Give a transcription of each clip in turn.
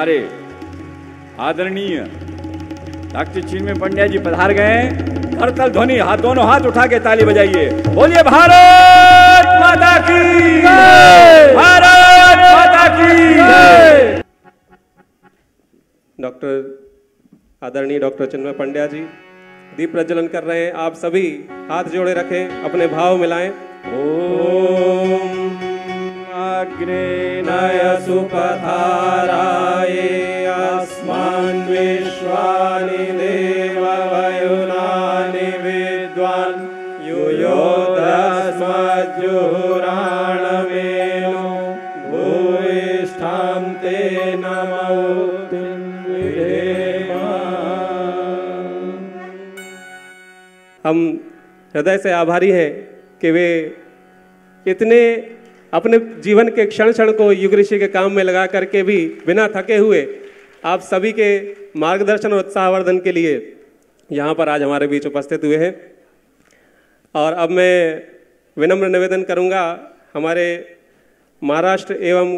हमारे आदरणीय डॉक्टर चिन्मय पंड्या जी पधार गए। करतल ध्वनि, दोनों हाथ उठा के ताली बजाइए। बोलिए भारत माता की जय, भारत माता की जय। आदरणीय डॉक्टर चिन्मय पंड्या जी दीप प्रज्वलन कर रहे हैं। आप सभी हाथ जोड़े रखें, अपने भाव मिलाएं। ओम अग्ने नय सुपथाराये अस्मान् विश्वानि देव वयुनानि विद्वान् युयोधस्मज्जुहुराणमेनो भूयिष्ठां ते नमो। हम हृदय से आभारी हैं कि वे इतने अपने जीवन के क्षण क्षण को युग ऋषि के काम में लगा करके भी बिना थके हुए आप सभी के मार्गदर्शन और उत्साहवर्धन के लिए यहाँ पर आज हमारे बीच उपस्थित हुए हैं। और अब मैं विनम्र निवेदन करूँगा हमारे महाराष्ट्र एवं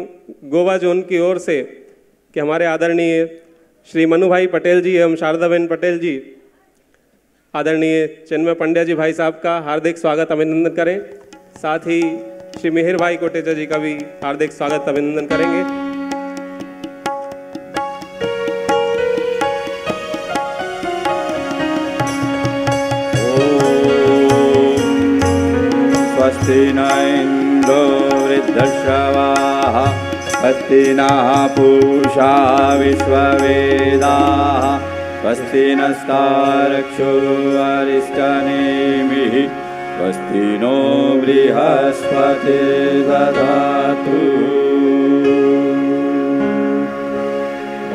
गोवा जोन की ओर से कि हमारे आदरणीय श्री मनु भाई पटेल जी एवं शारदाबेन पटेल जी आदरणीय चिन्मय पंड्या जी भाई साहब का हार्दिक स्वागत अभिनंदन करें। साथ ही श्री मिहिर भाई कोटेचा जी का भी हार्दिक स्वागत अभिनंदन करेंगे। स्वस्ति न इंद्रो वृद्धश्रवाः स्वस्ति नः पूषा विश्ववेदाः स्वस्ति नस्तारक्षो अरिष्टनेमिः स्वस्ति नो बृहस्पतिर्दधातु।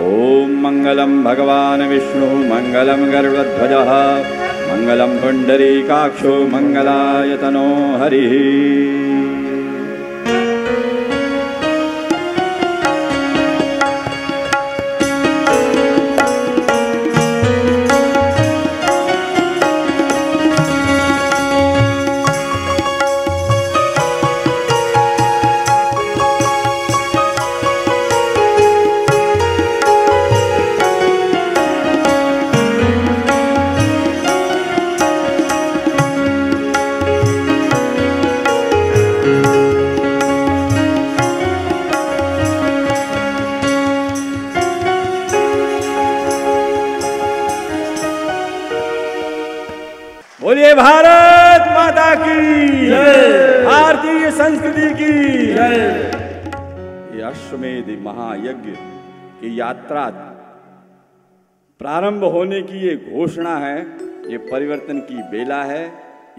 ओम मंगलम भगवान विष्णु मंगलम गरुड़ध्वजः मंगलम पुंडरीकाक्षो मंगलायतनो हरिः। बोलिए भारत माता की जय, भारतीय संस्कृति की जय। ये अश्वमेध महायज्ञ की यात्रा प्रारंभ होने की ये घोषणा है, ये परिवर्तन की बेला है।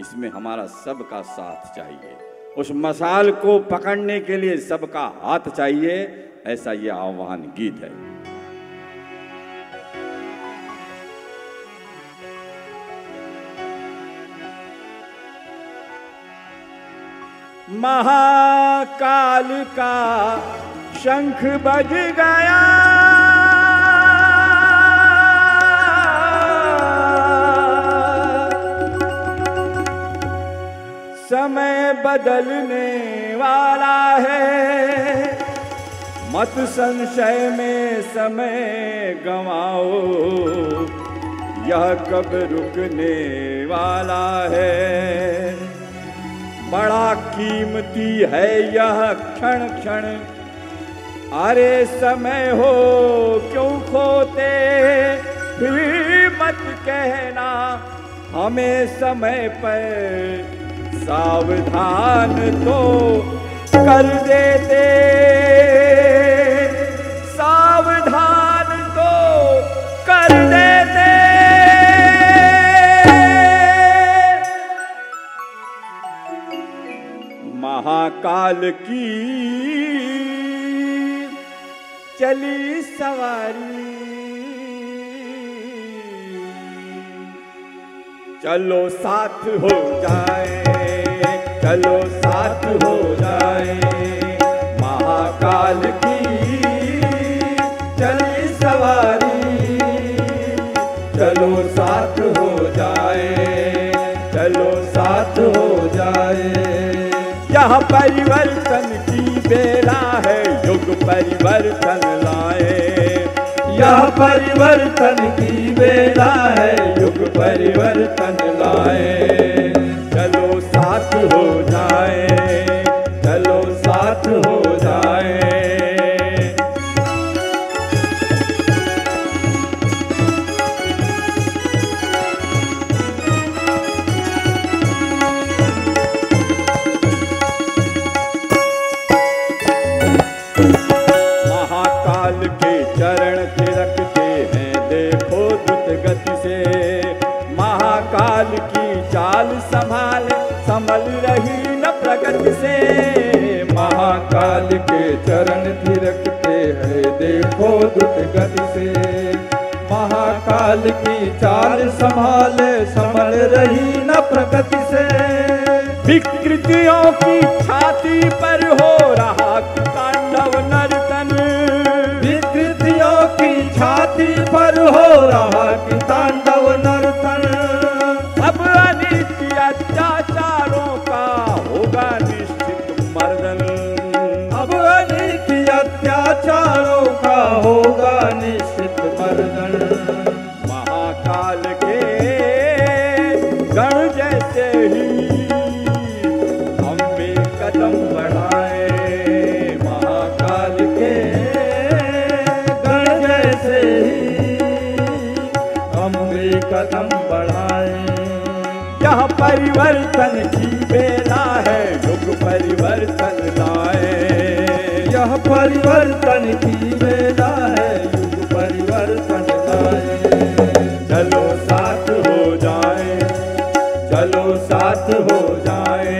इसमें हमारा सबका साथ चाहिए। उस मशाल को पकड़ने के लिए सबका हाथ चाहिए, ऐसा ये आह्वान गीत है। महाकाल का शंख बज गया, समय बदलने वाला है। मत संशय में समय गंवाओ, यह कब रुकने वाला है। बड़ा कीमती है यह क्षण क्षण, अरे समय हो क्यों खोते। फिर मत कहना हमें समय पर सावधान तो कर देते, सावधान तो कर देते। महाकाल की चली सवारी, चलो साथ हो जाए, चलो साथ हो जाए। महाकाल की चली सवारी, चलो साथ हो जाए, चलो साथ हो जाए। यह परिवर्तन की बेला है, युग परिवर्तन लाए। यह परिवर्तन की बेला है, युग परिवर्तन लाए। चलो साथ हो जाए, चलो साथ हो जाए। महाकाल के चरण थिरकते हैं देखो द्रुत गति से, महाकाल की चाल संभाल संभल रही न प्रगति से। महाकाल के चरण थिरकते हैं देखो द्रुत गति से, महाकाल की चाल संभाले संभल रही न प्रगति से। विकृतियों की छाती पर हो रहा तांडव नर्तन, विकृतियों की छाती पर हो रहा कि तांडव नर्तन। अब अनित्य अत्याचारों का होगा निश्चित मर्दन, अब अनित्य अत्याचारों का होगा निश्चित मर्दन। महाकाल के गण जैसे ही हम भी कदम बढ़ाए, महाकाल के गण जैसे ही हम भी कदम बढ़ाए। यह परिवर्तन की बेला है, युग परिवर्तन लाए। यह परिवर्तन की बेला है, युग परिवर्तन लाए। चलो साथ हो जाए, चलो साथ हो जाए।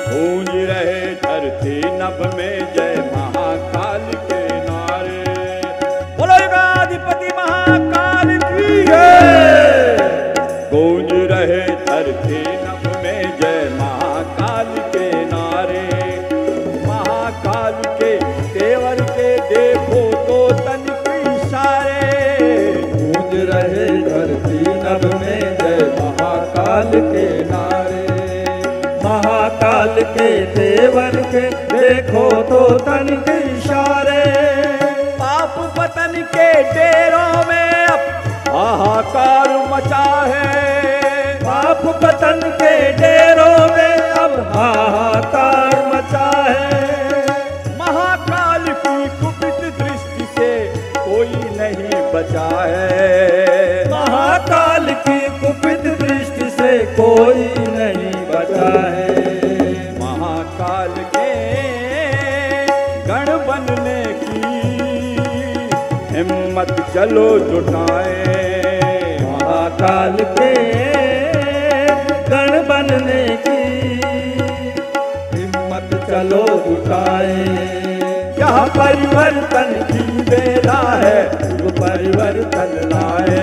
गूंज रहे धरती नभ में जय महाकाल के नारे। बोलो युगाधिपति महाकाल की जय। गूंज रहे धरती नभ में जय महाकाल के नारे। महाकाल के तेवर के देखो तो तनिक इशारे। गूंज रहे धरती नभ में जय महाकाल के नारे। महाकाल के तेवर के देखो तो तनिक इशारे। पाप पतन के डेरों में अब हाहाकार मचा है। पाप पतन के डेरों में अब हाहाकार मचा है। महाकाल की कुपित दृष्टि से कोई नहीं बचा है। महाकाल की कुपित दृष्टि से कोई नहीं बचा है। महाकाल के गण बनने की हिम्मत चलो जुटाए। महाकाल के गण बनने की हिम्मत चलो जुटाए। यह परिवर्तन की बेला है, युग परिवर्तन लाए।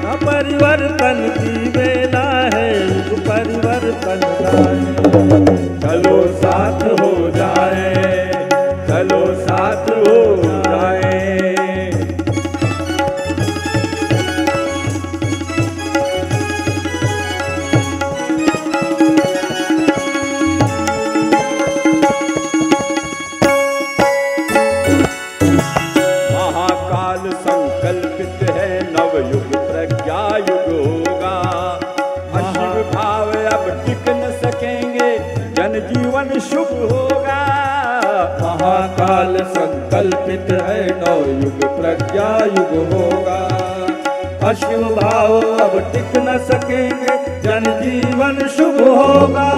यह परिवर्तन की बेला है, युग परिवर्तन लाए। चलो साथ हो जाए, चलो साथ हो जाए। महाकाल संकल्पित है नवयुग प्रज्ञा युग होगा। अशिव भाव अब टिक न सकेंगे, जनजीवन शुभ होगा। महाकाल संकल्पित है नवयुग प्रज्ञा युग होगा। अशिव भाव अब टिक न सकेंगे, जनजीवन शुभ होगा।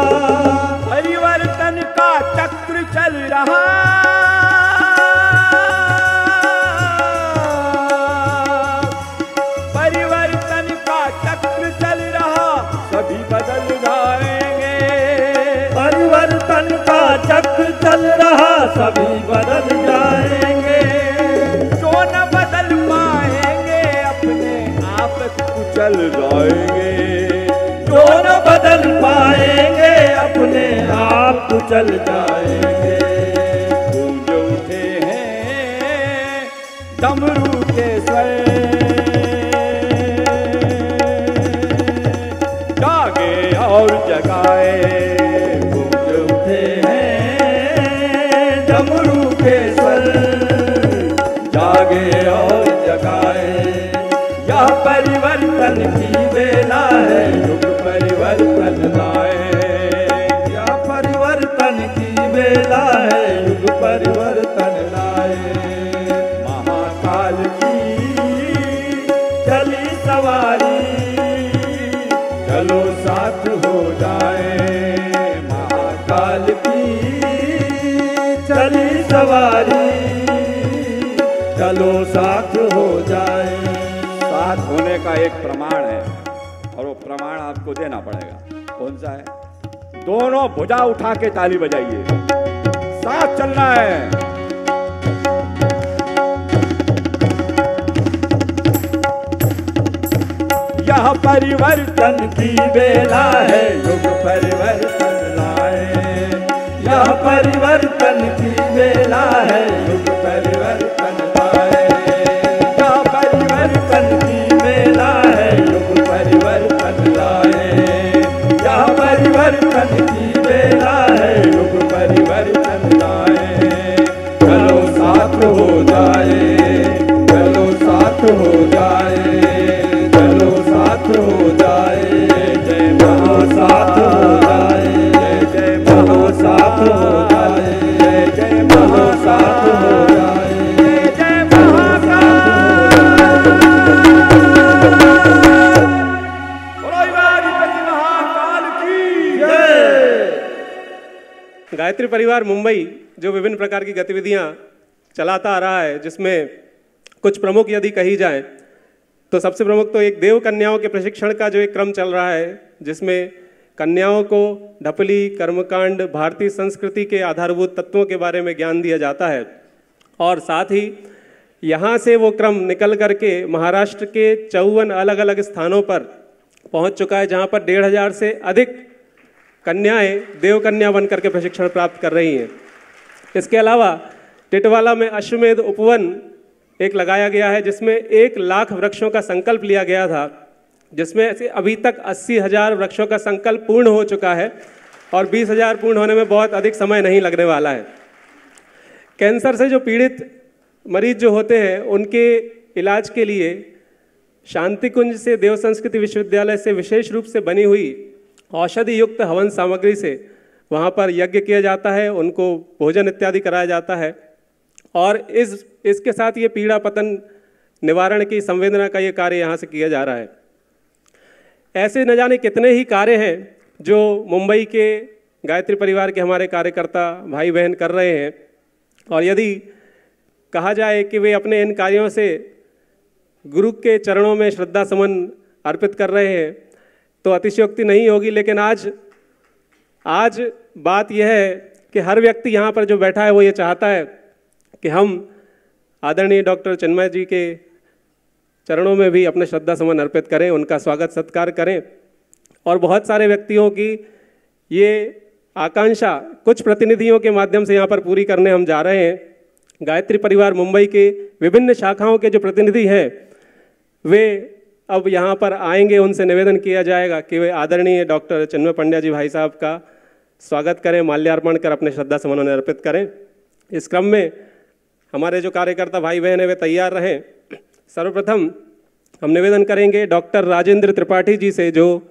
परिवर्तन का चक्र चल रहा, परिवर्तन का चक्र चल रहा, सभी बदल जाएंगे। परिवर्तन का चक्र चल रहा, सभी बदल जाएंगे। जो न बदल पाएंगे अपने आप कुचल जाएंगे। जो न बदल पाएंगे अपने आप कुचल जाएंगे। गूंज उठे हैं डमरू के यह परिवर्तन की बेला है, युग परिवर्तन लाए। यह परिवर्तन की बेला है, युग परिवर्तन लाए। महाकाल की चली सवारी, चलो साथ हो जाए। महाकाल की चली सवारी, चलो साथ हो जाए। साथ होने का एक प्रमाण है और वो प्रमाण आपको देना पड़ेगा। कौन सा है? दोनों भुजा उठा के ताली बजाइए, साथ चलना है। यह परिवर्तन की बेला है, युग परिवर्तन लाए। यह परिवर्तन की बेला है, युग परिवर्तन लाए। यह परिवर्तन की बेला है, युग परिवर्तन लाए। यह परिवर्तन की बेला है, युग परिवर्तन लाए। चलो साथ हो जाए, चलो साथ हो जाए, चलो साथ हो जाए। जय महासाथ हो जाए, जय जय महासाथ हो जाए, जय जय महासाथ हो जाए, जय जय महासाथ महाकाल की जय। गायत्री परिवार मुंबई जो विभिन्न प्रकार की गतिविधियां चलाता आ रहा है, जिसमें कुछ प्रमुख यदि कही जाए तो सबसे प्रमुख तो एक देव कन्याओं के प्रशिक्षण का जो एक क्रम चल रहा है, जिसमें कन्याओं को ढपली, कर्मकांड, भारतीय संस्कृति के आधारभूत तत्वों के बारे में ज्ञान दिया जाता है। और साथ ही यहाँ से वो क्रम निकल करके महाराष्ट्र के 54 अलग अलग स्थानों पर पहुँच चुका है, जहाँ पर 1500 से अधिक कन्याएं देव कन्या बन करके प्रशिक्षण प्राप्त कर रही हैं। इसके अलावा टिटवाला में अश्वमेध उपवन एक लगाया गया है, जिसमें 1 लाख वृक्षों का संकल्प लिया गया था, जिसमें से अभी तक 80,000 वृक्षों का संकल्प पूर्ण हो चुका है और 20,000 पूर्ण होने में बहुत अधिक समय नहीं लगने वाला है। कैंसर से जो पीड़ित मरीज जो होते हैं, उनके इलाज के लिए शांति कुंज से देव संस्कृति विश्वविद्यालय से विशेष रूप से बनी हुई औषधि युक्त हवन सामग्री से वहाँ पर यज्ञ किया जाता है, उनको भोजन इत्यादि कराया जाता है। और इसके साथ ये पीड़ा पतन निवारण की संवेदना का ये कार्य यहाँ से किया जा रहा है। ऐसे न जाने कितने ही कार्य हैं जो मुंबई के गायत्री परिवार के हमारे कार्यकर्ता भाई बहन कर रहे हैं। और यदि कहा जाए कि वे अपने इन कार्यों से गुरु के चरणों में श्रद्धा सुमन अर्पित कर रहे हैं तो अतिशयोक्ति नहीं होगी। लेकिन आज बात यह है कि हर व्यक्ति यहाँ पर जो बैठा है वो ये चाहता है कि हम आदरणीय डॉक्टर चिन्मय जी के चरणों में भी अपने श्रद्धा सुमन अर्पित करें, उनका स्वागत सत्कार करें। और बहुत सारे व्यक्तियों की ये आकांक्षा कुछ प्रतिनिधियों के माध्यम से यहाँ पर पूरी करने हम जा रहे हैं। गायत्री परिवार मुंबई के विभिन्न शाखाओं के जो प्रतिनिधि हैं वे अब यहाँ पर आएंगे, उनसे निवेदन किया जाएगा कि वे आदरणीय डॉक्टर चिन्मय पंड्या जी भाई साहब का स्वागत करें, माल्यार्पण कर अपने श्रद्धा सुमन उन्हें अर्पित करें। इस क्रम में हमारे जो कार्यकर्ता भाई बहन हैं वे तैयार रहें। सर्वप्रथम हम निवेदन करेंगे डॉक्टर राजेंद्र त्रिपाठी जी से, जो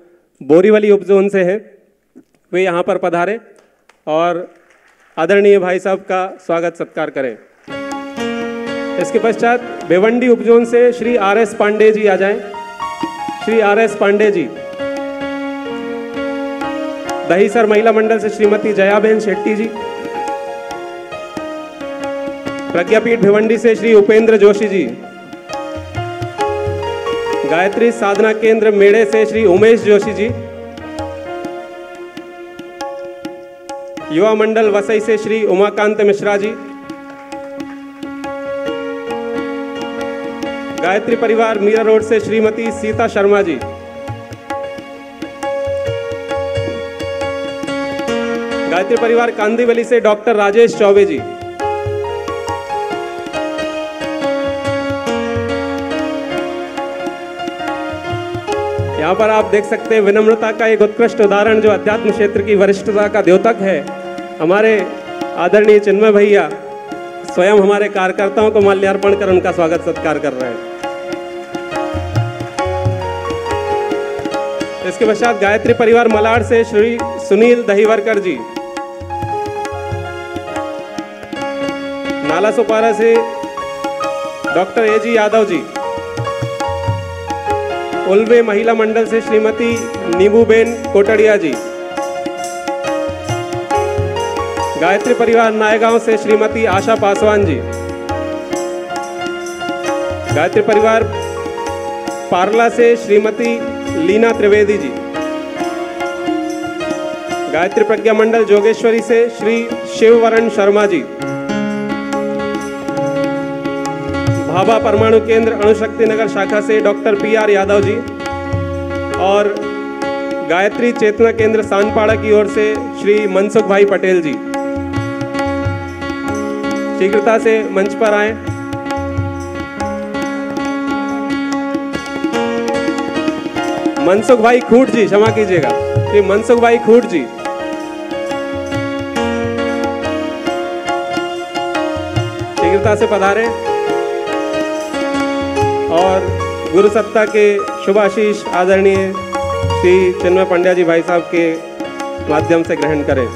बोरीवली उपजोन से हैं, वे यहाँ पर पधारें और आदरणीय भाई साहब का स्वागत सत्कार करें। इसके पश्चात भिवंडी उपजोन से श्री RS पांडे जी आ जाएं। श्री RS पांडे जी। दहीसर महिला मंडल से श्रीमती जयाबेन शेट्टी जी। प्रज्ञापीठ भिवंडी से श्री उपेंद्र जोशी जी। गायत्री साधना केंद्र मेड़े से श्री उमेश जोशी जी। युवा मंडल वसई से श्री उमाकांत मिश्रा जी। गायत्री परिवार मीरा रोड से श्रीमती सीता शर्मा जी। गायत्री परिवार कांदीवली से डॉक्टर राजेश चौबे जी। यहाँ पर आप देख सकते हैं विनम्रता का एक उत्कृष्ट उदाहरण जो अध्यात्म क्षेत्र की वरिष्ठता का द्योतक है, हमारे आदरणीय चिन्मय भैया स्वयं हमारे कार्यकर्ताओं को माल्यार्पण कर उनका स्वागत सत्कार कर रहे हैं। इसके पश्चात गायत्री परिवार मलाड से श्री सुनील दहीवरकर जी, नाला सुपारा से डॉक्टर एजी यादव जी, उल्वे महिला मंडल से श्रीमती नीबूबेन कोटड़िया जी, गायत्री परिवार नायगांव से श्रीमती आशा पासवान जी, गायत्री परिवार पारला से श्रीमती लीना त्रिवेदी जी, गायत्री प्रज्ञा मंडल जोगेश्वरी से श्री शिववरण शर्मा जी, भाभा परमाणु केंद्र अणुशक्ति नगर शाखा से डॉक्टर PR यादव जी और गायत्री चेतना केंद्र सानपाड़ा की ओर से श्री मनसुख भाई पटेल जी शीघ्रता से मंच पर आए। मनसुख भाई खूट जी, क्षमा कीजिएगा, ये मनसुख भाई खूट जी शीघ्रता से पधारे और गुरु सत्ता के शुभाशीष आदरणीय श्री चिन्मय पंड्या जी भाई साहब के माध्यम से ग्रहण करें।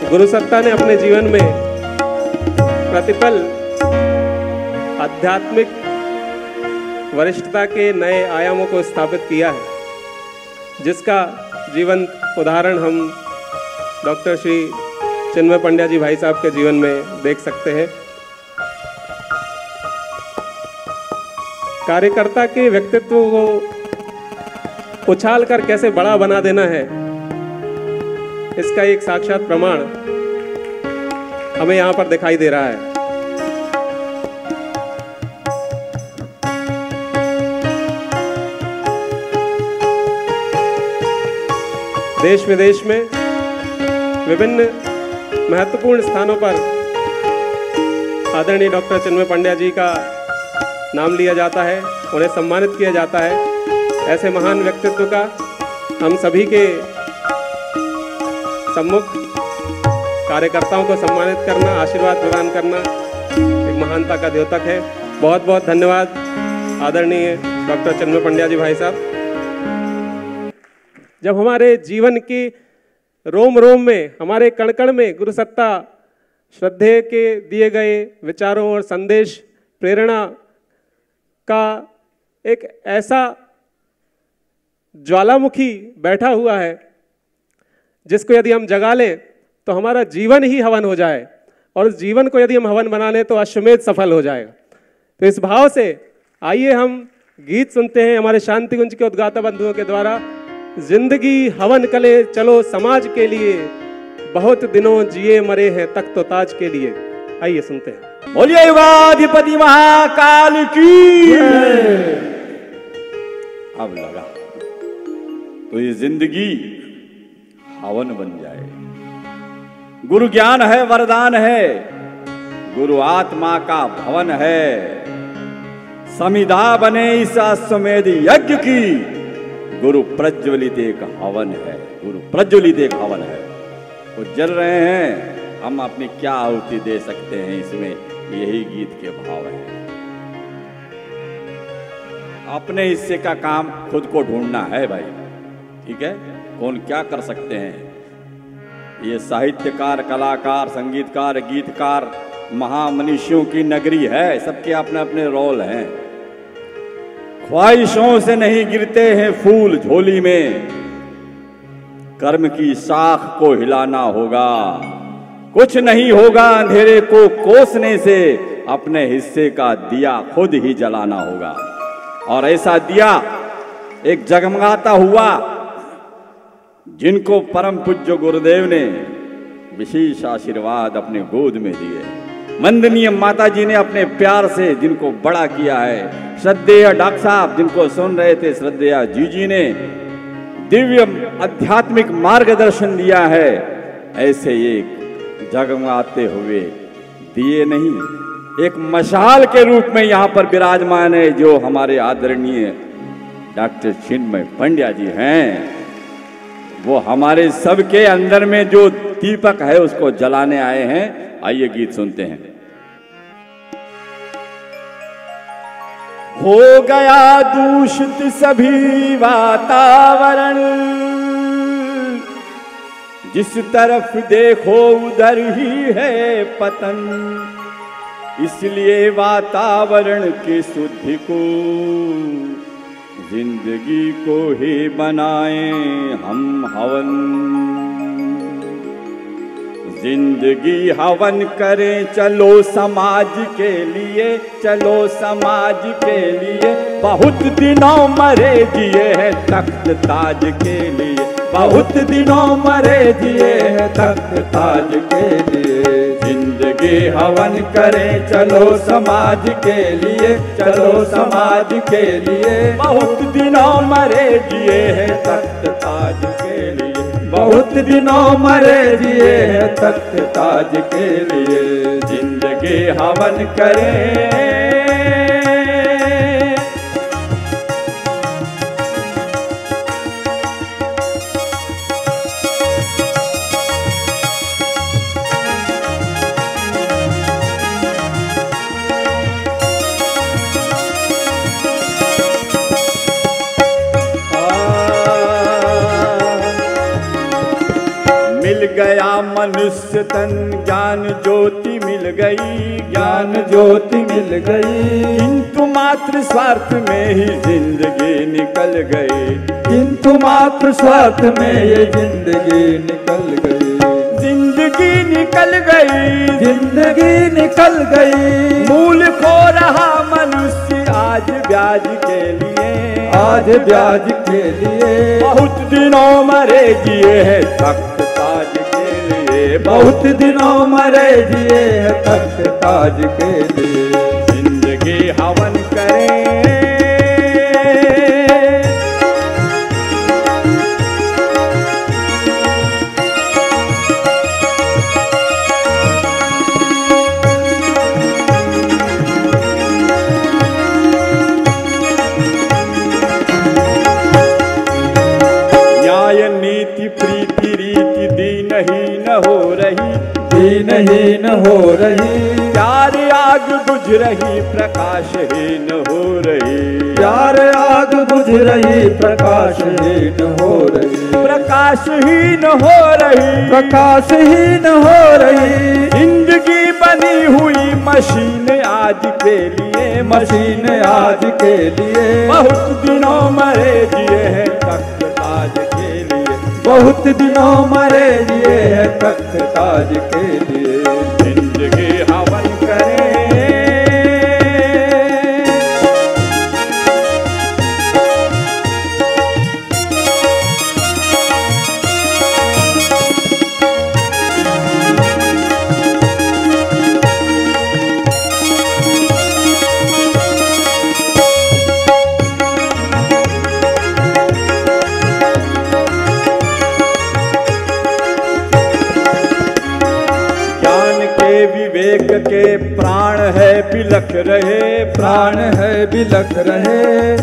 गुरु सत्ता ने अपने जीवन में प्रतिपल आध्यात्मिक वरिष्ठता के नए आयामों को स्थापित किया है, जिसका जीवंत उदाहरण हम डॉक्टर श्री चिन्मय पंड्या जी भाई साहब के जीवन में देख सकते हैं। कार्यकर्ता के व्यक्तित्व को उछाल कर कैसे बड़ा बना देना है, इसका एक साक्षात प्रमाण हमें यहाँ पर दिखाई दे रहा है। देश विदेश में विभिन्न महत्वपूर्ण स्थानों पर आदरणीय डॉक्टर चिन्मय पंड्या जी का नाम लिया जाता है, उन्हें सम्मानित किया जाता है। ऐसे महान व्यक्तित्व का हम सभी के सम्मुख कार्यकर्ताओं को सम्मानित करना, आशीर्वाद प्रदान करना एक महानता का द्योतक है। बहुत बहुत धन्यवाद आदरणीय डॉक्टर चिन्मय पंड्या जी भाई साहब। जब हमारे जीवन की रोम रोम में, हमारे कण कण में गुरु सत्ता श्रद्धेय के दिए गए विचारों और संदेश प्रेरणा का एक ऐसा ज्वालामुखी बैठा हुआ है जिसको यदि हम जगा लें तो हमारा जीवन ही हवन हो जाए, और उस जीवन को यदि हम हवन बना लें तो अश्वमेध सफल हो जाएगा। तो इस भाव से आइए हम गीत सुनते हैं हमारे शांति कुंज के उद्गाता बंधुओं के द्वारा। जिंदगी हवन कले चलो समाज के लिए, बहुत दिनों जिए मरे हैं तख्त व ताज के लिए। आइए सुनते हैं। बोलिए युगाधिपति महाकाल की। अब लगा तो ये जिंदगी हवन बन जाए। गुरु ज्ञान है, वरदान है, गुरु आत्मा का भवन है। समिधा बने इस अश्वमेध यज्ञ की, गुरु प्रज्वलित एक हवन है, गुरु प्रज्वलित एक हवन है। वो जल रहे हैं, हम अपनी क्या आहुति दे सकते हैं इसमें, यही गीत के भाव है। अपने हिस्से का काम खुद को ढूंढना है भाई, ठीक है। कौन क्या कर सकते हैं, ये साहित्यकार, कलाकार, संगीतकार, गीतकार, महामनीषियों की नगरी है, सबके अपने अपने रोल हैं। ख्वाहिशों से नहीं गिरते हैं फूल झोली में, कर्म की शाख को हिलाना होगा। कुछ नहीं होगा अंधेरे को कोसने से, अपने हिस्से का दिया खुद ही जलाना होगा। और ऐसा दिया एक जगमगाता हुआ जिनको परम पूज्य गुरुदेव ने विशेष आशीर्वाद अपने गोद में दिए। मंदनीय माता जी ने अपने प्यार से जिनको बड़ा किया है। श्रद्धेय डॉक्टर साहब जिनको सुन रहे थे, श्रद्धेय जी ने दिव्य आध्यात्मिक मार्गदर्शन दिया है। ऐसे एक जगमगाते हुए दिए नहीं, एक मशाल के रूप में यहाँ पर विराजमान है, जो हमारे आदरणीय डॉक्टर चिन्मय पंड्या जी हैं। वो हमारे सबके अंदर में जो दीपक है उसको जलाने आए हैं। आइए गीत सुनते हैं। हो गया दूषित सभी वातावरण, जिस तरफ देखो उधर ही है पतन। इसलिए वातावरण की शुद्धि को, जिंदगी को ही बनाएं हम हवन। जिंदगी हवन करें, चलो समाज के लिए, चलो समाज के लिए। बहुत दिनों मरे जिए हैं तख्त ताज के लिए, बहुत दिनों मरे जिए हैं तख्त ताज के लिए। जिंदगी हवन करें, चलो समाज के लिए, चलो समाज के लिए। बहुत दिनों मरे जिए हैं तख्त ताज के लिए, बहुत दिनों मरे जिए हैं तख्त ताज के लिए। जिंदगी हवन करें। मिल गया मनुष्य तन, ज्ञान ज्योति मिल गई, ज्ञान ज्योति मिल गई। किंतु मात्र स्वार्थ में ही जिंदगी निकल गई, किंतु मात्र स्वार्थ में ये जिंदगी निकल गई। जिंदगी निकल गई, जिंदगी निकल गई। मूल खो रहा मनुष्य आज ब्याज के लिए, आज ब्याज के लिए। बहुत दिनों मरे जिए हैं तख्त ताज के लिए, बहुत दिनों मरे जिए हैं तख्त ताज के लिए। जिंदगी हवन करें। प्रीति रीति दीनहीन हो रही, दीनहीन हो रही। प्यार आग बुझ रही, प्रकाशहीन हो रही, प्यार आग बुझ रही, प्रकाशहीन हो रही, प्रकाशहीन हो रही, प्रकाशहीन हो रही। जिंदगी बनी हुई मशीन आज के लिए, मशीन आज के लिए। बहुत दिनों मरे जिए हैं तख्त ताज के लिए, बहुत दिनों मरे जिए हैं तख्त ताज के लिए। जिंदगी हवन करें। विवेक के प्राण है बिलख रहे, प्राण है बिलख रहे।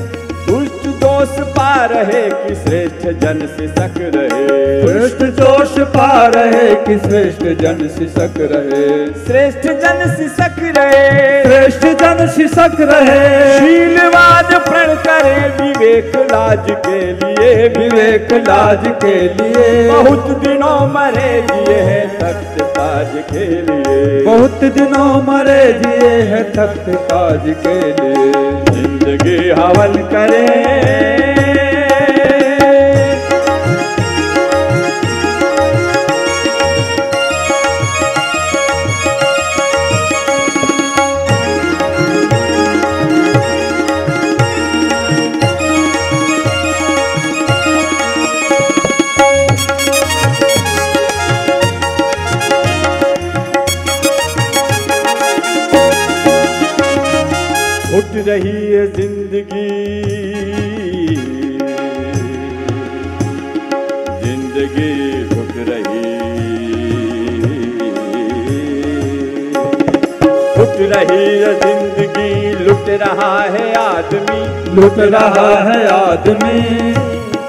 दुष्ट दोष पा रहे कि श्रेष्ठ जन सिसक रहे, दुष्ट दोष पा रहे कि श्रेष्ठ जन सिसक रहे। श्रेष्ठ जन सिसक रहे, श्रेष्ठ जन सिसक रहे। शीलवाद प्रण करे विवेक लाज के लिए, विवेक लाज के लिए। बहुत दिनों मरे जिए हैं तख्त ताज के लिए, बहुत दिनों मरे जिए हैं तख्त ताज के लिए। जिंदगी हवन करें। उठ रही है जिंदगी, जिंदगी उठ रही, उठ रही है जिंदगी। लुट रहा है आदमी, लुट रहा है आदमी।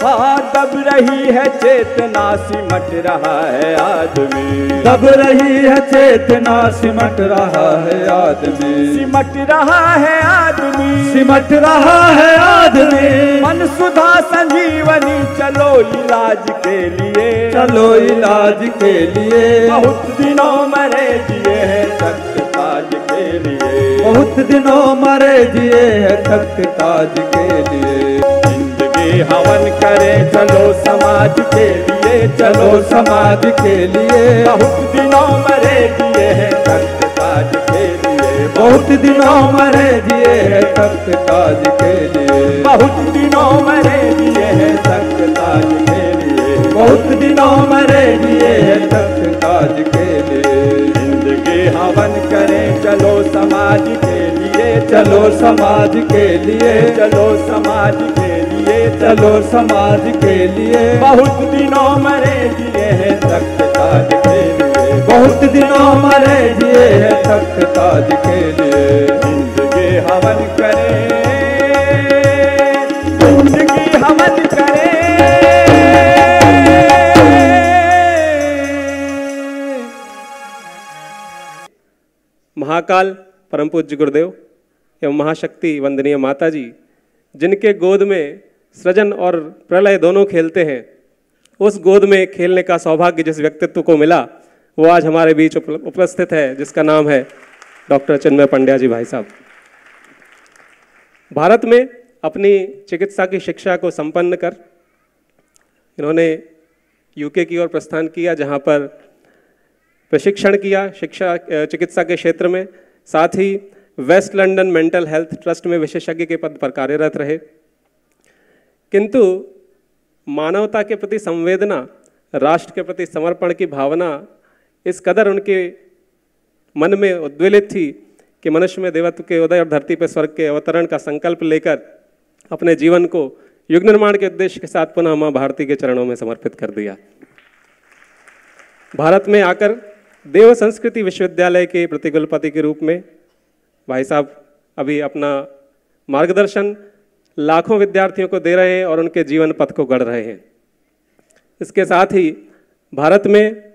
हाँ दब रही है चेतना, सिमट रहा है आदमी, दब रही है चेतना, सिमट रहा है आदमी, सिमट रहा है आदमी, सिमट रहा है आदमी। मन सुधा संजीवनी चलो इलाज के लिए, चलो इलाज के लिए। बहुत दिनों मरे जिए हैं तख्त ताज के लिए, बहुत दिनों मरे जिए हैं तख्त ताज के लिए। जिंदगी हवन करे चलो समाज के लिए, चलो समाज के लिए। बहुत दिनों मरे जिए हैं तख्त ताज के लिए, बहुत दिनों मरे जिए हैं तख्त ताज के लिए, बहुत दिनों मरे जिए हैं तख्त ताज के लिए, बहुत दिनों मरे जिए हैं तख्त ताज के लिए। जिंदगी हवन करें चलो समाज के लिए, चलो समाज के लिए, चलो समाज के लिए, चलो समाज के लिए। बहुत दिनों मरे जिए हैं तख्त ताज के लिए, बहुत दिनों मरे जिए हैं तख्त ताज के लिए। जिंदगी हवन करें, जिंदगी हवन करें। महाकाल परम पूज्य गुरुदेव एवं महाशक्ति वंदनीय माता जी, जिनके गोद में सृजन और प्रलय दोनों खेलते हैं, उस गोद में खेलने का सौभाग्य जिस व्यक्तित्व को मिला वो आज हमारे बीच उपस्थित है, जिसका नाम है डॉक्टर चिन्मय पंड्या जी भाई साहब। भारत में अपनी चिकित्सा की शिक्षा को संपन्न कर इन्होंने यूके की ओर प्रस्थान किया, जहाँ पर प्रशिक्षण किया शिक्षा चिकित्सा के क्षेत्र में। साथ ही west London mental health trust में विशेषज्ञ के पद पर कार्यरत रहे। किंतु मानवता के प्रति संवेदना, राष्ट्र के प्रति समर्पण की भावना इस कदर उनके मन में उद्वेलित थी कि मनुष्य में देवत्व के उदय और धरती पर स्वर्ग के अवतरण का संकल्प लेकर अपने जीवन को युग निर्माण के उद्देश्य के साथ पुनः मां भारती के चरणों में समर्पित कर दिया। भारत में आकर देव संस्कृति विश्वविद्यालय के प्रतिकुलपति के रूप में भाई साहब अभी अपना मार्गदर्शन लाखों विद्यार्थियों को दे रहे हैं और उनके जीवन पथ को गढ़ रहे हैं। इसके साथ ही भारत में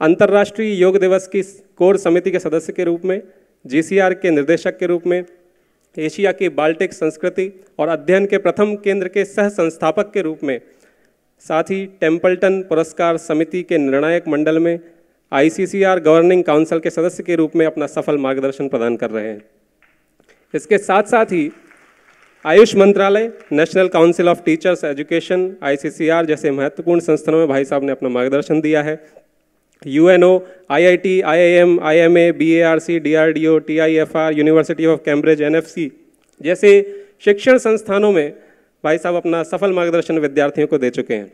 अंतर्राष्ट्रीय योग दिवस की कोर समिति के सदस्य के रूप में, जीसीआर के निर्देशक के रूप में, एशिया की बाल्टिक संस्कृति और अध्ययन के प्रथम केंद्र के सह संस्थापक के रूप में, साथ ही टेम्पल्टन पुरस्कार समिति के निर्णायक मंडल में आईसीसीआर गवर्निंग काउंसिल के सदस्य के रूप में अपना सफल मार्गदर्शन प्रदान कर रहे हैं। इसके साथ साथ ही आयुष मंत्रालय, national council of teachers education ICCR जैसे महत्वपूर्ण संस्थानों में भाई साहब ने अपना मार्गदर्शन दिया है। UNO, IIT, IIM, IMA, BARC, DRDO, TIFR, university of Cambridge, NFC जैसे शिक्षण संस्थानों में भाई साहब अपना सफल मार्गदर्शन विद्यार्थियों को दे चुके हैं।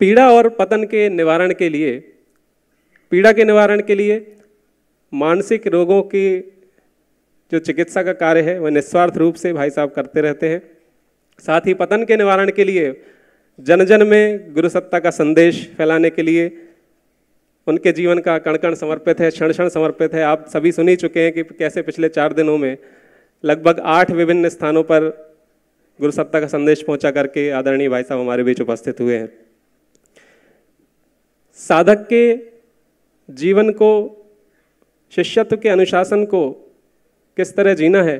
पीड़ा और पतन के निवारण के लिए, पीड़ा के निवारण के लिए मानसिक रोगों की जो चिकित्सा का कार्य है वह निस्वार्थ रूप से भाई साहब करते रहते हैं। साथ ही पतन के निवारण के लिए जन जन में गुरु सत्ता का संदेश फैलाने के लिए उनके जीवन का कण कण समर्पित है, क्षण क्षण समर्पित है। आप सभी सुन ही चुके हैं कि कैसे पिछले 4 दिनों में लगभग 8 विभिन्न स्थानों पर गुरु सत्ता का संदेश पहुंचा करके आदरणीय भाई साहब हमारे बीच उपस्थित हुए हैं। साधक के जीवन को, शिष्यत्व के अनुशासन को किस तरह जीना है,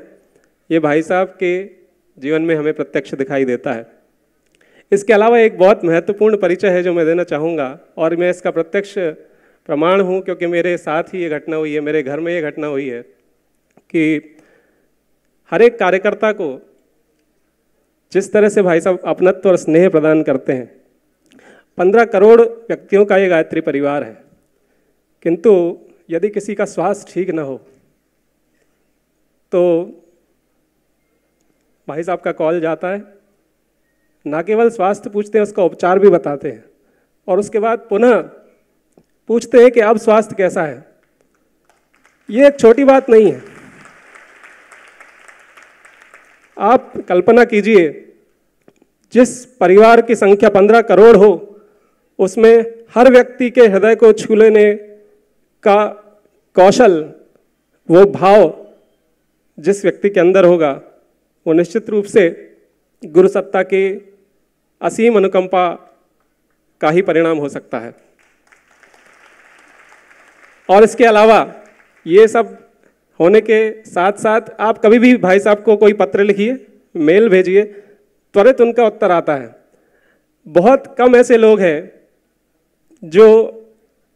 ये भाई साहब के जीवन में हमें प्रत्यक्ष दिखाई देता है। इसके अलावा एक बहुत महत्वपूर्ण परिचय है जो मैं देना चाहूँगा और मैं इसका प्रत्यक्ष प्रमाण हूँ क्योंकि मेरे साथ ही ये घटना हुई है, मेरे घर में ये घटना हुई है कि हर एक कार्यकर्ता को जिस तरह से भाई साहब अपनत्व और स्नेह प्रदान करते हैं। 15 करोड़ व्यक्तियों का ये गायत्री परिवार है, किंतु यदि किसी का स्वास्थ्य ठीक ना हो तो भाई साहब का कॉल जाता है, ना केवल स्वास्थ्य पूछते हैं, उसका उपचार भी बताते हैं और उसके बाद पुनः पूछते हैं कि अब स्वास्थ्य कैसा है। ये एक छोटी बात नहीं है। आप कल्पना कीजिए, जिस परिवार की संख्या 15 करोड़ हो उसमें हर व्यक्ति के हृदय को छू लेने का कौशल, वो भाव, जिस व्यक्ति के अंदर होगा वो निश्चित रूप से गुरु सत्ता की असीम अनुकंपा का ही परिणाम हो सकता है। और इसके अलावा ये सब होने के साथ साथ आप कभी भी भाई साहब को कोई पत्र लिखिए, मेल भेजिए, त्वरित उनका उत्तर आता है। बहुत कम ऐसे लोग हैं जो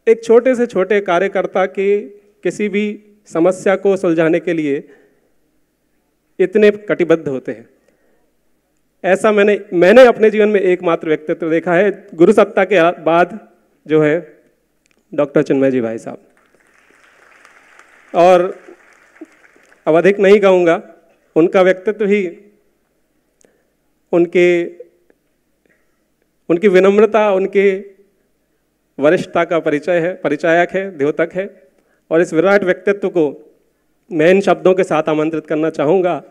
एक छोटे से छोटे कार्यकर्ता की किसी भी समस्या को सुलझाने के लिए इतने कटिबद्ध होते हैं। ऐसा मैंने अपने जीवन में एकमात्र व्यक्तित्व देखा है गुरु सत्ता के बाद, जो है डॉक्टर चिन्मय जी भाई साहब। और अब अधिक नहीं कहूँगा, उनका व्यक्तित्व ही उनकी विनम्रता, उनकी वरिष्ठता का परिचायक है, द्योतक है। और इस विराट व्यक्तित्व को मैं इन शब्दों के साथ आमंत्रित करना चाहूँगा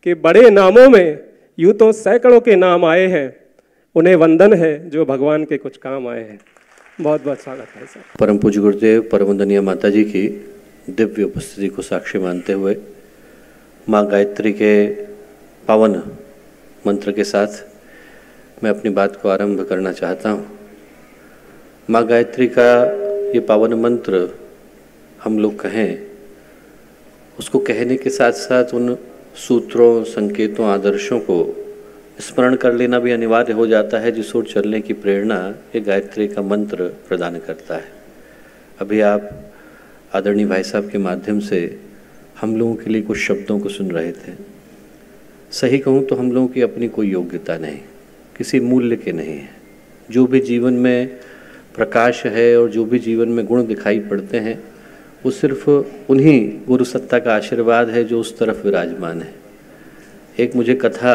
कि बड़े नामों में यूँ तो सैकड़ों के नाम आए हैं, उन्हें वंदन है जो भगवान के कुछ काम आए हैं। बहुत बहुत स्वागत है सर। परम पूज्य गुरुदेव परम वंदनीय माता जी की दिव्य उपस्थिति को साक्षी मानते हुए माँ गायत्री के पावन मंत्र के साथ मैं अपनी बात को आरंभ करना चाहता हूँ। माँ गायत्री का ये पावन मंत्र हम लोग कहें, उसको कहने के साथ साथ उन सूत्रों, संकेतों, आदर्शों को स्मरण कर लेना भी अनिवार्य हो जाता है जिस ओर चलने की प्रेरणा ये गायत्री का मंत्र प्रदान करता है। अभी आप आदरणीय भाई साहब के माध्यम से हम लोगों के लिए कुछ शब्दों को सुन रहे थे। सही कहूँ तो हम लोगों की अपनी कोई योग्यता नहीं, किसी मूल्य के नहीं है। जो भी जीवन में प्रकाश है और जो भी जीवन में गुण दिखाई पड़ते हैं वो सिर्फ उन्हीं गुरु सत्ता का आशीर्वाद है जो उस तरफ विराजमान है। एक मुझे कथा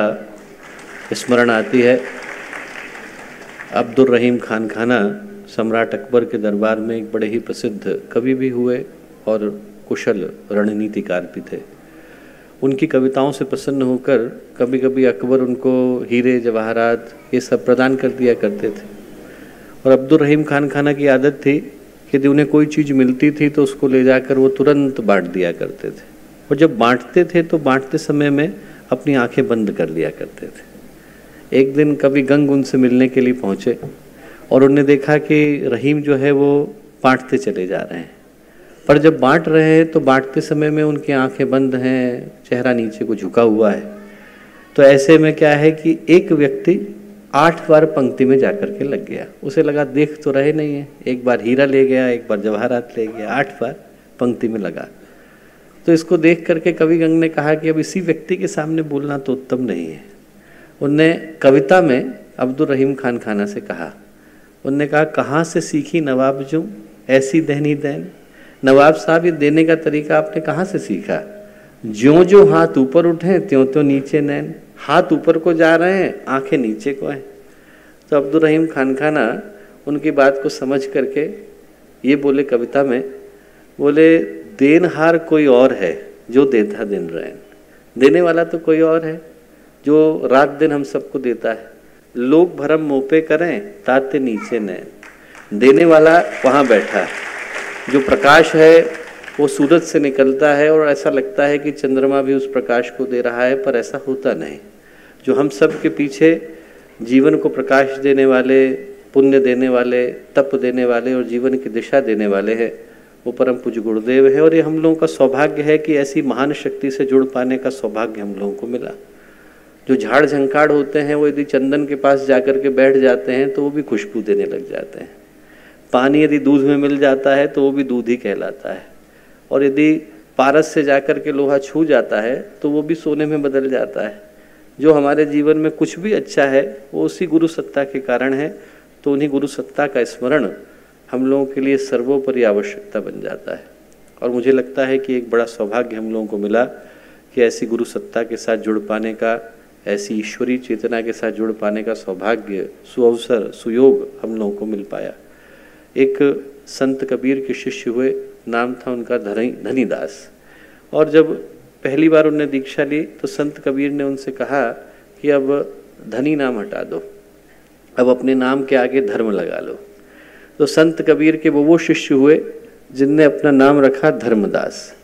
स्मरण आती है। अब्दुल रहीम खान खाना सम्राट अकबर के दरबार में एक बड़े ही प्रसिद्ध कवि भी हुए और कुशल रणनीतिकार भी थे। उनकी कविताओं से प्रसन्न होकर कभी कभी अकबर उनको हीरे जवाहरात ये सब प्रदान कर दिया करते थे। और अब्दुल रहीम खान खाना की आदत थी कि यदि उन्हें कोई चीज़ मिलती थी तो उसको ले जाकर वो तुरंत बांट दिया करते थे। और जब बांटते थे तो बांटते समय में अपनी आंखें बंद कर लिया करते थे। एक दिन कवि गंग उनसे मिलने के लिए पहुँचे और उन्होंने देखा कि रहीम जो है वो बांटते चले जा रहे हैं, पर जब बांट रहे हैं तो बांटते समय में उनकी आंखें बंद हैं, चेहरा नीचे को झुका हुआ है। तो ऐसे में क्या है कि एक व्यक्ति 8 बार पंक्ति में जाकर के लग गया। उसे लगा देख तो रहे नहीं है, एक बार हीरा ले गया, एक बार जवाहरात ले गया, 8 बार पंक्ति में लगा। तो इसको देख करके कवि गंग ने कहा कि अब इसी व्यक्ति के सामने बोलना तो उत्तम नहीं है। उनने कविता में अब्दुल रहीम खान खाना से कहा, उनने कहा कहाँ से सीखी नवाब जो ऐसी देनी देन। नवाब साहब ये देने का तरीका आपने कहाँ से सीखा? ज्यों ज्यों हाथ ऊपर उठे त्यों त्यों नीचे नैन। हाथ ऊपर को जा रहे हैं, आंखें नीचे को हैं। तो अब्दुल रहीम खान खाना उनकी बात को समझ करके ये बोले कविता में, बोले देनहार कोई और है जो देता दिन रैन। देने वाला तो कोई और है जो रात दिन हम सबको देता है। लोग भरम मोपे करें ताते नीचे नैन। देने वाला वहाँ बैठा है, जो प्रकाश है वो सूरज से निकलता है और ऐसा लगता है कि चंद्रमा भी उस प्रकाश को दे रहा है, पर ऐसा होता नहीं। जो हम सब के पीछे जीवन को प्रकाश देने वाले, पुण्य देने वाले, तप देने वाले और जीवन की दिशा देने वाले हैं वो परम पूज्य गुरुदेव है। और ये हम लोगों का सौभाग्य है कि ऐसी महान शक्ति से जुड़ पाने का सौभाग्य हम लोगों को मिला। जो झाड़ झंकाड़ होते हैं वो यदि चंदन के पास जाकर के बैठ जाते हैं तो वो भी खुशबू देने लग जाते हैं। पानी यदि दूध में मिल जाता है तो वो भी दूध ही कहलाता है। और यदि पारस से जाकर के लोहा छू जाता है तो वो भी सोने में बदल जाता है। जो हमारे जीवन में कुछ भी अच्छा है वो उसी गुरु सत्ता के कारण है। तो उन्हीं गुरु सत्ता का स्मरण हम लोगों के लिए सर्वोपरि आवश्यकता बन जाता है। और मुझे लगता है कि एक बड़ा सौभाग्य हम लोगों को मिला कि ऐसी गुरु सत्ता के साथ जुड़ पाने का, ऐसी ईश्वरीय चेतना के साथ जुड़ पाने का सौभाग्य, सुअवसर, सुयोग हम लोगों को मिल पाया। एक संत कबीर के शिष्य हुए, नाम था उनका धनीदास। और जब पहली बार उन्होंने दीक्षा ली तो संत कबीर ने उनसे कहा कि अब धनी नाम हटा दो, अब अपने नाम के आगे धर्म लगा लो। तो संत कबीर के वो शिष्य हुए जिनने अपना नाम रखा धर्मदास।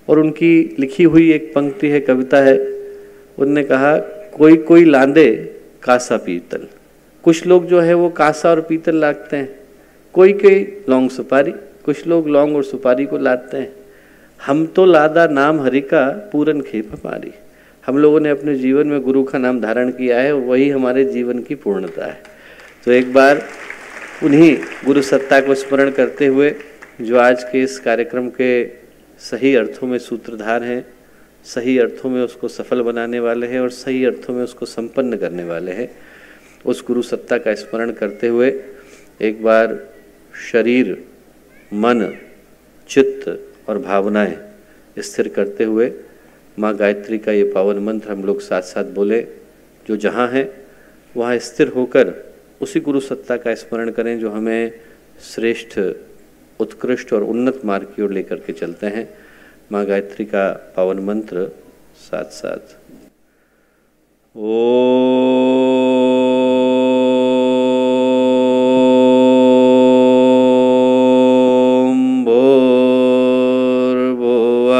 और उनकी लिखी हुई एक पंक्ति है, कविता है। उनने कहा, कोई कोई लांदे कासा पीतल। कुछ लोग जो है वो कासा और पीतल लाते हैं, कोई कोई लौंग सुपारी, कुछ लोग लौंग और सुपारी को लाते हैं। हम तो लादा नाम हरि का पूरन खेप हमारी। हम लोगों ने अपने जीवन में गुरु का नाम धारण किया है और वही हमारे जीवन की पूर्णता है। तो एक बार उन्हीं गुरु सत्ता को स्मरण करते हुए, जो आज के इस कार्यक्रम के सही अर्थों में सूत्रधार हैं, सही अर्थों में उसको सफल बनाने वाले हैं और सही अर्थों में उसको संपन्न करने वाले हैं, उस गुरु सत्ता का स्मरण करते हुए एक बार शरीर, मन, चित्त और भावनाएं स्थिर करते हुए माँ गायत्री का ये पावन मंत्र हम लोग साथ साथ बोले। जो जहाँ हैं वहाँ स्थिर होकर उसी गुरु सत्ता का स्मरण करें जो हमें श्रेष्ठ, उत्कृष्ट और उन्नत मार्ग की ओर लेकर के चलते हैं। माँ गायत्री का पावन मंत्र साथ साथ। ओम भूर्भुवः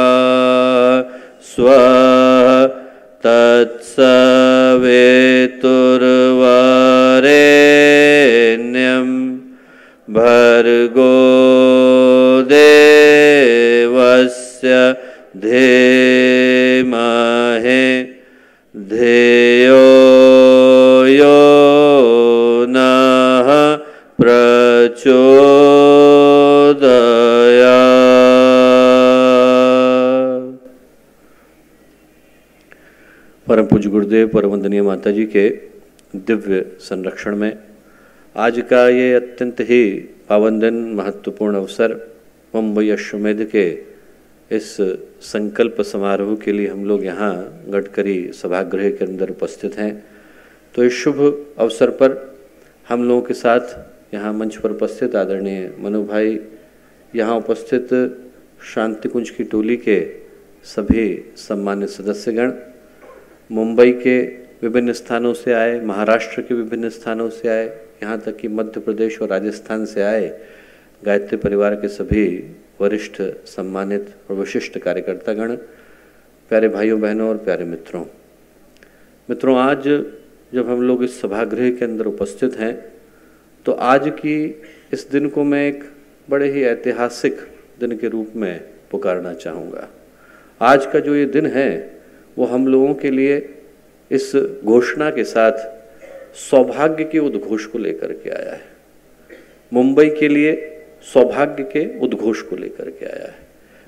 स्वः तत्सवितुर्वरेण्यं भर्गो देवस्य धीमहि धियो यो नः प्रचोदयात्। परम पूज्य गुरुदेव, परम वंदनीय माता जी के दिव्य संरक्षण में आज का ये अत्यंत ही पावन दिन, महत्वपूर्ण अवसर, मुंबई अश्वमेध के इस संकल्प समारोह के लिए हम लोग यहाँ गडकरी सभागृह के अंदर उपस्थित हैं। तो इस शुभ अवसर पर हम लोगों के साथ यहाँ मंच पर उपस्थित आदरणीय मनु भाई, यहाँ उपस्थित शांति कुंज की टोली के सभी सम्मानित सदस्यगण, मुंबई के विभिन्न स्थानों से आए, महाराष्ट्र के विभिन्न स्थानों से आए, यहाँ तक कि मध्य प्रदेश और राजस्थान से आए गायत्री परिवार के सभी वरिष्ठ, सम्मानित और विशिष्ट कार्यकर्तागण, प्यारे भाइयों बहनों और प्यारे मित्रों, आज जब हम लोग इस सभागृह के अंदर उपस्थित हैं तो आज की इस दिन को मैं एक बड़े ही ऐतिहासिक दिन के रूप में पुकारना चाहूँगा। आज का जो ये दिन है वो हम लोगों के लिए इस घोषणा के साथ सौभाग्य के उद्घोष को लेकर के आया है। मुंबई के लिए सौभाग्य के उद्घोष को लेकर के आया है।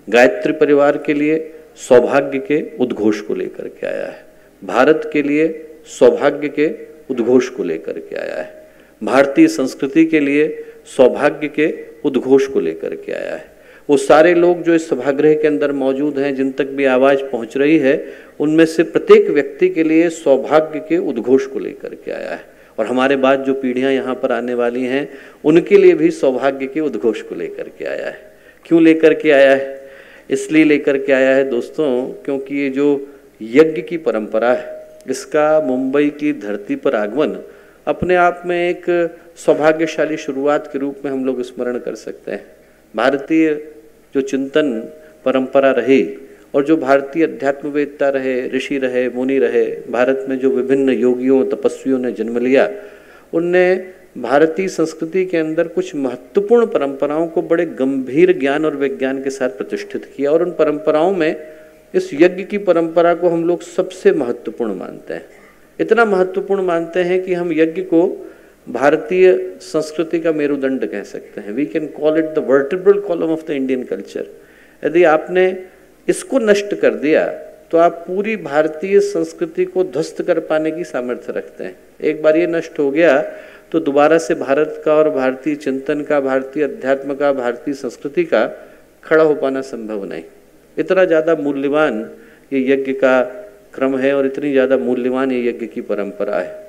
गायत्री परिवार के लिए सौभाग्य के उद्घोष को लेकर के आया है। भारत के लिए सौभाग्य के उद्घोष को लेकर के आया है। भारतीय संस्कृति के लिए सौभाग्य के उद्घोष को लेकर के आया है। वो सारे लोग जो इस सभागृह के अंदर मौजूद हैं, जिन तक भी आवाज पहुंच रही है, उनमें से प्रत्येक व्यक्ति के लिए सौभाग्य के उद्घोष को लेकर के आया है। और हमारे बाद जो पीढ़ियां यहाँ पर आने वाली हैं उनके लिए भी सौभाग्य के उद्घोष को लेकर के आया है। क्यों लेकर के आया है? इसलिए लेकर के आया है दोस्तों, क्योंकि ये जो यज्ञ की परंपरा है, इसका मुंबई की धरती पर आगमन अपने आप में एक सौभाग्यशाली शुरुआत के रूप में हम लोग स्मरण कर सकते हैं। भारतीय जो चिंतन परंपरा रही और जो भारतीय अध्यात्मवेदता रहे, ऋषि रहे, मुनि रहे, भारत में जो विभिन्न योगियों, तपस्वियों ने जन्म लिया, उनने भारतीय संस्कृति के अंदर कुछ महत्वपूर्ण परंपराओं को बड़े गंभीर ज्ञान और विज्ञान के साथ प्रतिष्ठित किया। और उन परंपराओं में इस यज्ञ की परंपरा को हम लोग सबसे महत्वपूर्ण मानते हैं। इतना महत्वपूर्ण मानते हैं कि हम यज्ञ को भारतीय संस्कृति का मेरुदंड कह सकते हैं। We can call it the vertebral column of the Indian culture. यदि आपने इसको नष्ट कर दिया तो आप पूरी भारतीय संस्कृति को ध्वस्त कर पाने की सामर्थ्य रखते हैं। एक बार ये नष्ट हो गया तो दोबारा से भारत का और भारतीय चिंतन का, भारतीय अध्यात्म का, भारतीय संस्कृति का खड़ा हो पाना संभव नहीं। इतना ज़्यादा मूल्यवान ये यज्ञ का क्रम है और इतनी ज़्यादा मूल्यवान ये यज्ञ की परंपरा है।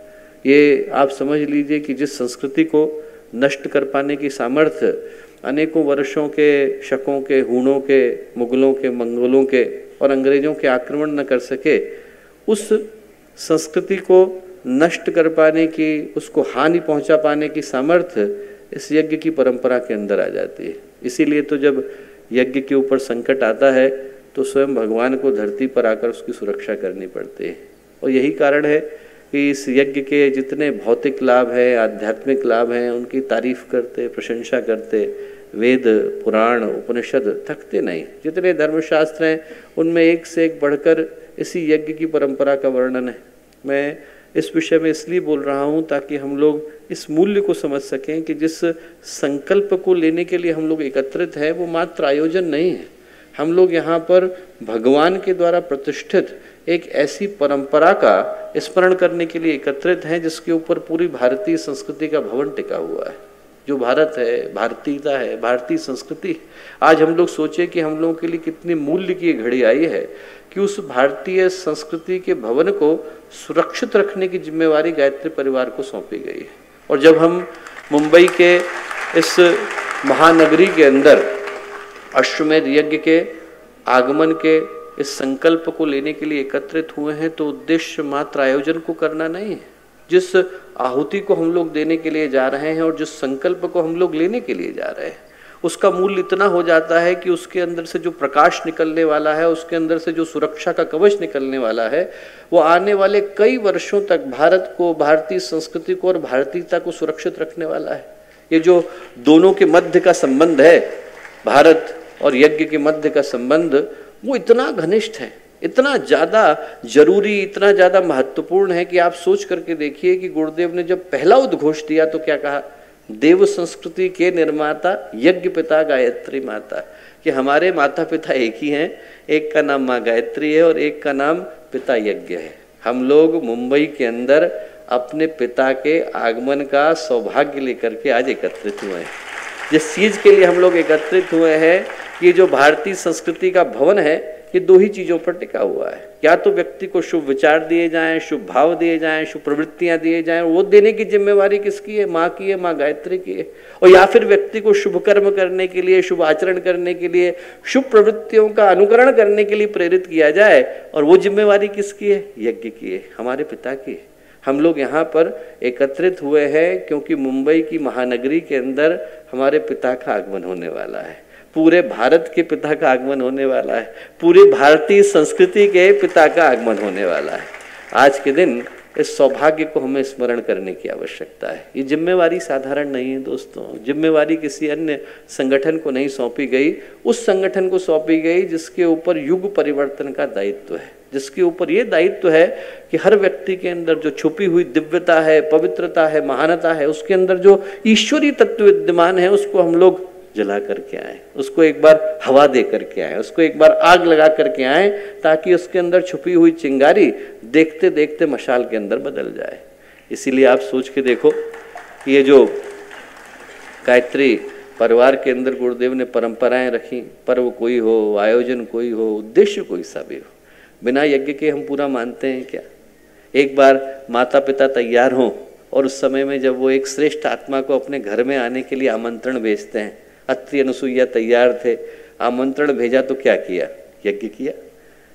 ये आप समझ लीजिए कि जिस संस्कृति को नष्ट कर पाने की सामर्थ्य अनेकों वर्षों के, शकों के, हूणों के, मुगलों के, मंगोलों के और अंग्रेजों के आक्रमण न कर सके, उस संस्कृति को नष्ट कर पाने की, उसको हानि पहुंचा पाने की सामर्थ्य इस यज्ञ की परंपरा के अंदर आ जाती है। इसीलिए तो जब यज्ञ के ऊपर संकट आता है तो स्वयं भगवान को धरती पर आकर उसकी सुरक्षा करनी पड़ती है। और यही कारण है कि इस यज्ञ के जितने भौतिक लाभ हैं, आध्यात्मिक लाभ हैं, उनकी तारीफ करते, प्रशंसा करते, वेद पुराण उपनिषद थकते नहीं। जितने धर्मशास्त्र हैं उनमें एक से एक बढ़कर इसी यज्ञ की परंपरा का वर्णन है। मैं इस विषय में इसलिए बोल रहा हूँ ताकि हम लोग इस मूल्य को समझ सकें कि जिस संकल्प को लेने के लिए हम लोग एकत्रित हैं वो मात्र आयोजन नहीं है। हम लोग यहाँ पर भगवान के द्वारा प्रतिष्ठित एक ऐसी परंपरा का स्मरण करने के लिए एकत्रित हैं जिसके ऊपर पूरी भारतीय संस्कृति का भवन टिका हुआ है। जो भारत है, भारतीयता है, भारतीय संस्कृति। आज हम लोग सोचे कि हम लोगों के लिए कितनी मूल्य की घड़ी आई है कि उस भारतीय संस्कृति के भवन को सुरक्षित रखने की जिम्मेवारी गायत्री परिवार को सौंपी गई है। और जब हम मुंबई के इस महानगरी के अंदर अश्वमेध यज्ञ के आगमन के इस संकल्प को लेने के लिए एकत्रित हुए हैं तो उद्देश्य मात्र आयोजन को करना नहीं है। जिस आहुति को हम लोग देने के लिए जा रहे हैं और जिस संकल्प को हम लोग लेने के लिए जा रहे हैं उसका मूल्य इतना हो जाता है कि उसके अंदर से जो प्रकाश निकलने वाला है, उसके अंदर से जो सुरक्षा का कवच निकलने वाला है, वो आने वाले कई वर्षों तक भारत को, भारतीय संस्कृति को और भारतीयता को सुरक्षित रखने वाला है। ये जो दोनों के मध्य का संबंध है, भारत और यज्ञ के मध्य का संबंध, वो इतना घनिष्ठ है, इतना ज्यादा जरूरी, इतना ज्यादा महत्वपूर्ण है कि आप सोच करके देखिए कि गुरुदेव ने जब पहला उद्घोष दिया तो क्या कहा? देव संस्कृति के निर्माता यज्ञ पिता गायत्री माता, कि हमारे माता पिता एक ही हैं, एक का नाम माँ गायत्री है और एक का नाम पिता यज्ञ है। हम लोग मुंबई के अंदर अपने पिता के आगमन का सौभाग्य लेकर के आज एकत्रित हुए हैं। जिस चीज के लिए हम लोग एकत्रित हुए हैं, ये जो भारतीय संस्कृति का भवन है, ये दो ही चीजों पर टिका हुआ है। या तो व्यक्ति को शुभ विचार दिए जाएं, शुभ भाव दिए जाएं, शुभ प्रवृत्तियां दिए जाएं, वो देने की जिम्मेवारी किसकी है? माँ की है, माँ गायत्री की है। और या फिर व्यक्ति को शुभ कर्म करने के लिए, शुभ आचरण करने के लिए, शुभ प्रवृत्तियों का अनुकरण करने के लिए प्रेरित किया जाए, और वो जिम्मेवारी किसकी है? यज्ञ की है, हमारे पिता की है। हम लोग यहाँ पर एकत्रित हुए हैं क्योंकि मुंबई की महानगरी के अंदर हमारे पिता का आगमन होने वाला है, पूरे भारत के पिता का आगमन होने वाला है, पूरी भारतीय संस्कृति के पिता का आगमन होने वाला है। आज के दिन इस सौभाग्य को हमें स्मरण करने की आवश्यकता है। ये जिम्मेवारी साधारण नहीं है दोस्तों। जिम्मेवारी किसी अन्य संगठन को नहीं सौंपी गई, उस संगठन को सौंपी गई जिसके ऊपर युग परिवर्तन का दायित्व है, जिसके ऊपर ये दायित्व है कि हर व्यक्ति के अंदर जो छुपी हुई दिव्यता है, पवित्रता है, महानता है, उसके अंदर जो ईश्वरीय तत्व विद्यमान है, उसको हम लोग जला करके आए, उसको एक बार हवा दे करके आए, उसको एक बार आग लगा करके आए, ताकि उसके अंदर छुपी हुई चिंगारी देखते देखते मशाल के अंदर बदल जाए। इसीलिए आप सोच के देखो कि ये जो गायत्री परिवार के अंदर गुरुदेव ने परंपराएं रखी, पर्व कोई हो, आयोजन कोई हो, उद्देश्य कोई सा भी हो, बिना यज्ञ के हम पूरा मानते हैं क्या? एक बार माता पिता तैयार हों और उस समय में जब वो एक श्रेष्ठ आत्मा को अपने घर में आने के लिए आमंत्रण भेजते हैं, अत्रि अनुसुईया तैयार थे, आमंत्रण भेजा तो क्या किया? यज्ञ किया।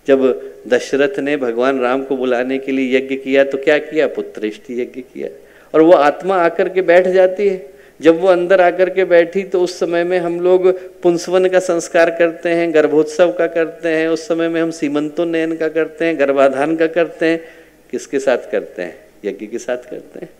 जब दशरथ ने भगवान राम को बुलाने के लिए यज्ञ किया तो क्या किया? पुत्रेष्टि यज्ञ किया। और वो आत्मा आकर के बैठ जाती है। जब वो अंदर आकर के बैठी तो उस समय में हम लोग पुंसवन का संस्कार करते हैं, गर्भोत्सव का करते हैं, उस समय में हम सीमंतोन्नयन का करते हैं, गर्भाधान का करते हैं। किसके साथ करते हैं? यज्ञ के साथ करते हैं।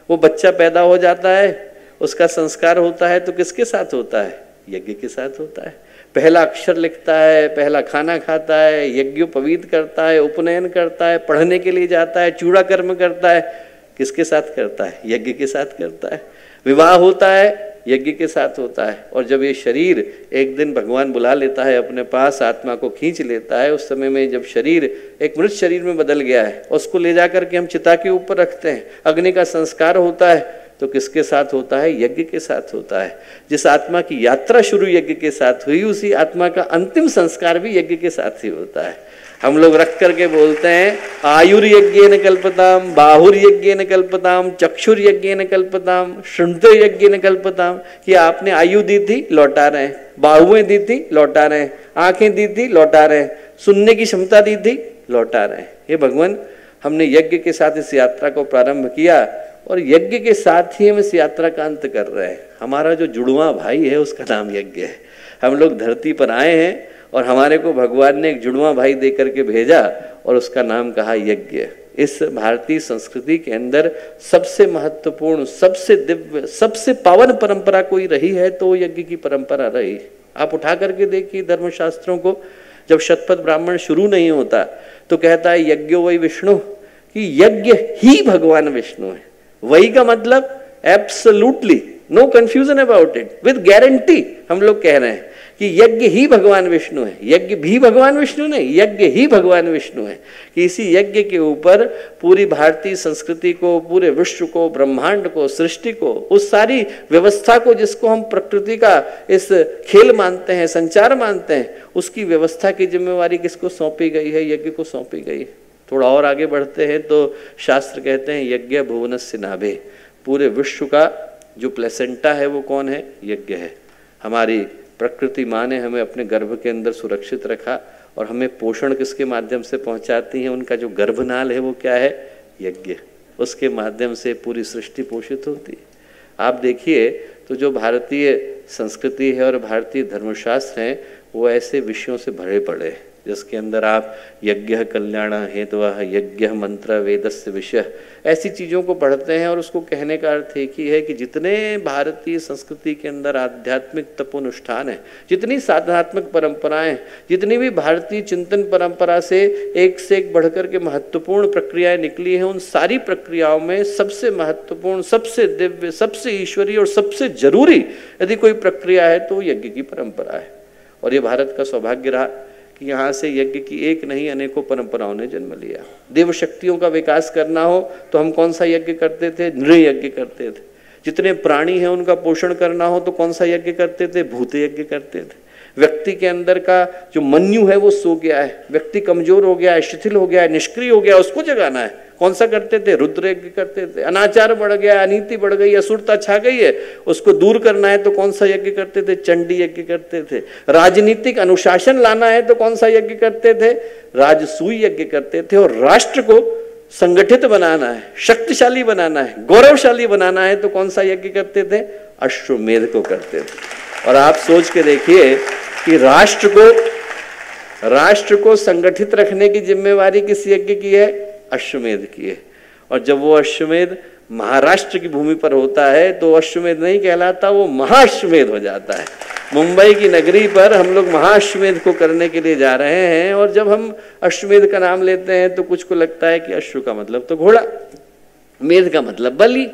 वो बच्चा पैदा हो जाता है, उसका संस्कार होता है तो किसके साथ होता है? यज्ञ के साथ होता है। पहला अक्षर लिखता है, पहला खाना खाता है, यज्ञोपवीत करता है, उपनयन करता है, पढ़ने के लिए जाता है, चूड़ा कर्म करता है, किसके साथ करता है? यज्ञ के साथ करता है। विवाह होता है, यज्ञ के साथ होता है। और जब ये शरीर एक दिन भगवान बुला लेता है अपने पास, आत्मा को खींच लेता है, उस समय में जब शरीर एक मृत शरीर में बदल गया है, उसको ले जाकर के हम चिता के ऊपर रखते हैं, अग्नि का संस्कार होता है, तो किसके साथ होता है? यज्ञ के साथ होता है। जिस आत्मा की यात्रा शुरू यज्ञ के साथ हुई, उसी आत्मा का अंतिम संस्कार भी यज्ञ के साथ ही होता है। हम लोग रख करके बोलते हैं आयुर्यज्ञेन कल्पताम, बाहुर्यज्ञेन कल्पताम, चक्षुर्यज्ञेन कल्पताम, श्रृणुतयज्ञेन कल्पताम, कि आपने आयु दी थी, लौटा रहे हैं, बाहुएं दी थी, लौटा रहे हैं, आंखें दी थी, लौटा रहे हैं, सुनने की क्षमता दी थी, लौटा रहे हैं। हे भगवान, हमने यज्ञ के साथ इस यात्रा को प्रारंभ किया और यज्ञ के साथ ही हम इस यात्रा का अंत कर रहे हैं। हमारा जो जुड़वा भाई है उसका नाम यज्ञ है। हम लोग धरती पर आए हैं और हमारे को भगवान ने एक जुड़वा भाई दे करके भेजा और उसका नाम कहा यज्ञ। इस भारतीय संस्कृति के अंदर सबसे महत्वपूर्ण, सबसे दिव्य, सबसे पावन परंपरा कोई रही है तो यज्ञ की परंपरा रही। आप उठा करके देखिए धर्मशास्त्रों को, जब शतपथ ब्राह्मण शुरू नहीं होता तो कहता है यज्ञो वही विष्णु, कि यज्ञ ही भगवान विष्णु है। वही का मतलब absolutely no confusion about it, with guarantee हम लोग कह रहे हैं कि यज्ञ ही भगवान विष्णु है। यज्ञ भी भगवान विष्णु नहीं, यज्ञ ही भगवान विष्णु है। कि इसी यज्ञ के ऊपर पूरी भारतीय संस्कृति को, पूरे विश्व को, ब्रह्मांड को, सृष्टि को, उस सारी व्यवस्था को जिसको हम प्रकृति का इस खेल मानते हैं, संचार मानते हैं, उसकी व्यवस्था की जिम्मेवारी किसको सौंपी गई है? यज्ञ को सौंपी गई है। थोड़ा और आगे बढ़ते हैं तो शास्त्र कहते हैं यज्ञ भुवनस्य नाभे, पूरे विश्व का जो प्लेसेंटा है वो कौन है? यज्ञ है। हमारी प्रकृति माँ ने हमें अपने गर्भ के अंदर सुरक्षित रखा और हमें पोषण किसके माध्यम से पहुंचाती है? उनका जो गर्भनाल है वो क्या है? यज्ञ। उसके माध्यम से पूरी सृष्टि पोषित होती है। आप देखिए तो जो भारतीय संस्कृति है और भारतीय धर्मशास्त्र हैं वो ऐसे विषयों से भरे पड़े हैं जिसके अंदर आप यज्ञ कल्याण हेतुः यज्ञ मंत्र वेदस्य विषय ऐसी चीज़ों को पढ़ते हैं। और उसको कहने का अर्थ एक ही है कि जितने भारतीय संस्कृति के अंदर आध्यात्मिक तपोनुष्ठान है, जितनी साधनात्मक परंपराएं, जितनी भी भारतीय चिंतन परंपरा से एक बढ़कर के महत्वपूर्ण प्रक्रियाएं निकली हैं, उन सारी प्रक्रियाओं में सबसे महत्वपूर्ण, सबसे दिव्य, सबसे ईश्वरीय और सबसे जरूरी यदि कोई प्रक्रिया है तो यज्ञ की परंपरा है। और ये भारत का सौभाग्य रहा कि यहाँ से यज्ञ की एक नहीं अनेकों परंपराओं ने जन्म लिया। देव शक्तियों का विकास करना हो तो हम कौन सा यज्ञ करते थे? नृ यज्ञ करते थे। जितने प्राणी हैं उनका पोषण करना हो तो कौन सा यज्ञ करते थे? भूत यज्ञ करते थे। व्यक्ति के अंदर का जो मन्यु है वो सो गया है, व्यक्ति कमजोर हो गया है, शिथिल हो गया है, निष्क्रिय हो गया, उसको जगाना है, कौन सा करते थे? रुद्र यज्ञ करते थे। अनाचार बढ़ गया, अनीति बढ़ गई, असुरता छा गई है, उसको दूर करना है तो कौन सा यज्ञ करते थे? चंडी यज्ञ करते थे। राजनीतिक अनुशासन लाना है तो कौन सा यज्ञ करते थे? राजसूय यज्ञ करते थे। और राष्ट्र को संगठित बनाना है, शक्तिशाली बनाना है, गौरवशाली बनाना है तो कौन सा यज्ञ करते थे? अश्वमेध को करते थे। और आप सोच के देखिए कि राष्ट्र को संगठित रखने की जिम्मेवारी किस यज्ञ की है? अश्वमेध की है। और जब वो अश्वमेध महाराष्ट्र की भूमि पर होता है तो अश्वमेध नहीं कहलाता, वो महाअश्वमेध हो जाता है। मुंबई की नगरी पर हम लोग महाअश्वमेध को करने के लिए जा रहे हैं। और जब हम अश्वमेध का नाम लेते हैं तो कुछ को लगता है कि अश्व का मतलब तो घोड़ा, मेध का मतलब बलि,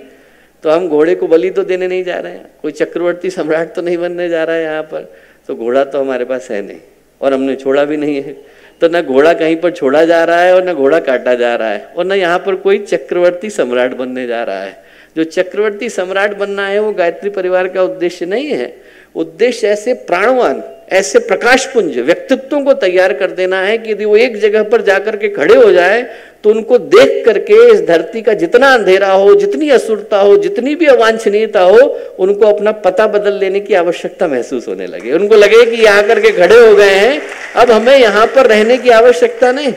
तो हम घोड़े को बलि तो देने नहीं जा रहे हैं, कोई चक्रवर्ती सम्राट तो नहीं बनने जा रहा है यहाँ पर, तो घोड़ा तो हमारे पास है नहीं और हमने छोड़ा भी नहीं है। तो न घोड़ा कहीं पर छोड़ा जा रहा है और न घोड़ा काटा जा रहा है और न यहाँ पर कोई चक्रवर्ती सम्राट बनने जा रहा है। जो चक्रवर्ती सम्राट बनना है वो गायत्री परिवार का उद्देश्य नहीं है। उद्देश्य ऐसे प्राणवान, ऐसे प्रकाशपुंज व्यक्तित्वों को तैयार कर देना है कि यदि वो एक जगह पर जाकर के खड़े हो जाए तो उनको देख करके इस धरती का जितना अंधेरा हो, जितनी असुरता हो, जितनी भी अवांछनीयता हो, उनको अपना पता बदल लेने की आवश्यकता महसूस होने लगे। उनको लगे कि यहाँ करके खड़े हो गए हैं, अब हमें यहाँ पर रहने की आवश्यकता नहीं।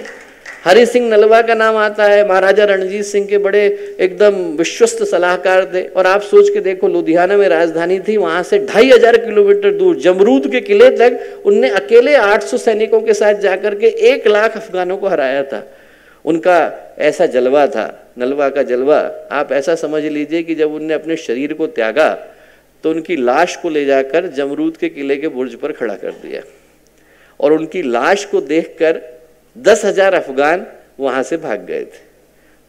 हरि सिंह नलवा का नाम आता है, महाराजा रणजीत सिंह के बड़े एकदम विश्वस्त सलाहकार थे। और आप सोच के देखो, लुधियाना में राजधानी थी, वहां से 2500 किलोमीटर दूर जमरूद के किले तक उनने अकेले 800 सैनिकों के साथ जाकर के 1 लाख अफगानों को हराया था। उनका ऐसा जलवा था, नलवा का जलवा, आप ऐसा समझ लीजिए कि जब उनने अपने शरीर को त्यागा तो उनकी लाश को ले जाकर जमरूद के किले के बुर्ज पर खड़ा कर दिया और उनकी लाश को देखकर 10,000 अफगान वहां से भाग गए थे।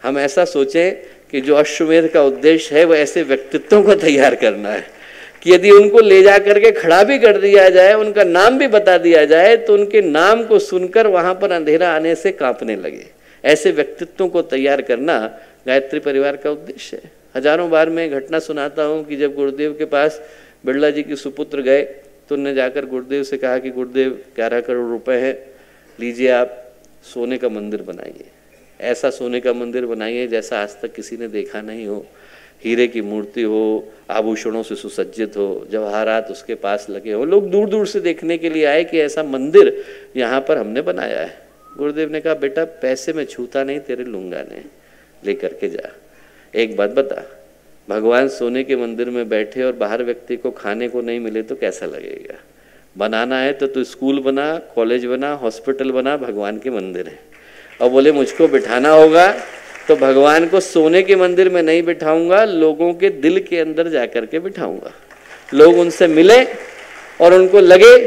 हम ऐसा सोचें कि जो अश्वमेध का उद्देश्य है वो ऐसे व्यक्तित्वों को तैयार करना है कि यदि उनको ले जा करके खड़ा भी कर दिया जाए, उनका नाम भी बता दिया जाए तो उनके नाम को सुनकर वहां पर अंधेरा आने से कांपने लगे। ऐसे व्यक्तित्वों को तैयार करना गायत्री परिवार का उद्देश्य है। हजारों बार मैं घटना सुनाता हूँ कि जब गुरुदेव के पास बिरला जी के सुपुत्र गए तो उन्होंने जाकर गुरुदेव से कहा कि गुरुदेव 11 करोड़ रुपए हैं, लीजिए आप सोने का मंदिर बनाइए, ऐसा सोने का मंदिर बनाइए जैसा आज तक किसी ने देखा नहीं हो, हीरे की मूर्ति हो, आभूषणों से सुसज्जित हो, जवाहरात उसके पास लगे हो। लोग दूर दूर से देखने के लिए आए कि ऐसा मंदिर यहाँ पर हमने बनाया है। गुरुदेव ने कहा, बेटा पैसे में छूता नहीं, तेरे लूंगा नहीं, ले करके जा। एक बात बता, भगवान सोने के मंदिर में बैठे और बाहर व्यक्ति को खाने को नहीं मिले तो कैसा लगेगा? बनाना है तो स्कूल बना, कॉलेज बना, हॉस्पिटल बना, भगवान के मंदिर है। और बोले मुझको बिठाना होगा तो भगवान को सोने के मंदिर में नहीं बिठाऊंगा, लोगों के दिल के अंदर जाकर के बिठाऊंगा। लोग उनसे मिले और उनको लगे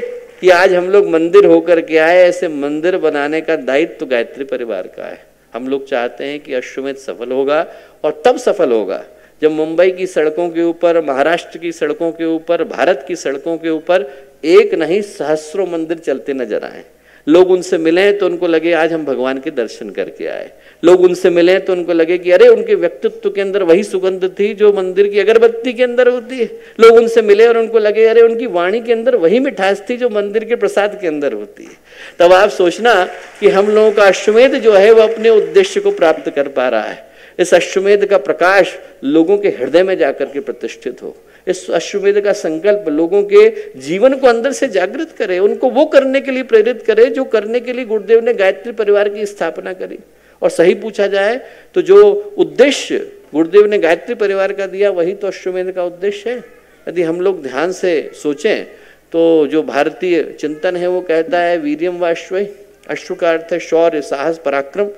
कि आज हम लोग मंदिर होकर के आए। ऐसे मंदिर बनाने का दायित्व तो गायत्री परिवार का है। हम लोग चाहते हैं कि अश्वमेध सफल होगा, और तब सफल होगा जब मुंबई की सड़कों के ऊपर, महाराष्ट्र की सड़कों के ऊपर, भारत की सड़कों के ऊपर एक नहीं सहस्रों मंदिर चलते नजर आए। लोग उनसे मिले तो उनको लगे आज हम भगवान के दर्शन करके आए। लोग उनसे मिले तो उनको लगे कि अरे उनके व्यक्तित्व के अंदर वही सुगंध थी जो मंदिर की अगरबत्ती के अंदर होती है। लोग उनसे मिले और उनको लगे अरे उनकी वाणी के अंदर वही मिठास थी जो मंदिर के प्रसाद के अंदर होती है। तब आप सोचना कि हम लोगों का अश्वमेध जो है वो अपने उद्देश्य को प्राप्त कर पा रहा है। इस अश्वमेध का प्रकाश लोगों के हृदय में जाकर के प्रतिष्ठित हो। इस अश्वमेध का संकल्प लोगों के जीवन को अंदर से जागृत करे, उनको वो करने के लिए प्रेरित करे जो करने के लिए गुरुदेव ने गायत्री परिवार की स्थापना करी। और सही पूछा जाए तो जो उद्देश्य गुरुदेव ने गायत्री परिवार का दिया वही तो अश्वमेध का उद्देश्य है। यदि हम लोग ध्यान से सोचें तो जो भारतीय चिंतन है वो कहता है वीर्यम व अश्वय। अश्व का अर्थ है शौर्य, साहस, पराक्रम।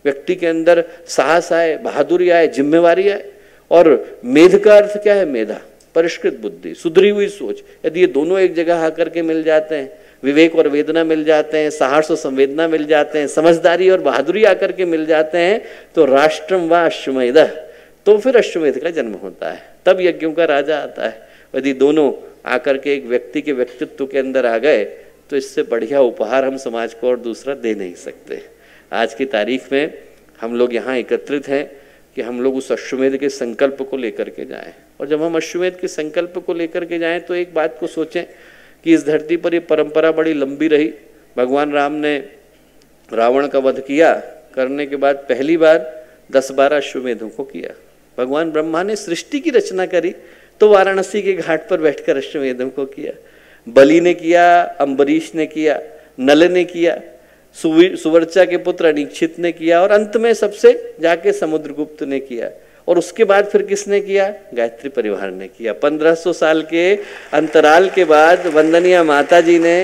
व्यक्ति के अंदर साहस आए, बहादुरी आए, जिम्मेवारी आए। और मेध का अर्थ क्या है? मेधा, परिष्कृत बुद्धि, सुधरी हुई सोच। यदि ये दोनों एक जगह आकर के मिल जाते हैं, विवेक और वेदना मिल जाते हैं, साहस और संवेदना मिल जाते हैं, समझदारी और बहादुरी आकर के मिल जाते हैं, तो राष्ट्रम व अश्वमेध, तो फिर अश्वमेध का जन्म होता है। तब यज्ञों का राजा आता है। यदि दोनों आकर के एक व्यक्ति के व्यक्तित्व के अंदर आ गए तो इससे बढ़िया उपहार हम समाज को और दूसरा दे नहीं सकते। आज की तारीख में हम लोग यहाँ एकत्रित हैं कि हम लोग उस अश्वमेध के संकल्प को लेकर के जाएं। और जब हम अश्वमेध के संकल्प को लेकर के जाएं तो एक बात को सोचें कि इस धरती पर ये परंपरा बड़ी लंबी रही। भगवान राम ने रावण का वध किया, करने के बाद पहली बार 10-12 अश्वमेधों को किया। भगवान ब्रह्मा ने सृष्टि की रचना करी तो वाराणसी के घाट पर बैठकर अश्वमेधों को किया। बलि ने किया, अम्बरीश ने किया, नल ने किया, सुवर्चा के पुत्र अनीक्षित ने किया, और अंत में सबसे जाके समुद्रगुप्त ने किया। और उसके बाद फिर किसने किया? गायत्री परिवार ने किया। 1500 साल के अंतराल के बाद वंदनीय माता जी ने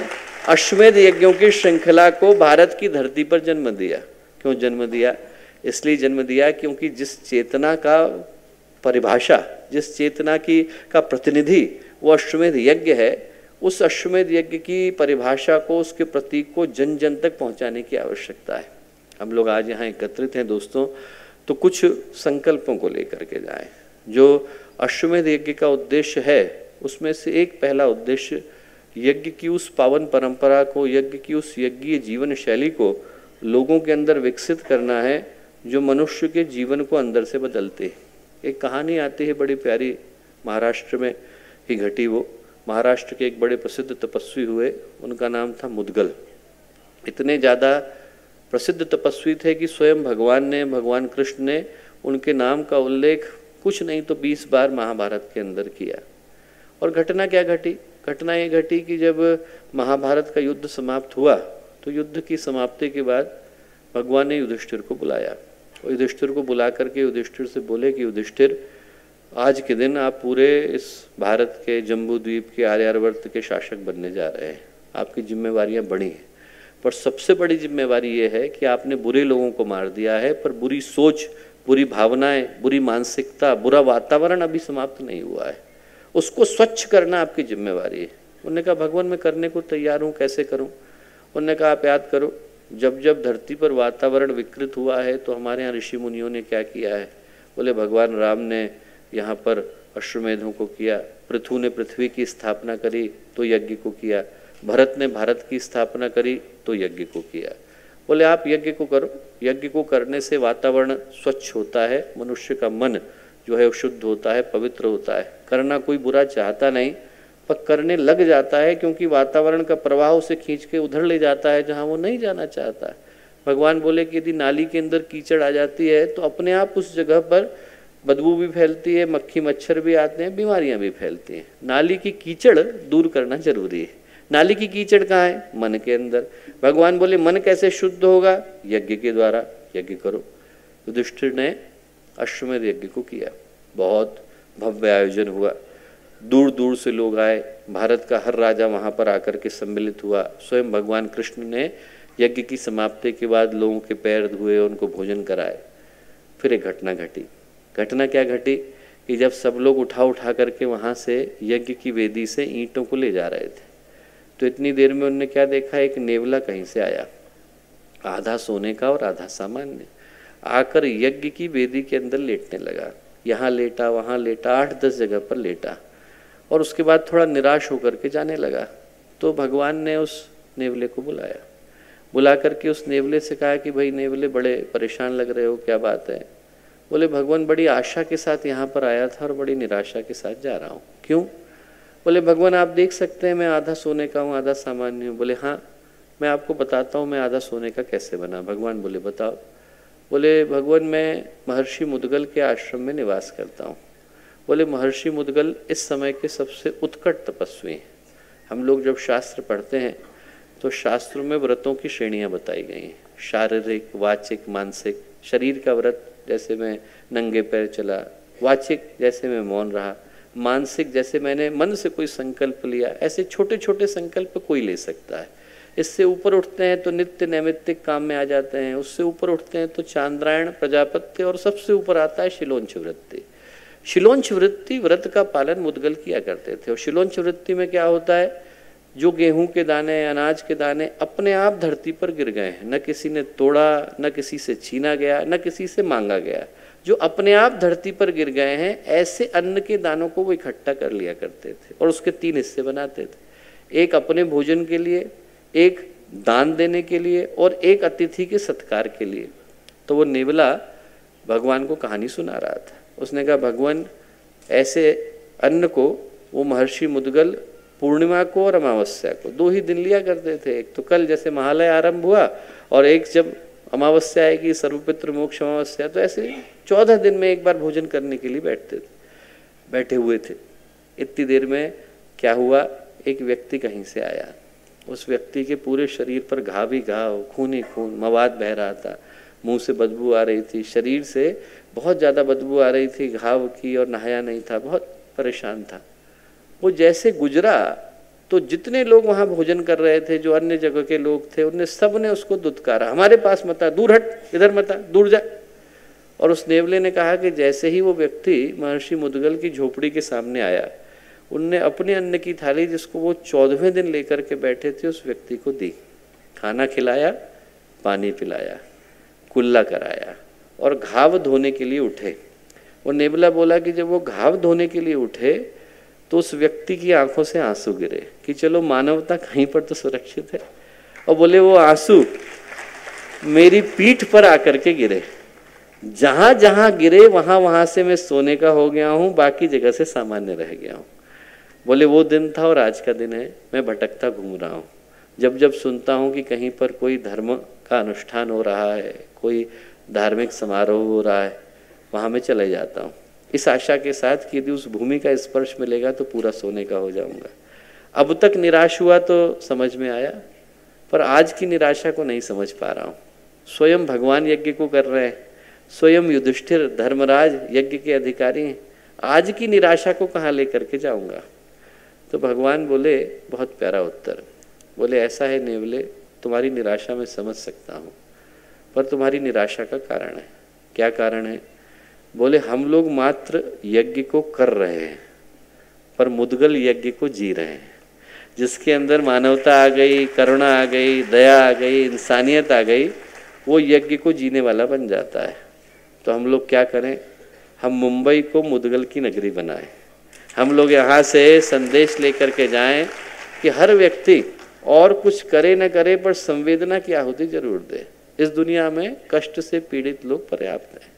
अश्वमेध यज्ञों की श्रृंखला को भारत की धरती पर जन्म दिया। क्यों जन्म दिया? इसलिए जन्म दिया क्योंकि जिस चेतना का परिभाषा, जिस चेतना की का प्रतिनिधि वो अश्वमेध यज्ञ है, उस अश्वमेध यज्ञ की परिभाषा को, उसके प्रतीक को जन जन तक पहुंचाने की आवश्यकता है। हम लोग आज यहाँ एकत्रित हैं दोस्तों, तो कुछ संकल्पों को लेकर के जाएं। जो अश्वमेध यज्ञ का उद्देश्य है उसमें से एक पहला उद्देश्य यज्ञ की उस पावन परंपरा को, यज्ञ की उस यज्ञीय जीवन शैली को लोगों के अंदर विकसित करना है जो मनुष्य के जीवन को अंदर से बदलते। एक कहानी आती है बड़ी प्यारी, महाराष्ट्र में ही घटी। वो महाराष्ट्र के एक बड़े प्रसिद्ध तपस्वी हुए, उनका नाम था मुद्गल। इतने ज़्यादा प्रसिद्ध तपस्वी थे कि स्वयं भगवान कृष्ण ने उनके नाम का उल्लेख कुछ नहीं तो 20 बार महाभारत के अंदर किया। और घटना क्या घटी? घटना ये घटी कि जब महाभारत का युद्ध समाप्त हुआ तो युद्ध की समाप्ति के बाद भगवान ने युधिष्ठिर को बुलाया। और युधिष्ठिर को बुला करके युधिष्ठिर से बोले कि युधिष्ठिर, आज के दिन आप पूरे इस भारत के जम्बू द्वीप के आर्यावर्त के शासक बनने जा रहे हैं। आपकी जिम्मेवारियां बड़ी हैं, पर सबसे बड़ी जिम्मेवारी ये है कि आपने बुरे लोगों को मार दिया है, पर बुरी सोच, बुरी भावनाएं, बुरी मानसिकता, बुरा वातावरण अभी समाप्त नहीं हुआ है। उसको स्वच्छ करना आपकी जिम्मेवारी है। उन्होंने कहा भगवान मैं करने को तैयार हूँ, कैसे करूँ? उन्होंने कहा आप याद करो, जब जब धरती पर वातावरण विकृत हुआ है तो हमारे यहाँ ऋषि मुनियों ने क्या किया है? बोले भगवान राम ने यहाँ पर अश्वमेधों को किया, पृथु ने पृथ्वी की स्थापना करी तो यज्ञ को किया, भरत ने भारत की स्थापना करी तो यज्ञ को किया। बोले आप यज्ञ को करो। यज्ञ को करने से वातावरण स्वच्छ होता है, मनुष्य का मन जो है शुद्ध होता है, पवित्र होता है। करना कोई बुरा चाहता नहीं, पर करने लग जाता है क्योंकि वातावरण का प्रवाह उसे खींच के उधर ले जाता है जहाँ वो नहीं जाना चाहता। भगवान बोले कि यदि नाली के अंदर कीचड़ आ जाती है तो अपने आप उस जगह पर बदबू भी फैलती है, मक्खी मच्छर भी आते हैं, बीमारियां भी फैलती हैं। नाली की कीचड़ दूर करना जरूरी है। नाली की कीचड़ कहाँ है? मन के अंदर। भगवान बोले मन कैसे शुद्ध होगा? यज्ञ के द्वारा। यज्ञ करो। युधिष्ठिर ने अश्वमेध यज्ञ को किया, बहुत भव्य आयोजन हुआ। दूर दूर से लोग आए, भारत का हर राजा वहाँ पर आकर के सम्मिलित हुआ। स्वयं भगवान कृष्ण ने यज्ञ की समाप्ति के बाद लोगों के पैर धुए, उनको भोजन कराए। फिर एक घटना घटी। घटना क्या घटी कि जब सब लोग उठा करके वहाँ से यज्ञ की वेदी से ईंटों को ले जा रहे थे, तो इतनी देर में उन्होंने क्या देखा, एक नेवला कहीं से आया, आधा सोने का और आधा सामान्य, आकर यज्ञ की वेदी के अंदर लेटने लगा। यहाँ लेटा, वहाँ लेटा, 8-10 जगह पर लेटा, और उसके बाद थोड़ा निराश होकर के जाने लगा। तो भगवान ने उस नेवले को बुलाया, बुला करके उस नेवले से कहा कि भाई नेवले, बड़े परेशान लग रहे हो, क्या बात है? बोले भगवान, बड़ी आशा के साथ यहाँ पर आया था और बड़ी निराशा के साथ जा रहा हूँ। क्यों? बोले भगवान आप देख सकते हैं मैं आधा सोने का हूँ, आधा सामान्य हूँ। बोले हाँ, मैं आपको बताता हूँ मैं आधा सोने का कैसे बना। भगवान बोले बताओ। बोले भगवान, मैं महर्षि मुद्गल के आश्रम में निवास करता हूँ। बोले महर्षि मुद्गल इस समय के सबसे उत्कट तपस्वी हैं। हम लोग जब शास्त्र पढ़ते हैं तो शास्त्रों में व्रतों की श्रेणियाँ बताई गई हैं, शारीरिक, वाचिक, मानसिक। शरीर का व्रत जैसे मैं नंगे पैर चला, वाचिक जैसे मैं मौन रहा, मानसिक जैसे मैंने मन से कोई संकल्प लिया। ऐसे छोटे छोटे संकल्प कोई ले सकता है। इससे ऊपर उठते हैं तो नित्य नैमित्तिक काम में आ जाते हैं, उससे ऊपर उठते हैं तो चांद्रायण, प्रजापत्य, और सबसे ऊपर आता है शिलोंच वृत्ति। शिलोंच वृत्ति व्रत का पालन मुद्गल किया करते थे। और शिलोंच वृत्ति में क्या होता है, जो गेहूं के दाने, अनाज के दाने अपने आप धरती पर गिर गए हैं, न किसी ने तोड़ा, न किसी से छीना गया, न किसी से मांगा गया, जो अपने आप धरती पर गिर गए हैं, ऐसे अन्न के दानों को वो इकट्ठा कर लिया करते थे और उसके 3 हिस्से बनाते थे। एक अपने भोजन के लिए, एक दान देने के लिए, और एक अतिथि के सत्कार के लिए। तो वो नेवला भगवान को कहानी सुना रहा था। उसने कहा भगवान, ऐसे अन्न को वो महर्षि मुद्गल पूर्णिमा को और अमावस्या को 2 ही दिन लिया करते थे। एक तो कल जैसे महालय आरंभ हुआ, और एक जब अमावस्या आएगी, सर्वपितृ मोक्ष अमावस्या, तो ऐसे 14 दिन में एक बार भोजन करने के लिए बैठे हुए थे। इतनी देर में क्या हुआ, एक व्यक्ति कहीं से आया। उस व्यक्ति के पूरे शरीर पर घाव ही घाव, खून ही खून, मवाद बह रहा था, मुंह से बदबू आ रही थी, शरीर से बहुत ज़्यादा बदबू आ रही थी घाव की, और नहाया नहीं था, बहुत परेशान था। वो जैसे गुजरा तो जितने लोग वहाँ भोजन कर रहे थे, जो अन्य जगह के लोग थे, उनने सब ने उसको दुत्कारा, हमारे पास मत आ, दूर हट, इधर मत आ, दूर जा। और उस नेवले ने कहा कि जैसे ही वो व्यक्ति महर्षि मुद्गल की झोपड़ी के सामने आया, उनने अपने अन्न की थाली, जिसको वो 14वें दिन लेकर के बैठे थे, उस व्यक्ति को दी। खाना खिलाया, पानी पिलाया, कुल्ला कराया, और घाव धोने के लिए उठे। वो नेवला बोला कि जब वो घाव धोने के लिए उठे तो उस व्यक्ति की आंखों से आंसू गिरे कि चलो मानवता कहीं पर तो सुरक्षित है। और बोले वो आंसू मेरी पीठ पर आकर के गिरे, जहां जहां गिरे वहां वहां से मैं सोने का हो गया हूं, बाकी जगह से सामान्य रह गया हूं। बोले वो दिन था और आज का दिन है, मैं भटकता घूम रहा हूं। जब जब सुनता हूं कि कहीं पर कोई धर्म का अनुष्ठान हो रहा है, कोई धार्मिक समारोह हो रहा है, वहां मैं चले जाता हूं, इस आशा के साथ कि यदि उस भूमि का स्पर्श मिलेगा तो पूरा सोने का हो जाऊंगा। अब तक निराश हुआ तो समझ में आया, पर आज की निराशा को नहीं समझ पा रहा हूँ। स्वयं भगवान यज्ञ को कर रहे हैं, स्वयं युधिष्ठिर धर्मराज यज्ञ के अधिकारी हैं, आज की निराशा को कहाँ लेकर के जाऊंगा। तो भगवान बोले, बहुत प्यारा उत्तर, बोले ऐसा है नेवले, तुम्हारी निराशा मैं समझ सकता हूँ, पर तुम्हारी निराशा का कारण है। क्या कारण है? बोले हम लोग मात्र यज्ञ को कर रहे हैं, पर मुद्गल यज्ञ को जी रहे हैं, जिसके अंदर मानवता आ गई, करुणा आ गई, दया आ गई, इंसानियत आ गई, वो यज्ञ को जीने वाला बन जाता है। तो हम लोग क्या करें, हम मुंबई को मुद्गल की नगरी बनाएं। हम लोग यहाँ से संदेश लेकर के जाएं कि हर व्यक्ति और कुछ करे न करे पर संवेदना की आहुति जरूर दे। इस दुनिया में कष्ट से पीड़ित लोग पर्याप्त हैं,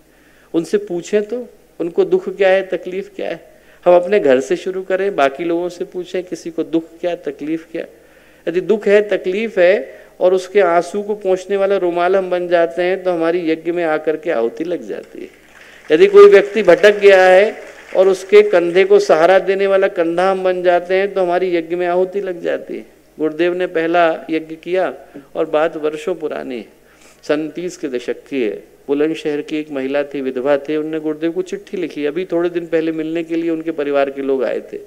उनसे पूछें तो उनको दुख क्या है, तकलीफ क्या है। हम अपने घर से शुरू करें, बाकी लोगों से पूछें किसी को दुख क्या, तकलीफ क्या। यदि दुख है, तकलीफ है और उसके आंसू को पोंछने वाला रुमाल हम बन जाते हैं तो हमारी यज्ञ में आकर के आहुति लग जाती है। यदि कोई व्यक्ति भटक गया है और उसके कंधे को सहारा देने वाला कंधा हम बन जाते हैं तो हमारी यज्ञ में आहुति लग जाती है। गुरुदेव ने पहला यज्ञ किया और बात वर्षों पुरानी है, 37 के दशक की है। बुलंदशहर की एक महिला थी, विधवा थी, उन्होंने गुरुदेव को चिट्ठी लिखी। अभी थोड़े दिन पहले मिलने के लिए उनके परिवार के लोग आए थे।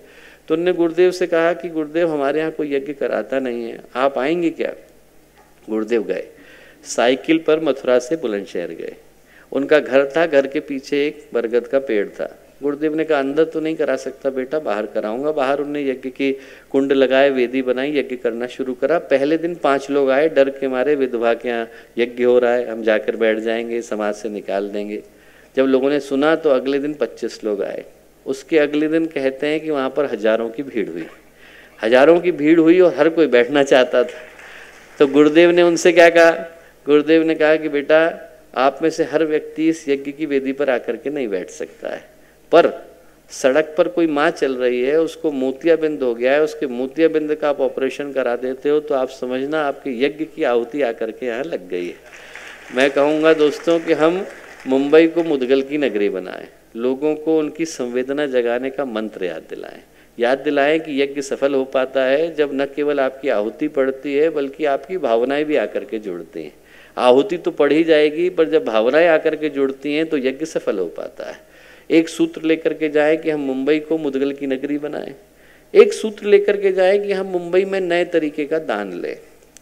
तो उनने गुरुदेव से कहा कि गुरुदेव हमारे यहाँ कोई यज्ञ कराता नहीं है, आप आएंगे क्या? गुरुदेव गए, साइकिल पर मथुरा से बुलंदशहर गए। उनका घर था, घर के पीछे एक बरगद का पेड़ था। गुरुदेव ने कहा अंदर तो नहीं करा सकता बेटा, बाहर कराऊंगा। बाहर उन्होंने यज्ञ की कुंड लगाए, वेदी बनाई, यज्ञ करना शुरू करा। पहले दिन 5 लोग आए, डर के मारे विधवा के यहाँ यज्ञ हो रहा है, हम जाकर बैठ जाएंगे, समाज से निकाल देंगे। जब लोगों ने सुना तो अगले दिन 25 लोग आए। उसके अगले दिन कहते हैं कि वहाँ पर हजारों की भीड़ हुई, हजारों की भीड़ हुई और हर कोई बैठना चाहता था। तो गुरुदेव ने उनसे क्या कहा? गुरुदेव ने कहा कि बेटा आप में से हर व्यक्ति इस यज्ञ की वेदी पर आकर के नहीं बैठ सकता है, पर सड़क पर कोई माँ चल रही है, उसको मोतियाबिंद हो गया है, उसके मोतियाबिंद का आप ऑपरेशन करा देते हो तो आप समझना आपके यज्ञ की आहुति आकर के यहाँ लग गई है। मैं कहूँगा दोस्तों कि हम मुंबई को मुदगल की नगरी बनाएं, लोगों को उनकी संवेदना जगाने का मंत्र याद दिलाएं कि यज्ञ सफल हो पाता है जब न केवल आपकी आहुति पड़ती है बल्कि आपकी भावनाएं भी आकर के जुड़ती हैं। आहुति तो पड़ ही जाएगी, पर जब भावनाएं आकर के जुड़ती हैं तो यज्ञ सफल हो पाता है। एक सूत्र लेकर के जाए कि हम मुंबई को मुदगल की नगरी बनाएं। एक सूत्र लेकर के जाए कि हम मुंबई में नए तरीके का दान लें।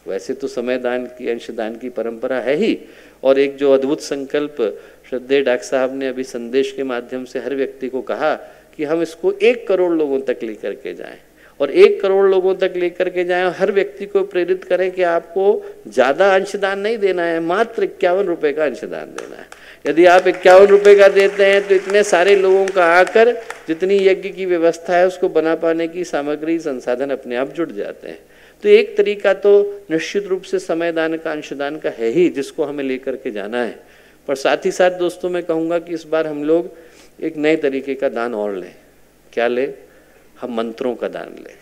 वैसे तो समय दान की, अंशदान की परंपरा है ही, और एक जो अद्भुत संकल्प श्रद्धेय डॉक्टर साहब ने अभी संदेश के माध्यम से हर व्यक्ति को कहा कि हम इसको 1 करोड़ लोगों तक लेकर के जाएं, और 1 करोड़ लोगों तक लेकर के जाएं। हर व्यक्ति को प्रेरित करें कि आपको ज़्यादा अंशदान नहीं देना है, मात्र 51 रुपये का अंशदान देना है। यदि आप 51 रुपये का देते हैं तो इतने सारे लोगों का आकर जितनी यज्ञ की व्यवस्था है उसको बना पाने की सामग्री, संसाधन अपने आप जुड़ जाते हैं। तो एक तरीका तो निश्चित रूप से समय दान का, अंशदान का है ही, जिसको हमें लेकर के जाना है। पर साथ ही साथ दोस्तों मैं कहूँगा कि इस बार हम लोग एक नए तरीके का दान और लें। क्या लें? हम मंत्रों का दान लें।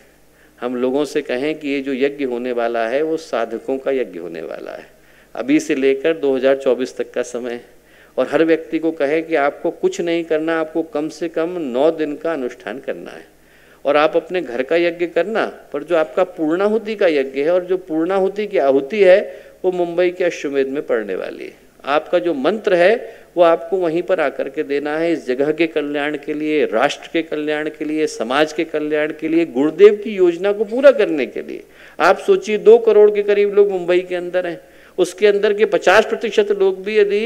हम लोगों से कहें कि ये जो यज्ञ होने वाला है वो साधकों का यज्ञ होने वाला है। अभी से लेकर 2024 तक का समय है, और हर व्यक्ति को कहें कि आपको कुछ नहीं करना, आपको कम से कम 9 दिन का अनुष्ठान करना है। और आप अपने घर का यज्ञ करना, पर जो आपका पूर्णाहुति का यज्ञ है और जो पूर्णाहुति की आहुति है वो मुंबई के अश्वमेध में पड़ने वाली है। आपका जो मंत्र है वो आपको वहीं पर आकर के देना है, इस जगह के कल्याण के लिए, राष्ट्र के कल्याण के लिए, समाज के कल्याण के लिए, गुरुदेव की योजना को पूरा करने के लिए। आप सोचिए 2 करोड़ के करीब लोग मुंबई के अंदर हैं, उसके अंदर के 50% लोग भी यदि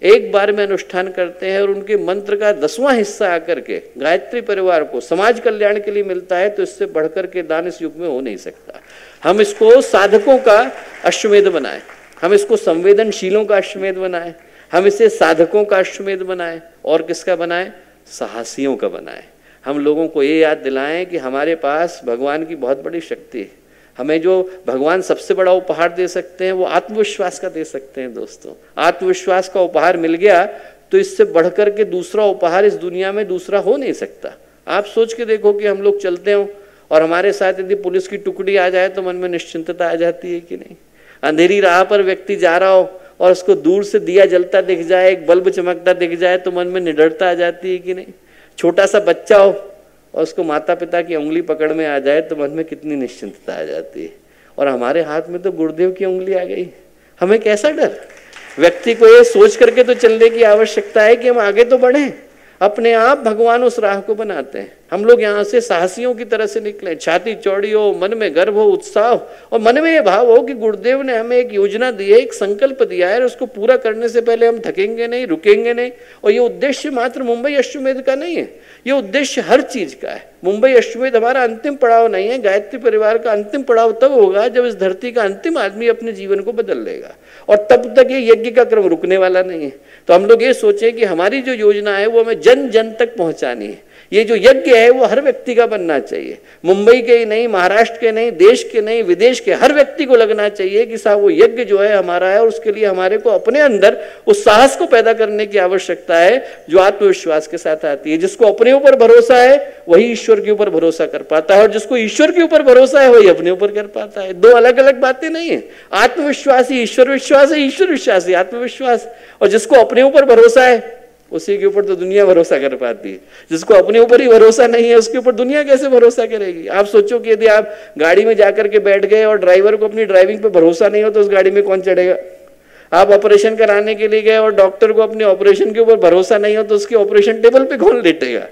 एक बार में अनुष्ठान करते हैं और उनके मंत्र का 10वां हिस्सा आकर के गायत्री परिवार को समाज कल्याण के लिए मिलता है तो इससे बढ़कर के दान इस युग में हो नहीं सकता। हम इसको साधकों का अश्वमेध बनाएं, हम इसको संवेदनशीलों का अश्वमेध बनाएं, हम इसे साधकों का अश्वमेध बनाएं। और किसका बनाएं? साहसियों का बनाएं। हम लोगों को ये याद दिलाएं कि हमारे पास भगवान की बहुत बड़ी शक्ति है। हमें जो भगवान सबसे बड़ा उपहार दे सकते हैं वो आत्मविश्वास का दे सकते हैं। दोस्तों, आत्मविश्वास का उपहार मिल गया तो इससे बढ़कर के दूसरा उपहार इस दुनिया में दूसरा हो नहीं सकता। आप सोच के देखो कि हम लोग चलते हो और हमारे साथ यदि पुलिस की टुकड़ी आ जाए तो मन में निश्चिंतता आ जाती है कि नहीं? अंधेरी राह पर व्यक्ति जा रहा हो और उसको दूर से दिया जलता दिख जाए, एक बल्ब चमकता दिख जाए तो मन में निडरता आ जाती है कि नहीं? छोटा सा बच्चा हो और उसको माता पिता की उंगली पकड़ में आ जाए तो मन में कितनी निश्चिंतता आ जाती है। और हमारे हाथ में तो गुरुदेव की उंगली आ गई, हमें कैसा डर? व्यक्ति को ये सोच करके तो चलने की आवश्यकता है कि हम आगे तो बढ़ें। अपने आप भगवान उस राह को बनाते हैं। हम लोग यहाँ से साहसियों की तरह से निकले, छाती चौड़ी हो, मन में गर्व हो, उत्साह हो, और मन में ये भाव हो कि गुरुदेव ने हमें एक योजना दी है, एक संकल्प दिया है, और उसको पूरा करने से पहले हम थकेंगे नहीं, रुकेंगे नहीं। और ये उद्देश्य मात्र मुंबई अश्वमेध का नहीं है, ये उद्देश्य हर चीज का है। मुंबई अश्वमेध हमारा अंतिम पड़ाव नहीं है, गायत्री परिवार का अंतिम पड़ाव तब होगा जब इस धरती का अंतिम आदमी अपने जीवन को बदल लेगा, और तब तक ये यज्ञ का क्रम रुकने वाला नहीं है। तो हम लोग ये सोचें कि हमारी जो योजना है वो हमें जन जन तक पहुंचानी है। ये जो यज्ञ है वो हर व्यक्ति का बनना चाहिए, मुंबई के ही नहीं, महाराष्ट्र के नहीं, देश के नहीं, विदेश के हर व्यक्ति को लगना चाहिए कि साहब वो यज्ञ जो है हमारा है, और उसके लिए हमारे को अपने अंदर उस साहस को पैदा करने की आवश्यकता है जो आत्मविश्वास के साथ आती है। जिसको अपने ऊपर भरोसा है वही ईश्वर के ऊपर भरोसा कर पाता है, और जिसको ईश्वर के ऊपर भरोसा है वही अपने ऊपर कर पाता है। 2 अलग अलग बातें नहीं है। आत्मविश्वास ही ईश्वर विश्वास है, ईश्वर विश्वास ही आत्मविश्वास। और जिसको अपने ऊपर भरोसा है उसी के ऊपर तो दुनिया भरोसा कर पाती है। जिसको अपने ऊपर ही भरोसा नहीं है उसके ऊपर दुनिया कैसे भरोसा करेगी? आप सोचो कि यदि आप गाड़ी में जाकर के बैठ गए और ड्राइवर को अपनी ड्राइविंग पे भरोसा नहीं हो तो उस गाड़ी में कौन चढ़ेगा? आप ऑपरेशन कराने के लिए गए और डॉक्टर को अपने ऑपरेशन के ऊपर भरोसा नहीं हो तो उसके ऑपरेशन टेबल पे कौन लेटेगा?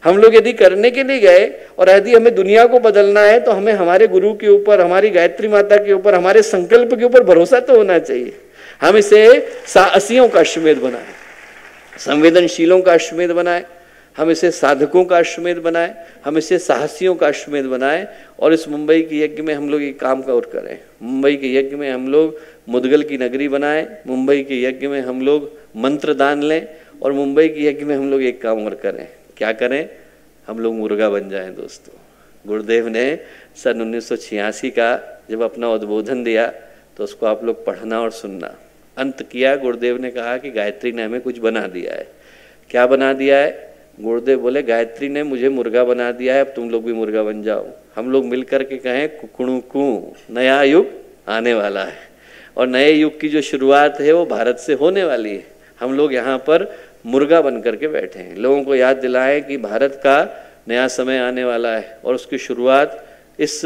हम लोग यदि करने के लिए गए और यदि हमें दुनिया को बदलना है तो हमें हमारे गुरु के ऊपर, हमारी गायत्री माता के ऊपर, हमारे संकल्प के ऊपर भरोसा तो होना चाहिए। हम इसे साहसियों का अश्वमेध बनाए, संवेदनशीलों का अश्वमेध बनाए, हम इसे साधकों का अश्वमेध बनाए, हम इसे साहसियों का अश्वमेध बनाए। और इस मुंबई के यज्ञ में हम लोग एक काम और करें, मुंबई के यज्ञ में हम लोग मुदगल की नगरी बनाए, मुंबई के यज्ञ में हम लोग मंत्र दान लें, और मुंबई के यज्ञ में हम लोग एक काम और करें। क्या करें? हम लोग मुर्गा बन जाएं दोस्तों। गुरुदेव ने सन 1986 का जब अपना उद्बोधन दिया तो उसको आप लोग पढ़ना और सुनना। अंत किया, गुरुदेव ने कहा कि गायत्री ने हमें कुछ बना दिया है। क्या बना दिया है? गुरुदेव बोले गायत्री ने मुझे मुर्गा बना दिया है, अब तुम लोग भी मुर्गा बन जाओ। हम लोग मिल करके कहें कुकड़ू कू, नया युग आने वाला है और नए युग की जो शुरुआत है वो भारत से होने वाली है। हम लोग यहाँ पर मुर्गा बन करके बैठे हैं, लोगों को याद दिलाएं कि भारत का नया समय आने वाला है और उसकी शुरुआत इस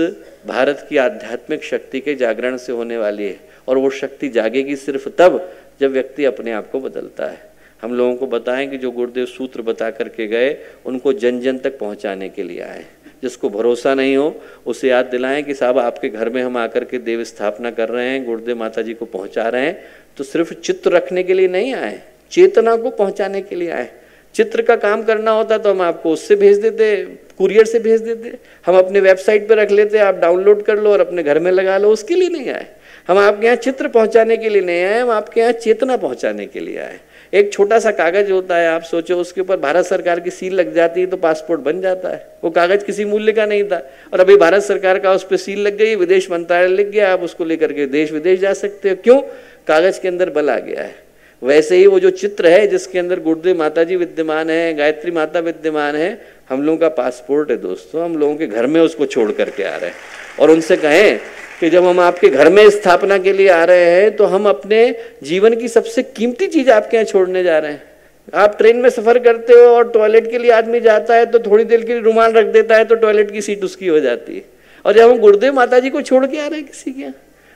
भारत की आध्यात्मिक शक्ति के जागरण से होने वाली है। और वो शक्ति जागेगी सिर्फ तब जब व्यक्ति अपने आप को बदलता है। हम लोगों को बताएं कि जो गुरुदेव सूत्र बता करके गए उनको जन जन तक पहुंचाने के लिए आए। जिसको भरोसा नहीं हो उसे याद दिलाएं कि साहब आपके घर में हम आकर के देव स्थापना कर रहे हैं, गुरुदेव माता जी को पहुंचा रहे हैं, तो सिर्फ चित्र रखने के लिए नहीं आए, चेतना को पहुंचाने के लिए आए। चित्र का काम करना होता तो हम आपको उससे भेज देते, कुरियर से भेज देते, हम अपने वेबसाइट पर रख लेते, आप डाउनलोड कर लो और अपने घर में लगा लो। उसके लिए नहीं आए हम, आपके यहाँ चित्र पहुंचाने के लिए नहीं आए, हम आपके यहाँ चेतना पहुंचाने के लिए आए। एक छोटा सा कागज होता है, आप सोचो उसके ऊपर भारत सरकार की सील लग जाती है तो पासपोर्ट बन जाता है। वो कागज किसी मूल्य का नहीं था और अभी भारत सरकार का उस पर सील लग गई, विदेश मंत्रालय लिख गया, आप उसको लेकर के देश विदेश जा सकते हो। क्यों? कागज के अंदर बल आ गया है। वैसे ही वो जो चित्र है जिसके अंदर गुरुदेव माता जी विद्यमान है, गायत्री माता विद्यमान है, हम लोगों का पासपोर्ट है दोस्तों। हम लोगों के घर में उसको छोड़ करके आ रहे हैं और उनसे कहें कि जब हम आपके घर में स्थापना के लिए आ रहे हैं तो हम अपने जीवन की सबसे कीमती चीज आपके यहाँ छोड़ने जा रहे हैं। आप ट्रेन में सफर करते हो और टॉयलेट के लिए आदमी जाता है तो थोड़ी देर के लिए रुमाल रख देता है तो टॉयलेट की सीट उसकी हो जाती है। और जब हम गुरुदेव माता जी को छोड़ के आ रहे हैं किसी के यहाँ,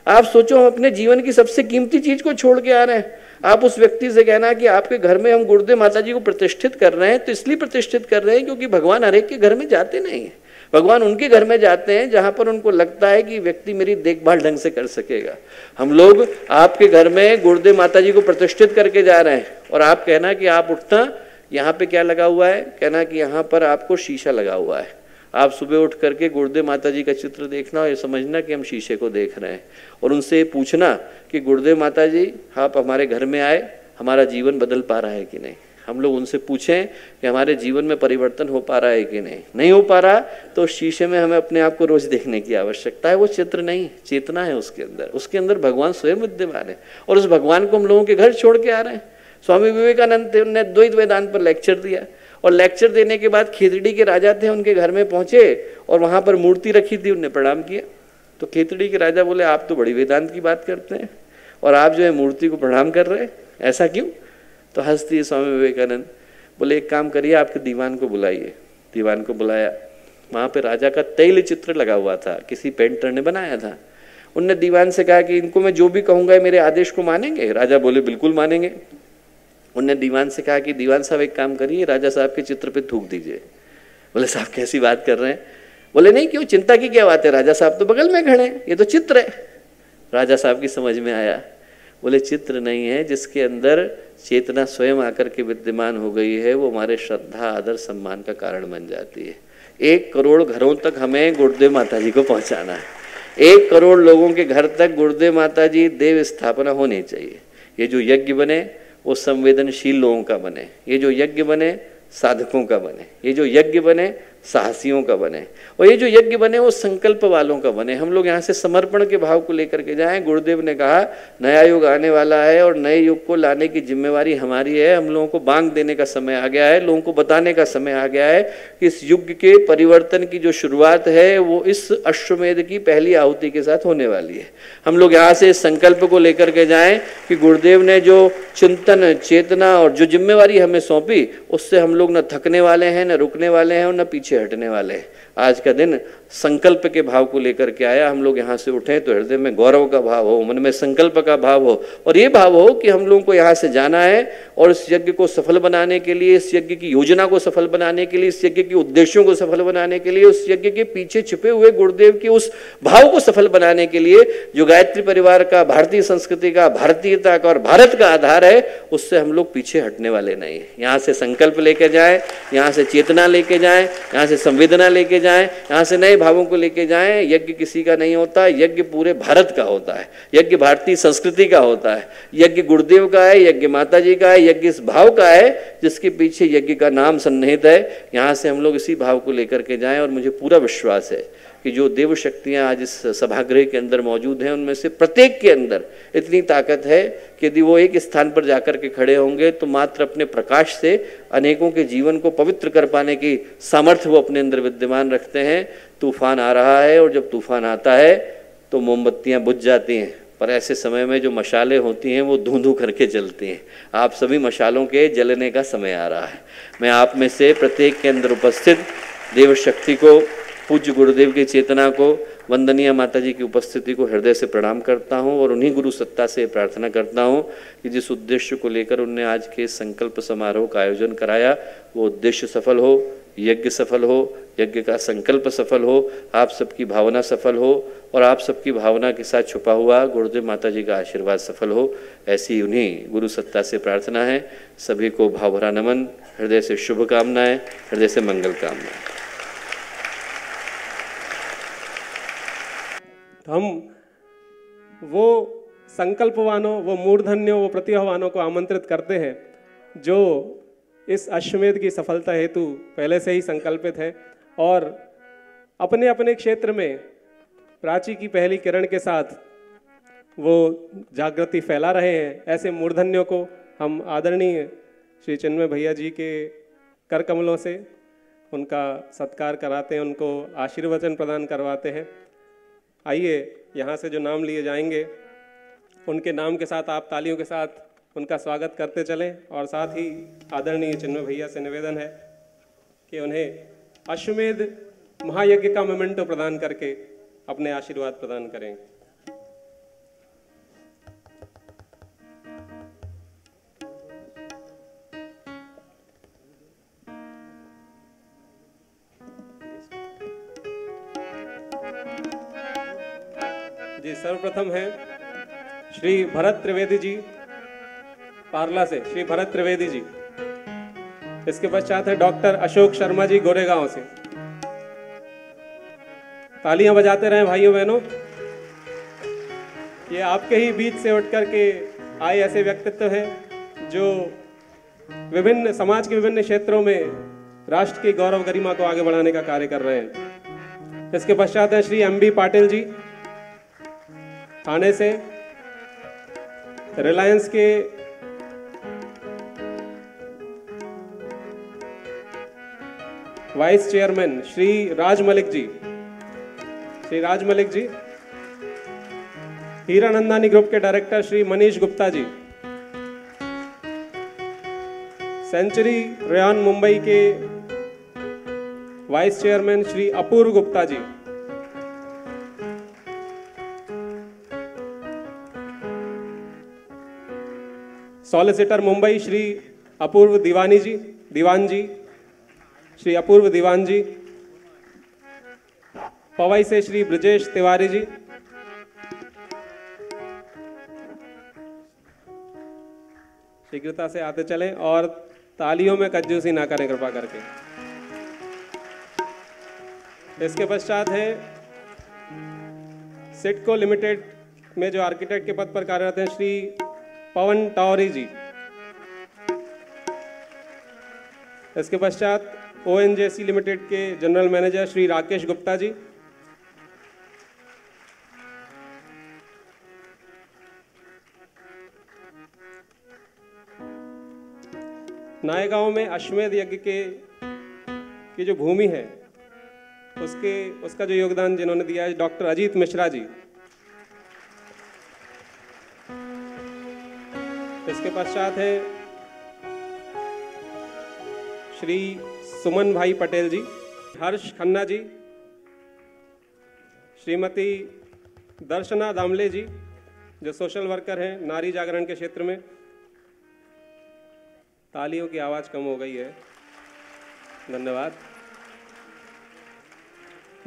आप सोचो हम अपने जीवन की सबसे कीमती चीज को छोड़ के आ रहे हैं। आप उस व्यक्ति से कहना कि आपके घर में हम गुरुदेव माता जी को प्रतिष्ठित कर रहे हैं, तो इसलिए प्रतिष्ठित कर रहे हैं क्योंकि भगवान हर एक के घर में जाते नहीं है। भगवान उनके घर में जाते हैं जहां पर उनको लगता है कि व्यक्ति मेरी देखभाल ढंग से कर सकेगा। हम लोग आपके घर में गुरुदेव माता जी को प्रतिष्ठित करके जा रहे हैं और आप कहना कि आप उठना, यहाँ पे क्या लगा हुआ है? कहना कि यहाँ पर आपको शीशा लगा हुआ है। आप सुबह उठ करके गुरुदेव माता जी का चित्र देखना और ये समझना कि हम शीशे को देख रहे हैं और उनसे पूछना कि गुरुदेव माता जी आप हमारे घर में आए, हमारा जीवन बदल पा रहा है कि नहीं। हम लोग उनसे पूछें कि हमारे जीवन में परिवर्तन हो पा रहा है कि नहीं हो पा रहा तो शीशे में हमें अपने आप को रोज देखने की आवश्यकता है। वो चित्र नहीं, चेतना है उसके अंदर भगवान स्वयं विद्यमान है और उस भगवान को हम लोगों के घर छोड़ के आ रहे हैं। स्वामी विवेकानंद ने द्वैत वेदांत पर लेक्चर दिया और लेक्चर देने के बाद खेतड़ी के राजा थे, उनके घर में पहुंचे और वहां पर मूर्ति रखी थी, उन्हें प्रणाम किया। तो खेतड़ी के राजा बोले आप तो बड़ी वेदांत की बात करते हैं और आप जो है मूर्ति को प्रणाम कर रहे हैं, ऐसा क्यों? तो हंसती है स्वामी विवेकानंद, बोले एक काम करिए आपके दीवान को बुलाइए। दीवान को बुलाया, वहां पे राजा का तैल चित्र लगा हुआ था, किसी पेंटर ने बनाया था। उनने दीवान से कहा कि इनको मैं जो भी कहूंगा मेरे आदेश को मानेंगे? राजा बोले बिल्कुल मानेंगे। उनने दीवान से कहा कि दीवान साहब एक काम करिए, राजा साहब के चित्र पे थूक दीजिए। बोले साहब कैसी बात कर रहे हैं? बोले नहीं, क्यों, चिंता की क्या बात है, राजा साहब तो बगल में खड़े हैं, ये तो चित्र है। राजा साहब की समझ में आया, बोले चित्र नहीं है, जिसके अंदर चेतना स्वयं आकर के विद्यमान हो गई है वो हमारे श्रद्धा आदर सम्मान का कारण बन जाती है। 1 करोड़ घरों तक हमें गुरुदेव माता जी को पहुंचाना है। 1 करोड़ लोगों के घर तक गुरुदेव माता जी देव स्थापना होनी चाहिए। ये जो यज्ञ बने वो संवेदनशील लोगों का बने, ये जो यज्ञ बने साधकों का बने, ये जो यज्ञ बने साहसियों का बने और ये जो यज्ञ बने वो संकल्प वालों का बने। हम लोग यहाँ से समर्पण के भाव को लेकर के जाएं। गुरुदेव ने कहा नया युग आने वाला है और नए युग को लाने की जिम्मेवारी हमारी है। हम लोगों को बांग देने का समय आ गया है, लोगों को बताने का समय आ गया है कि इस युग के परिवर्तन की जो शुरुआत है वो इस अश्वमेध की पहली आहुति के साथ होने वाली है। हम लोग यहाँ से इस संकल्प को लेकर के जाएं कि गुरुदेव ने जो चिंतन चेतना और जो जिम्मेवारी हमें सौंपी उससे हम लोग न थकने वाले हैं, न रुकने वाले हैं और न पीछे पीछे हटने वाले हैं। आज का दिन संकल्प के भाव को लेकर के आया। हम लोग यहाँ से उठें तो हृदय में गौरव का भाव हो, मन में संकल्प का भाव हो, और ये भाव हो कि हम लोगों को यहाँ से जाना है और इस यज्ञ को सफल बनाने के लिए, इस यज्ञ की योजना को सफल बनाने के लिए, इस यज्ञ के उद्देश्यों को सफल बनाने के लिए, उस यज्ञ के पीछे छिपे हुए गुरुदेव के उस भाव को सफल बनाने के लिए जो गायत्री परिवार का, भारतीय संस्कृति का, भारतीयता का और भारत का आधार है, उससे हम लोग पीछे हटने वाले नहीं है। यहाँ से संकल्प लेके जाएं, यहाँ से चेतना लेके जाएं, यहाँ से संवेदना लेके जाएं, यहाँ से नए भावों को लेके जाएं। यज्ञ किसी का नहीं होता, यज्ञ पूरे भारत का होता है, यज्ञ भारतीय संस्कृति का होता है, यज्ञ गुरुदेव का है, यज्ञ माता जी का है, यज्ञ इस भाव का है जिसके पीछे यज्ञ का नाम सन्निहित है। यहाँ से हम लोग इसी भाव को लेकर के जाएं और मुझे पूरा विश्वास है कि जो देव शक्तियाँ आज इस सभागृह के अंदर मौजूद हैं उनमें से प्रत्येक के अंदर इतनी ताकत है कि यदि वो एक स्थान पर जाकर के खड़े होंगे तो मात्र अपने प्रकाश से अनेकों के जीवन को पवित्र कर पाने की सामर्थ्य वो अपने अंदर विद्यमान रखते हैं। तूफान आ रहा है और जब तूफान आता है तो मोमबत्तियाँ बुझ जाती हैं, पर ऐसे समय में जो मशालें होती हैं वो धूं धूं करके जलती हैं। आप सभी मशालों के जलने का समय आ रहा है। मैं आप में से प्रत्येक के अंदर उपस्थित देव शक्ति को, पूज्य गुरुदेव की चेतना को, वंदनीय माता जी की उपस्थिति को हृदय से प्रणाम करता हूं और उन्हीं गुरु सत्ता से प्रार्थना करता हूं कि जिस उद्देश्य को लेकर उनने आज के संकल्प समारोह का आयोजन कराया वो उद्देश्य सफल हो, यज्ञ सफल हो, यज्ञ का संकल्प सफल हो, आप सबकी भावना सफल हो और आप सबकी भावना के साथ छुपा हुआ गुरुदेव माता जी का आशीर्वाद सफल हो। ऐसी उन्हीं गुरु सत्ता से प्रार्थना है। सभी को भावभरा नमन, हृदय से शुभकामनाएं, हृदय से मंगल कामनाएं। हम वो संकल्पवानों, वो मूर्धन्यों, वो प्रतिभावानों को आमंत्रित करते हैं जो इस अश्वमेध की सफलता हेतु पहले से ही संकल्पित है और अपने अपने क्षेत्र में प्राची की पहली किरण के साथ वो जागृति फैला रहे हैं। ऐसे मूर्धन्यों को हम आदरणीय श्री चिन्मय भैया जी के कर कमलों से उनका सत्कार कराते हैं, उनको आशीर्वचन प्रदान करवाते हैं। आइए यहाँ से जो नाम लिए जाएंगे उनके नाम के साथ आप तालियों के साथ उनका स्वागत करते चलें और साथ ही आदरणीय चिन्मय भैया से निवेदन है कि उन्हें अश्वमेध महायज्ञ का मोमेंटो प्रदान करके अपने आशीर्वाद प्रदान करें। जी, सर्वप्रथम है श्री भरत त्रिवेदी जी पारला से, श्री भरत त्रिवेदी जी। इसके पश्चात है डॉक्टर अशोक शर्मा जी गोरेगांव से। तालियां बजाते रहें भाइयों बहनों। ये आपके ही बीच से उठ करके आए ऐसे व्यक्तित्व हैं जो विभिन्न समाज के विभिन्न क्षेत्रों में राष्ट्र की गौरव गरिमा को आगे बढ़ाने का कार्य कर रहे हैं। इसके पश्चात है श्री एम बी पाटिल जी थाने से। रिलायंस के vice chairman Shri Raj Malik ji, Shri Raj Malik ji. Hiranandani group के director Shri Manish Gupta ji. Century rayon Mumbai के वाइस चेयरमैन श्री अपूर्व गुप्ता जी। सॉलिसिटर मुंबई श्री अपूर्व दीवान जी, श्री अपूर्व दीवान जी। पवई से श्री ब्रजेश तिवारी जी। शीघ्रता से आते चलें और तालियों में कंजूसी ना करें कृपा करके। इसके पश्चात है सिडको लिमिटेड में जो आर्किटेक्ट के पद पर कार्यरत हैं श्री पवन टावरी जी। इसके पश्चात ONGC लिमिटेड के जनरल मैनेजर श्री राकेश गुप्ता जी। नायगांव में अश्वमेध यज्ञ की जो भूमि है उसका जो योगदान जिन्होंने दिया है डॉक्टर अजीत मिश्रा जी। इसके पश्चात है श्री सुमन भाई पटेल जी हर्ष खन्ना जी, श्रीमती दर्शना दामले जी जो सोशल वर्कर हैं नारी जागरण के क्षेत्र में। तालियों की आवाज़ कम हो गई है, धन्यवाद।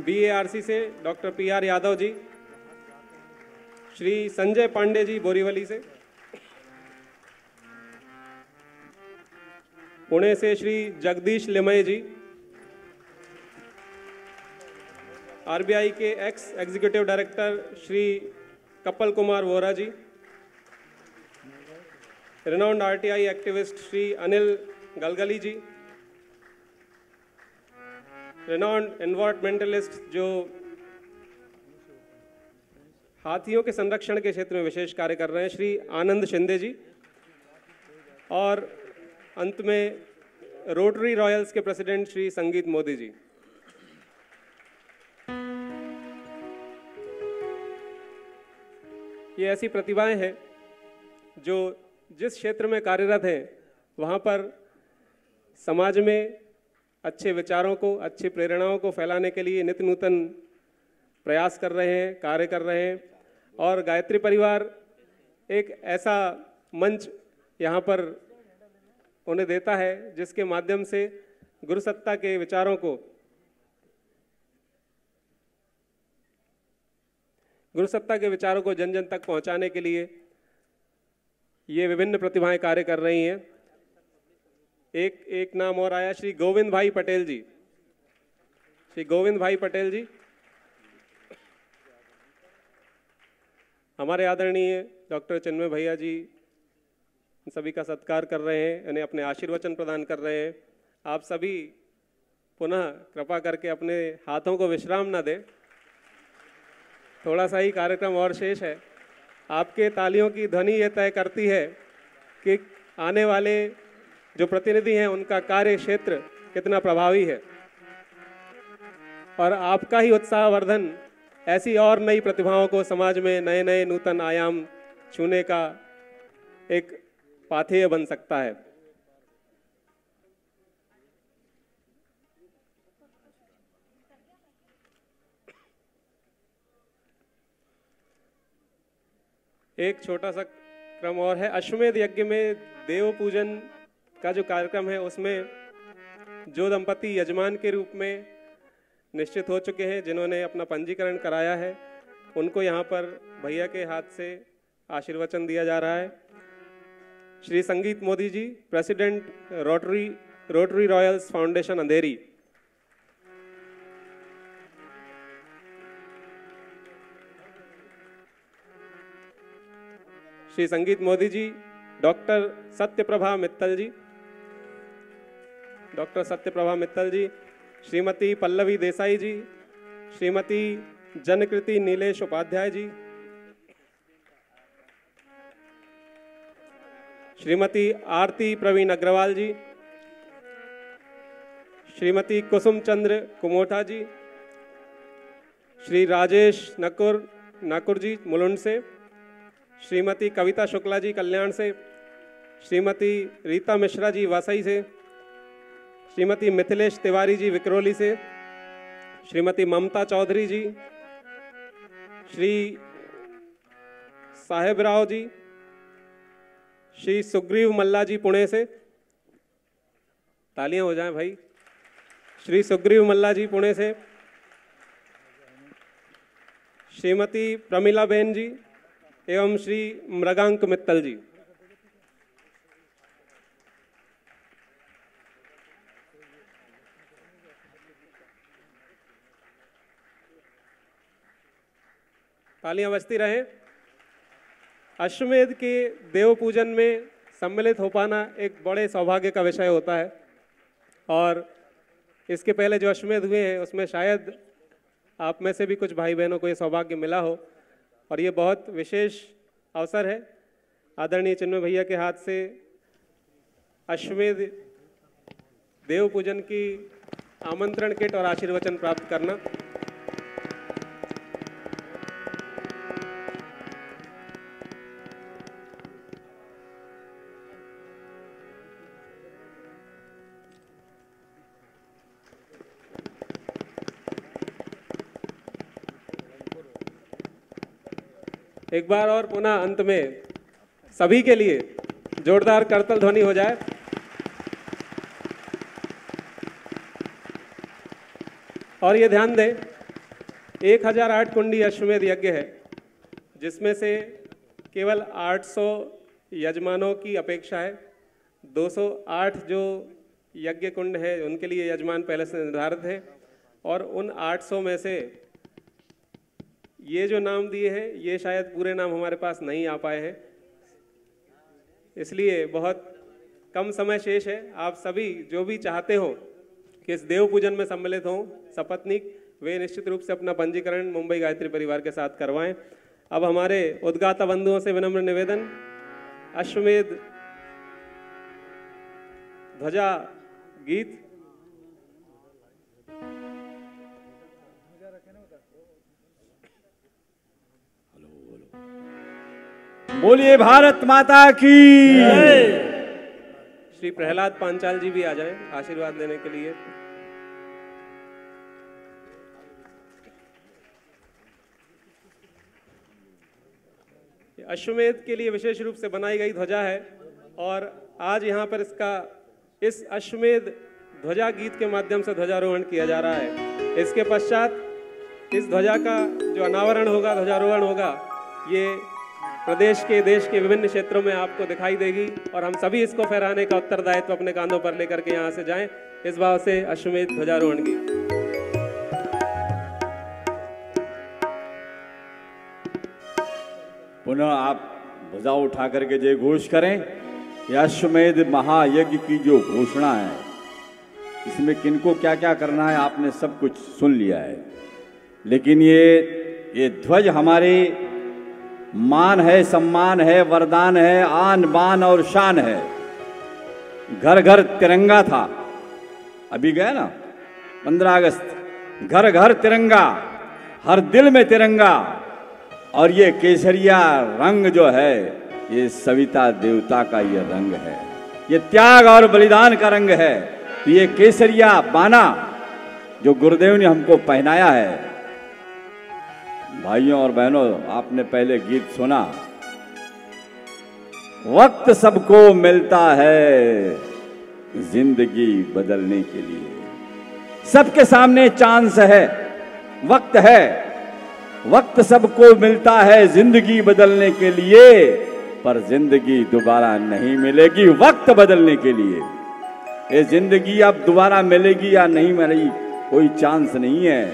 BARC से डॉक्टर PR यादव जी, श्री संजय पांडे जी बोरीवली से, पुणे से श्री जगदीश लिमय जी, RBI के ex executive director Shri Kapil Kumar Vora ji, renowned RTI activist Shri Anil Galgali ji, renowned environmentalist जो हाथियों के संरक्षण के क्षेत्र में विशेष कार्य कर रहे हैं श्री आनंद शिंदे जी, और अंत में रोटरी रॉयल्स के प्रेसिडेंट श्री संगीत मोदी जी। ये ऐसी प्रतिभाएं हैं जो जिस क्षेत्र में कार्यरत हैं वहाँ पर समाज में अच्छे विचारों को, अच्छी प्रेरणाओं को फैलाने के लिए नित्य नूतन प्रयास कर रहे हैं, कार्य कर रहे हैं। और गायत्री परिवार एक ऐसा मंच यहाँ पर उन्हें देता है जिसके माध्यम से गुरु सत्ता के विचारों को, जन जन तक पहुँचाने के लिए ये विभिन्न प्रतिभाएं कार्य कर रही हैं। एक नाम और आया, श्री गोविंद भाई पटेल जी। श्री गोविंद भाई पटेल जी हमारे आदरणीय डॉक्टर चिन्मय भैया जी सभी का सत्कार कर रहे हैं, इन्हें अपने आशीर्वचन प्रदान कर रहे हैं। आप सभी पुनः कृपा करके अपने हाथों को विश्राम न दें, थोड़ा सा ही कार्यक्रम और शेष है। आपके तालियों की ध्वनि ये तय करती है कि आने वाले जो प्रतिनिधि हैं उनका कार्य क्षेत्र कितना प्रभावी है, और आपका ही उत्साहवर्धन ऐसी और नई प्रतिभाओं को समाज में नए नए नूतन आयाम छूने का एक पाथेय बन सकता है। एक छोटा सा क्रम और है, अश्वमेध यज्ञ में देव पूजन का जो कार्यक्रम है उसमें जो दंपति यजमान के रूप में निश्चित हो चुके हैं, जिन्होंने अपना पंजीकरण कराया है, उनको यहाँ पर भैया के हाथ से आशीर्वचन दिया जा रहा है। श्री संगीत Modi ji, president rotary Royals foundation अंधेरी। श्री संगीत मोदी जी, डॉक्टर सत्यप्रभा मित्तल जी, श्रीमती पल्लवी देसाई जी, श्रीमती जनकृति नीलेश उपाध्याय जी, श्रीमती आरती प्रवीण अग्रवाल जी, श्रीमती कुसुम चंद्र कुमोठा जी, श्री राजेश नाकुर जी मुलुंड से, श्रीमती कविता शुक्ला जी कल्याण से, श्रीमती रीता मिश्रा जी वासई से, श्रीमती मिथिलेश तिवारी जी विक्रोली से, श्रीमती ममता चौधरी जी, श्री साहेब राव जी, श्री सुग्रीव मल्ला जी पुणे से, तालियां हो जाएं भाई, श्री सुग्रीव मल्ला जी पुणे से, श्रीमती प्रमिला बेन जी एवं श्री मृगांक मित्तल जी। तालियां बजती रहें। अश्वमेध के देव पूजन में सम्मिलित हो पाना एक बड़े सौभाग्य का विषय होता है, और इसके पहले जो अश्वमेध हुए हैं उसमें शायद आप में से भी कुछ भाई बहनों को ये सौभाग्य मिला हो, और ये बहुत विशेष अवसर है आदरणीय चिन्मय भैया के हाथ से अश्वमेध देव पूजन की आमंत्रण किट और आशीर्वचन प्राप्त करना। एक बार और पुनः अंत में सभी के लिए जोरदार करतल ध्वनि हो जाए। और ये ध्यान दें, 1008 कुंडी अश्वमेध यज्ञ है, जिसमें से केवल 800 यजमानों की अपेक्षा है। 208 जो यज्ञ कुंड है उनके लिए यजमान पहले से निर्धारित है, और उन 800 में से ये जो नाम दिए हैं ये शायद पूरे नाम हमारे पास नहीं आ पाए हैं, इसलिए बहुत कम समय शेष है। आप सभी जो भी चाहते हो कि इस देव पूजन में सम्मिलित हों, सपत्नीक, वे निश्चित रूप से अपना पंजीकरण मुंबई गायत्री परिवार के साथ करवाएं। अब हमारे उद्गाता बंधुओं से विनम्र निवेदन, अश्वमेध ध्वजा गीत। बोलिए भारत माता की। श्री प्रहलाद पांचाल जी भी आ जाएं आशीर्वाद लेने के लिए। अश्वमेध के लिए विशेष रूप से बनाई गई ध्वजा है, और आज यहाँ पर इस अश्वमेध ध्वजा गीत के माध्यम से ध्वजारोहण किया जा रहा है। इसके पश्चात इस ध्वजा का जो अनावरण होगा, ध्वजारोहण होगा, ये प्रदेश के, देश के विभिन्न क्षेत्रों में आपको दिखाई देगी, और हम सभी इसको फहराने का उत्तरदायित्व अपने कांधों पर लेकर के यहाँ से जाएं। इस भाव से अश्वमेध ध्वजारोहण की। पुनः आप ध्वजा उठा करके जय घोष करें। यह अश्वमेध महायज्ञ की जो घोषणा है, इसमें किनको क्या क्या करना है आपने सब कुछ सुन लिया है, लेकिन ये ध्वज हमारे मान है, सम्मान है, वरदान है, आन बान और शान है। घर घर तिरंगा था, अभी गया ना 15 अगस्त, घर घर तिरंगा, हर दिल में तिरंगा। और ये केसरिया रंग जो है, ये सविता देवता का ये रंग है, ये त्याग और बलिदान का रंग है। तो ये केसरिया बाना जो गुरुदेव ने हमको पहनाया है, भाइयों और बहनों, आपने पहले गीत सुना, वक्त सबको मिलता है जिंदगी बदलने के लिए। सबके सामने चांस है, वक्त है, वक्त सबको मिलता है जिंदगी बदलने के लिए, पर जिंदगी दोबारा नहीं मिलेगी वक्त बदलने के लिए। ये जिंदगी अब दोबारा मिलेगी या नहीं मिलेगी, कोई चांस नहीं है।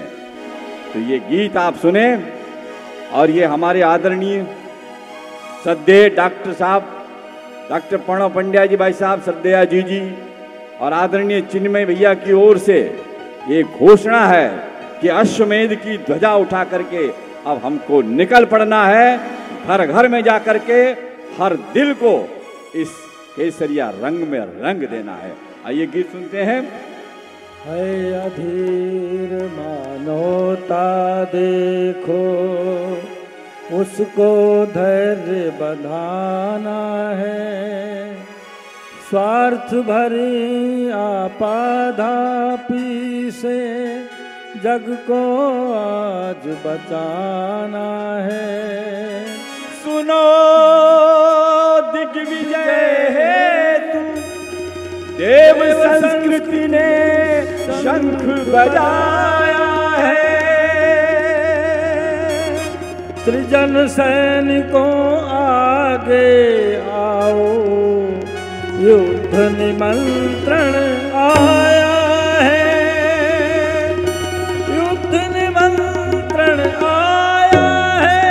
तो ये गीत आप सुने, और ये हमारे आदरणीय श्रद्धेय डॉक्टर साहब, डॉक्टर प्रणव पंड्या जी भाई साहब, श्रद्धेया जी और आदरणीय चिन्मय भैया की ओर से ये घोषणा है कि अश्वमेध की ध्वजा उठा करके अब हमको निकल पड़ना है, घर घर में जा करके हर दिल को इस केसरिया रंग में रंग देना है। आइए गीत सुनते हैं। है अधीर मानवता देखो, उसको धैर्य बंधाना है, स्वार्थ भरी आपाधापी से जग को आज बचाना है। सुनो दिग्विजय हेतु देव संस्कृति ने शंख बजाया है। सृजन सैनिकों आगे आओ, युद्ध निमंत्रण आया है, युद्ध निमंत्रण आया है।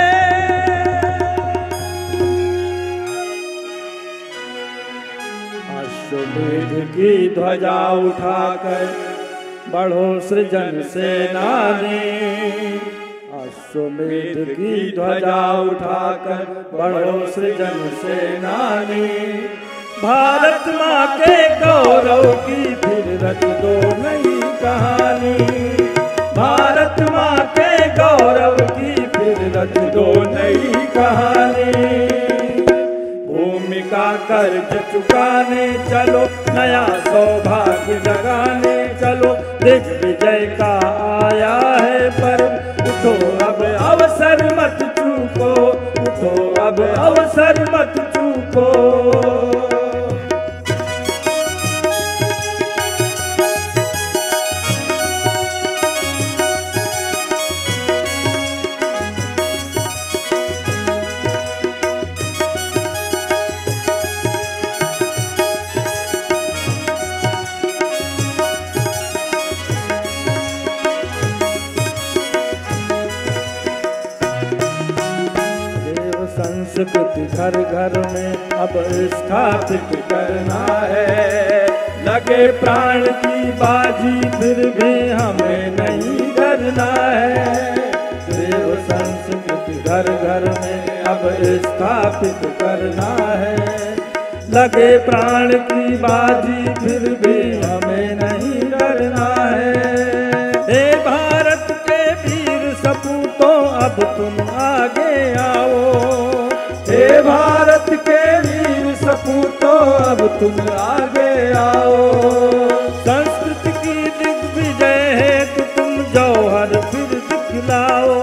अश्वमेध की ध्वजा उठाकर बढ़ो सृजन सेनानी, अश्वमेध की ध्वजा उठाकर बढ़ो सृजन सेनानी। भारत माँ के गौरव की फिर रच दो नई कहानी, भारत माँ के गौरव की फिर रच दो नई कहानी। भूमि का कर्ज चुकाने चलो, नया सौभाग्य जगाने चलो, दिग्विजय का आया है पर्व, उठो अब अवसर मत चूको, उठो अवसर मत चूको। संस्कृति घर घर में अब स्थापित करना है, लगे प्राण की बाजी फिर भी हमें नहीं डरना है। देव संस्कृति घर घर में अब स्थापित करना है, लगे प्राण की बाजी फिर भी हमें नहीं डरना है। हे भारत के वीर सपूतों अब तुम आगे आओ, हे भारत के वीर सपूतों अब तुम आगे आओ। संस्कृति की दिग्विजय है तो तुम जौहर फिर दिखलाओ,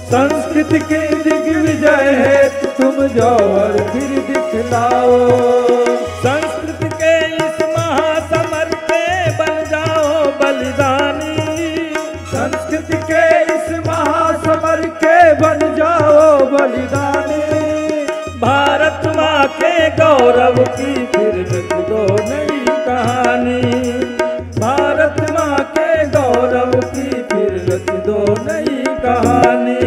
संस्कृति की दिग्विजय है तो तुम जौहर फिर दिखलाओ। संस्कृति के इस महासमर पे बन जाओ बलिदानी, संस्कृति के इस महासमर के बन जाओ बलिदानी। भारत माँ के गौरव की फिर लिख दो नई कहानी, भारत माँ के गौरव की फिर लिख दो नई कहानी।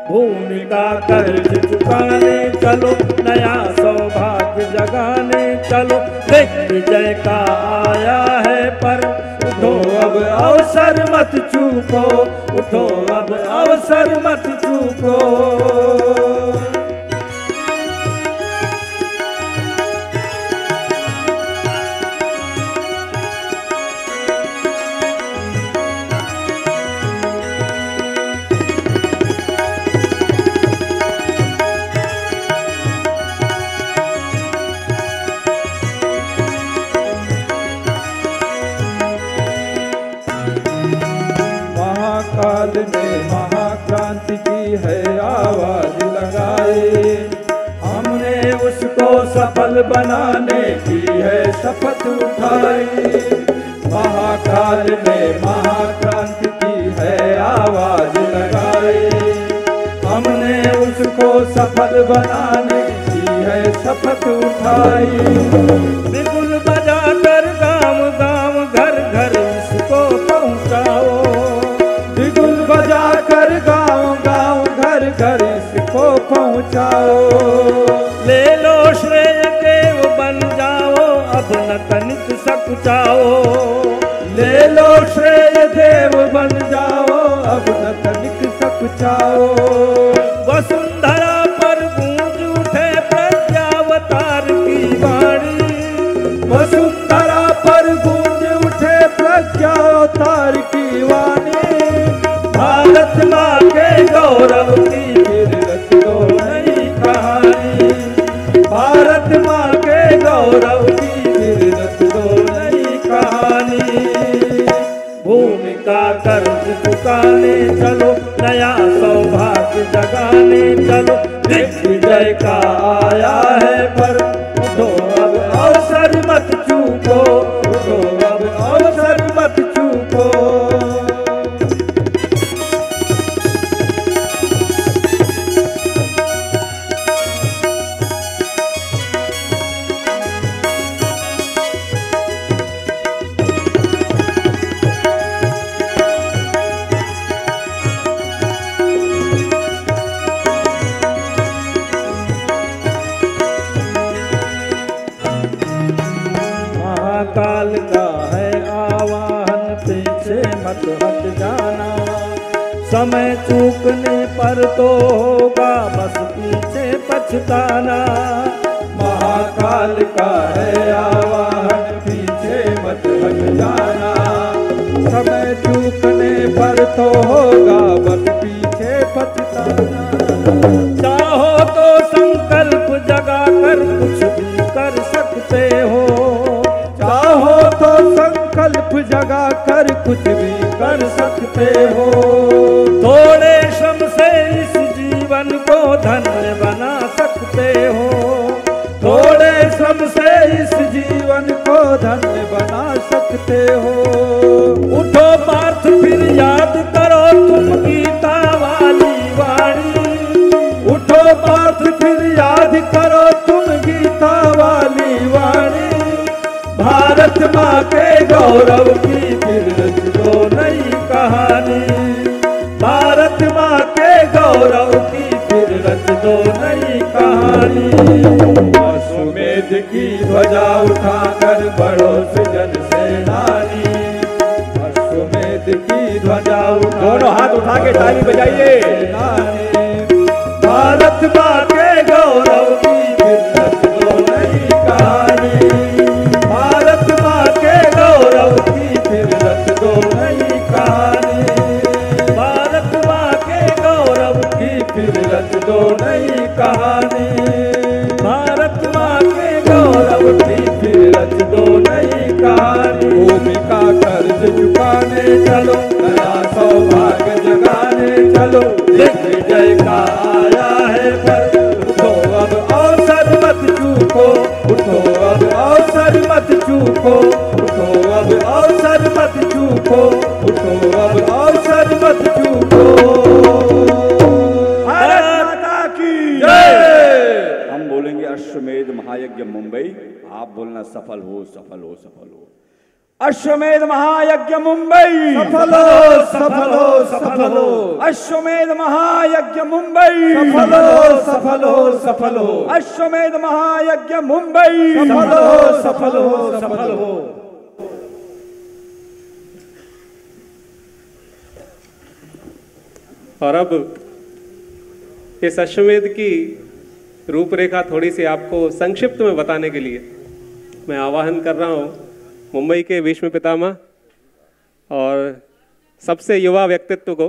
भूमि का कर्ज चुकाने चलो, नया सौभाग्य जगाने चलो, दिग्विजय का आया है पर उठो अब अवसर मत चूको, उठो अब अवसर मत चूको। काल में महाक्रांति की है आवाज लगाए, हमने उसको सफल बनाने की है शपथ उठाई। महाकाल में महाक्रांति की है आवाज लगाए, हमने उसको सफल बनाने की है शपथ उठाई। बिगुल बजाकर गांव गांव घर घर इसको पहुंचाओ, बजाकर गांव गांव घर घर इसको पहुंचाओ। ले लो श्रेय देव बन जाओ अब न तनिक सकुचाओ, ले लो श्रेय देव बन जाओ अब न तनिक सकुचाओ। वसुंधरा पर गूंज उठे प्रज्ञावतार की वाणी, वसुंधरा पर गूंज उठे प्रज्ञावतार की वाणी। भारत माँ के गौरव की फिर रच दो नई कहानी, भारत माँ के गौरव की फिर रच दो नई कहानी। भूमि का कर्ज चुकाने चलो, नया सौभाग्य जगाने चलो, दिग्विजय का आया है पर उठो अब अवसर मत चूको, उठो अब अवसर मत चूको। काल का है आवाहन पीछे मत हट जाना, समय चूकने पर तो होगा बस पीछे पछताना। महाकाल का है आवाहन पीछे मत हट जाना, समय चूकने पर तो होगा बस पीछे पछताना। चाहो तो संकल्प जगा कर कुछ भी कर सकते हो, चाहो तो संकल्प जगा कर कुछ भी कर सकते हो। थोड़े श्रम से इस जीवन जीवन को धन्य बना सकते हो। थोड़े श्रम से इस जीवन को धन्य बना सकते हो। उठो पार्थ फिर याद करो तुम गीता वाली वाणी। उठो पार्थ फिर याद करो तुम गीता वाली वाणी। भारत माँ के गौरव की फिर रच दो नई कहानी। भारत माँ के गौरव की फिर रच दो नई कहानी। अश्वमेध की ध्वजा उठाकर बढ़ो सृजन सेनानी। अश्वमेध की ध्वजा दोनों हाथ उठा के ताली बजाइए। भारत माँ के गौरव की फिर रच दो नई कहानी। भारत माँ के गौरव की फिर रच दो नई कहानी। भारत माँ के गौरव की फिर रच दो नई कहानी। भारत माँ के गौरव की फिर रच दो नई कहानी। भूमि का कर्ज चुकाने चलो, नया सौभाग्य जगाने चलो। जय का आया है पर उठो अब अवसर मत चूको। उठो अब अवसर मत चूको। उठो अब अवसर मत चूको। उठो अब अवसर मत चूको। भारत माता की जय। हम बोलेंगे अश्वमेध महायज्ञ मुंबई, आप बोलना सफल हो सफल हो सफल हो। अश्वमेध महायज्ञ मुंबई सफल हो सफल हो सफल हो। अश्वमेध महायज्ञ मुंबई सफल हो सफल हो सफल हो। अश्वमेध महायज्ञ मुंबई सफल हो सफल हो सफल हो। और अब इस अश्वमेध की रूपरेखा थोड़ी सी आपको संक्षिप्त में बताने के लिए मैं आह्वान कर रहा हूँ मुंबई के भीष्म पितामह और सबसे युवा व्यक्तित्व को,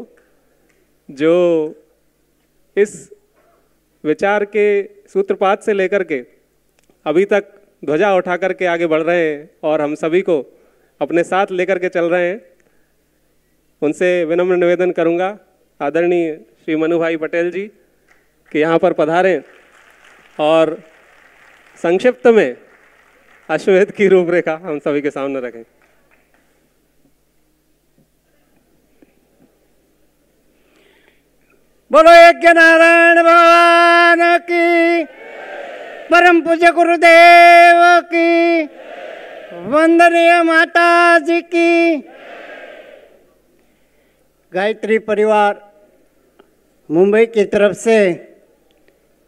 जो इस विचार के सूत्रपात से लेकर के अभी तक ध्वजा उठा करके आगे बढ़ रहे हैं और हम सभी को अपने साथ लेकर के चल रहे हैं। उनसे विनम्र निवेदन करूंगा आदरणीय श्री मनु भाई पटेल जी कि यहाँ पर पधारें और संक्षिप्त में अश्वमेध की रूपरेखा हम सभी के सामने रखें। बोलो यज्ञ नारायण भगवान की, परम पूज्य गुरुदेव की, वंदनीय माता जी की। गायत्री परिवार मुंबई की तरफ से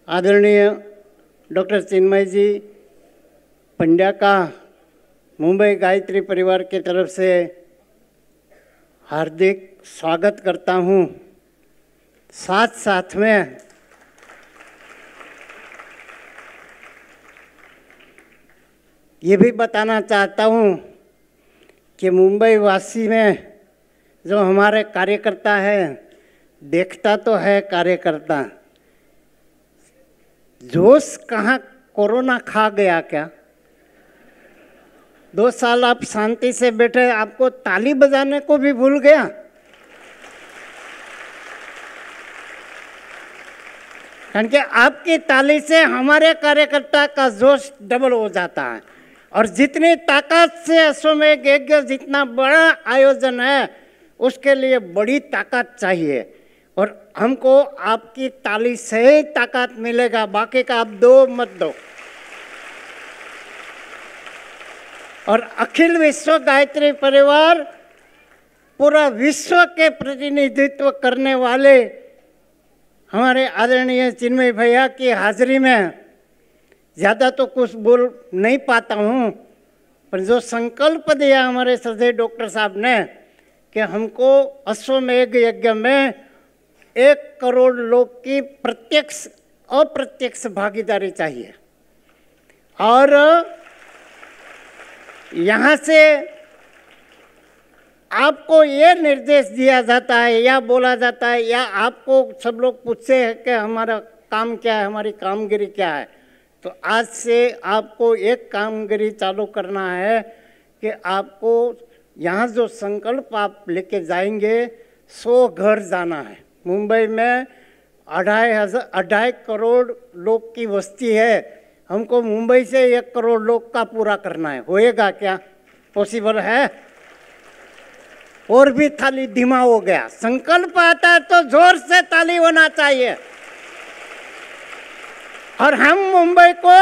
आदरणीय डॉक्टर चिन्मय जी पंड्या का मुंबई गायत्री परिवार की तरफ से हार्दिक स्वागत करता हूँ। साथ साथ में ये भी बताना चाहता हूँ कि मुंबई वासी में जो हमारे कार्यकर्ता है, देखता तो है कार्यकर्ता, जोश कहाँ कोरोना खा गया क्या? 2 साल आप शांति से बैठे, आपको ताली बजाने को भी भूल गया। कारण कि आपकी ताली से हमारे कार्यकर्ता का जोश डबल हो जाता है। और जितनी ताकत से अश्वमेध यज्ञ जितना बड़ा आयोजन है, उसके लिए बड़ी ताकत चाहिए और हमको आपकी ताली से ही ताकत मिलेगा, बाकी का आप दो मत दो। और अखिल विश्व गायत्री परिवार पूरा विश्व के प्रतिनिधित्व करने वाले हमारे आदरणीय चिन्मय भैया की हाजिरी में ज़्यादा तो कुछ बोल नहीं पाता हूँ, पर जो संकल्प दिया हमारे श्रद्धेय डॉक्टर साहब ने कि हमको अश्वमेध यज्ञ में 1 करोड़ लोग की प्रत्यक्ष अप्रत्यक्ष भागीदारी चाहिए। और यहाँ से आपको ये निर्देश दिया जाता है या बोला जाता है या आपको सब लोग पूछते हैं कि हमारा काम क्या है, हमारी कामगिरी क्या है, तो आज से आपको एक कामगिरी चालू करना है कि आपको यहाँ जो संकल्प आप लेके जाएंगे 100 घर जाना है मुंबई में। 2.5 करोड़ लोग की बस्ती है, हमको मुंबई से 1 करोड़ लोग का पूरा करना है। होएगा क्या? पॉसिबल है? और भी ताली धीमा हो गया। संकल्प आता है तो जोर से ताली होना चाहिए। और हम मुंबई को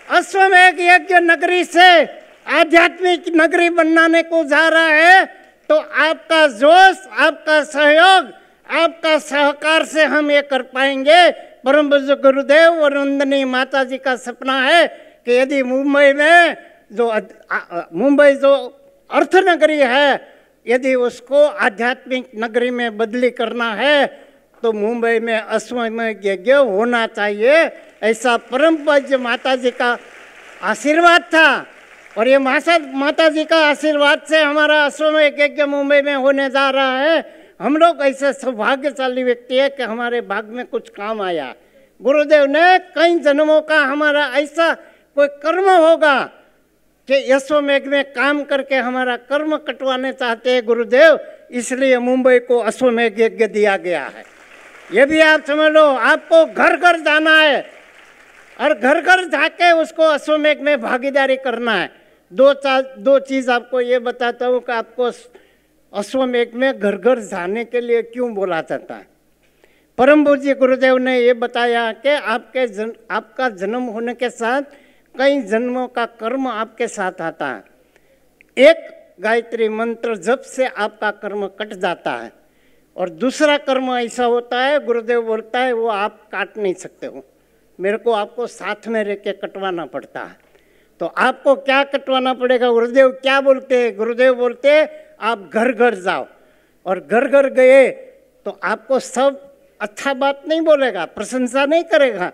अश्वमेध यज्ञ नगरी से आध्यात्मिक नगरी बनाने को जा रहा है, तो आपका जोश, आपका सहयोग, आपका सहकार से हम ये कर पाएंगे। परम पूज्य गुरुदेव और वंदनीय माता जी का सपना है कि यदि मुंबई जो अर्थ नगरी है, यदि उसको आध्यात्मिक नगरी में बदली करना है तो मुंबई में अश्वमेध यज्ञ होना चाहिए। ऐसा परम पूज्य माता जी का आशीर्वाद था। और ये माता जी का आशीर्वाद से हमारा अश्वमेध यज्ञ मुंबई में होने जा रहा है। हम लोग ऐसे सौभाग्यशाली व्यक्ति है कि हमारे भाग में कुछ काम आया। गुरुदेव ने कई जन्मों का हमारा ऐसा कोई कर्म होगा कि अश्वमेध में काम करके हमारा कर्म कटवाने चाहते हैं गुरुदेव, इसलिए मुंबई को अश्वमेध यज्ञ दिया गया है। ये भी आप समझ लो, आपको घर घर जाना है और घर घर जाके उसको अश्वमेध में भागीदारी करना है। दो चीज़ आपको ये बताता हूँ कि आपको अश्वमेध में घर घर जाने के लिए क्यों बोला जाता है। परम पूज्य गुरुदेव ने ये बताया कि आपका जन्म होने के साथ कई जन्मों का कर्म आपके साथ आता है। एक गायत्री मंत्र जप से आपका कर्म कट जाता है, और दूसरा कर्म ऐसा होता है, गुरुदेव बोलता है वो आप काट नहीं सकते हो, मेरे को आपको साथ में रह के कटवाना पड़ता है। तो आपको क्या कटवाना पड़ेगा? गुरुदेव क्या बोलते हैं? गुरुदेव बोलते हैं आप घर घर जाओ, और घर घर गए तो आपको सब अच्छा बात नहीं बोलेगा, प्रशंसा नहीं करेगा,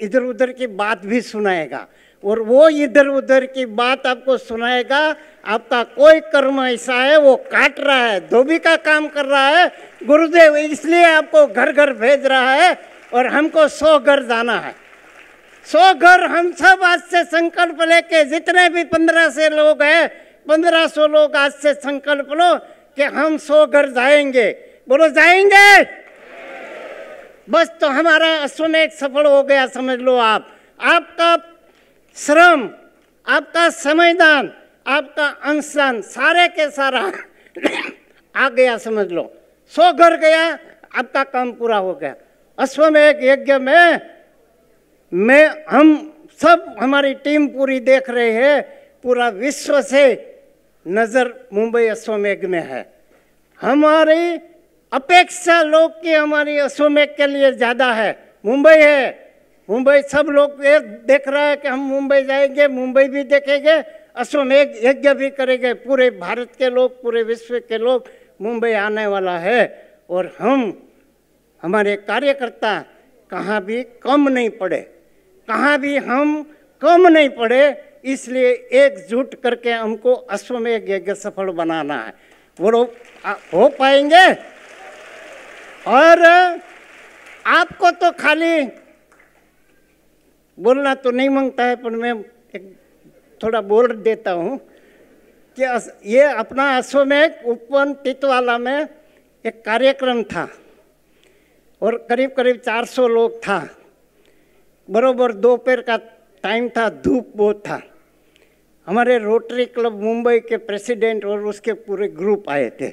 इधर उधर की बात भी सुनाएगा, और वो इधर उधर की बात आपको सुनाएगा। आपका कोई कर्म ऐसा है वो काट रहा है, धोबी का काम कर रहा है गुरुदेव, इसलिए आपको घर घर भेज रहा है। और हमको 100 घर जाना है। 100 घर हम सब आज से संकल्प लेके, जितने भी 1500 लोग हैं, 1500 लोग आज से संकल्प लो कि हम 100 घर जाएंगे। बोलो जाएंगे? बस तो हमारा अश्वमेध सफल हो गया, समझ लो आप। आपका श्रम, आपका समयदान, आपका अंशदान सारे के सारा आ गया, समझ लो। 100 घर गया, आपका काम पूरा हो गया। अश्वमेध यज्ञ में हम सब, हमारी टीम पूरी देख रहे हैं, पूरा विश्व से नज़र मुंबई अश्वमेध में है। हमारी अपेक्षा लोग की हमारी अश्वमेध के लिए ज़्यादा है। मुंबई है, मुंबई सब लोग ये देख रहा है कि हम मुंबई जाएंगे, मुंबई भी देखेंगे, अश्वमेध यज्ञ भी करेंगे। पूरे भारत के लोग, पूरे विश्व के लोग मुंबई आने वाला है। और हमारे कार्यकर्ता कहाँ भी कम नहीं पड़े, कहाँ भी हम कम नहीं पड़े, इसलिए एकजुट करके हमको अश्वमेध यज्ञ सफल बनाना है। वो लोग हो पाएंगे। और आपको तो खाली बोलना तो नहीं मांगता है, पर मैं थोड़ा बोल देता हूँ कि ये अपना अश्वमेध उपवन टिटवाला में एक कार्यक्रम था, और करीब करीब 400 लोग था। बरोबर दोपहर का टाइम था, धूप बहुत था। हमारे रोटरी क्लब मुंबई के प्रेसिडेंट और उसके पूरे ग्रुप आए थे।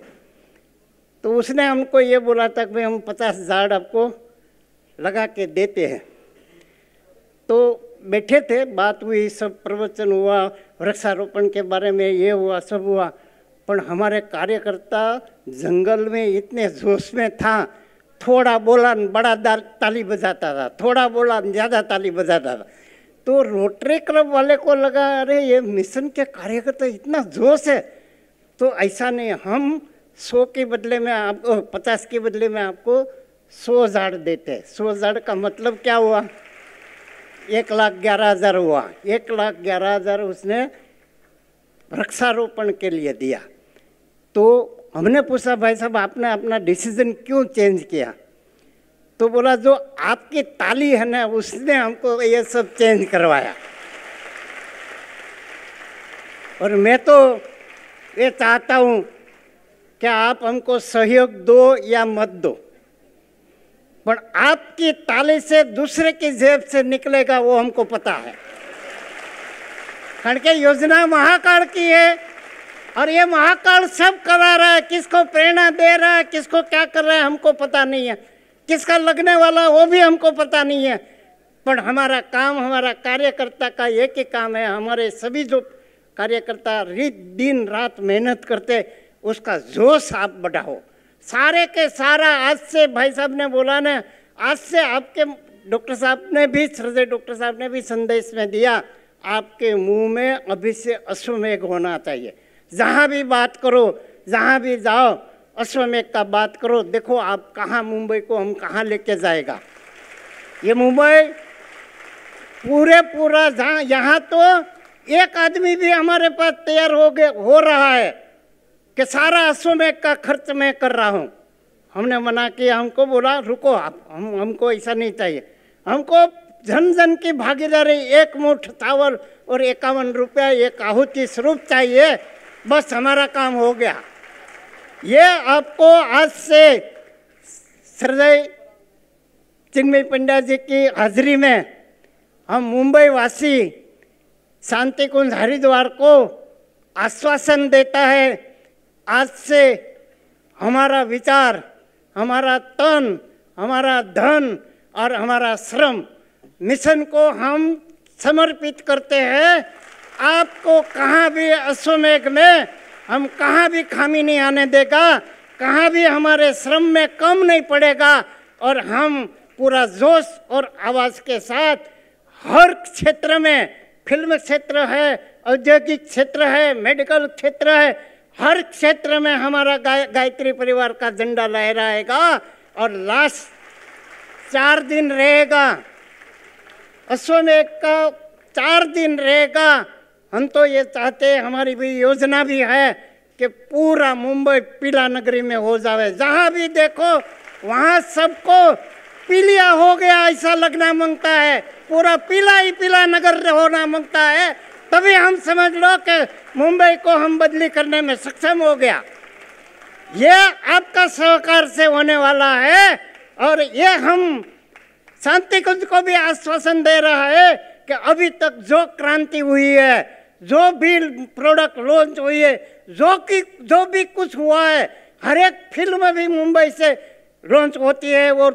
तो उसने हमको ये बोला था कि भाई हम 50 झाड़ आपको लगा के देते हैं। तो बैठे थे, बात हुई, सब प्रवचन हुआ, वृक्षारोपण के बारे में ये हुआ, सब हुआ। पर हमारे कार्यकर्ता जंगल में इतने जोश में था, थोड़ा बोला बड़ा ताली बजाता था, थोड़ा बोला ज़्यादा ताली बजाता था। तो रोटरी क्लब वाले को लगा अरे ये मिशन के कार्यकर्ता इतना जोश है। तो ऐसा नहीं, हम 100 के बदले में आपको 50 के बदले में आपको 100 झाड़ देते। 100 झाड़ का मतलब क्या हुआ? 1,11,000 हुआ। 1,11,000 उसने वृक्षारोपण के लिए दिया। तो हमने पूछा भाई साहब आपने अपना डिसीजन क्यों चेंज किया? तो बोला जो आपकी ताली है ना उसने हमको ये सब चेंज करवाया। और मैं तो ये चाहता हूँ कि आप हमको सहयोग दो या मत दो, पर आपकी ताली से दूसरे की जेब से निकलेगा वो हमको पता है। कारण के योजना महाकाल की है और ये महाकाल सब करा रहा है, किसको प्रेरणा दे रहा है, किसको क्या कर रहा है हमको पता नहीं है, किसका लगने वाला वो भी हमको पता नहीं है। पर हमारा काम, हमारा कार्यकर्ता का एक ही काम है, हमारे सभी जो कार्यकर्ता दिन रात मेहनत करते उसका जोश आप बढ़ाओ। सारे के सारा आज से भाई साहब ने बोला ना, आज से आपके डॉक्टर साहब ने भी, श्रद्धेय डॉक्टर साहब ने भी संदेश में दिया, आपके मुंह में अभी से अश्वमेघ होना चाहिए। जहाँ भी बात करो, जहाँ भी जाओ अश्वमेघ का बात करो। देखो आप कहाँ, मुंबई को हम कहाँ लेके जाएगा ये मुंबई पूरा जहाँ, यहाँ तो एक आदमी भी हमारे पास तैयार हो रहा है कि सारा अश्वमेघ का खर्च मैं कर रहा हूँ। हमने मना किया, हमको बोला रुको आप, हमको ऐसा नहीं चाहिए, हमको जन जन की भागीदारी, एक मुठ चावल और 51 रुपया एक आहुति स्वरूप चाहिए, बस हमारा काम हो गया। ये आपको आज से श्रद्धेय चिन्मय पंड्या जी की हाजिरी में हम मुंबई वासी शांति कुंज हरिद्वार को आश्वासन देता है, आज से हमारा विचार, हमारा तन, हमारा धन और हमारा श्रम मिशन को हम समर्पित करते हैं। आपको कहाँ भी अश्वमेघ में हम कहाँ भी खामी नहीं आने देगा, कहाँ भी हमारे श्रम में कम नहीं पड़ेगा और हम पूरा जोश और आवाज़ के साथ हर क्षेत्र में, फिल्म क्षेत्र है, औद्योगिक क्षेत्र है, मेडिकल क्षेत्र है, हर क्षेत्र में हमारा गायत्री परिवार का झंडा लहराएगा। और लास्ट 4 दिन रहेगा अश्वमेघ का, 4 दिन रहेगा। हम तो ये चाहते हैं, हमारी भी योजना भी है कि पूरा मुंबई पीला नगरी में हो जावे। जहाँ भी देखो वहाँ सबको पीलिया हो गया ऐसा लगना मांगता है, पूरा पीला ही पीला नगर होना मांगता है, तभी हम समझ लो कि मुंबई को हम बदली करने में सक्षम हो गया। ये आपका सहकार से होने वाला है और ये हम शांति कुंज को भी आश्वासन दे रहा है कि अभी तक जो क्रांति हुई है, जो भी प्रोडक्ट लॉन्च हुई है, जो भी कुछ हुआ है, हर एक फिल्म भी मुंबई से लॉन्च होती है और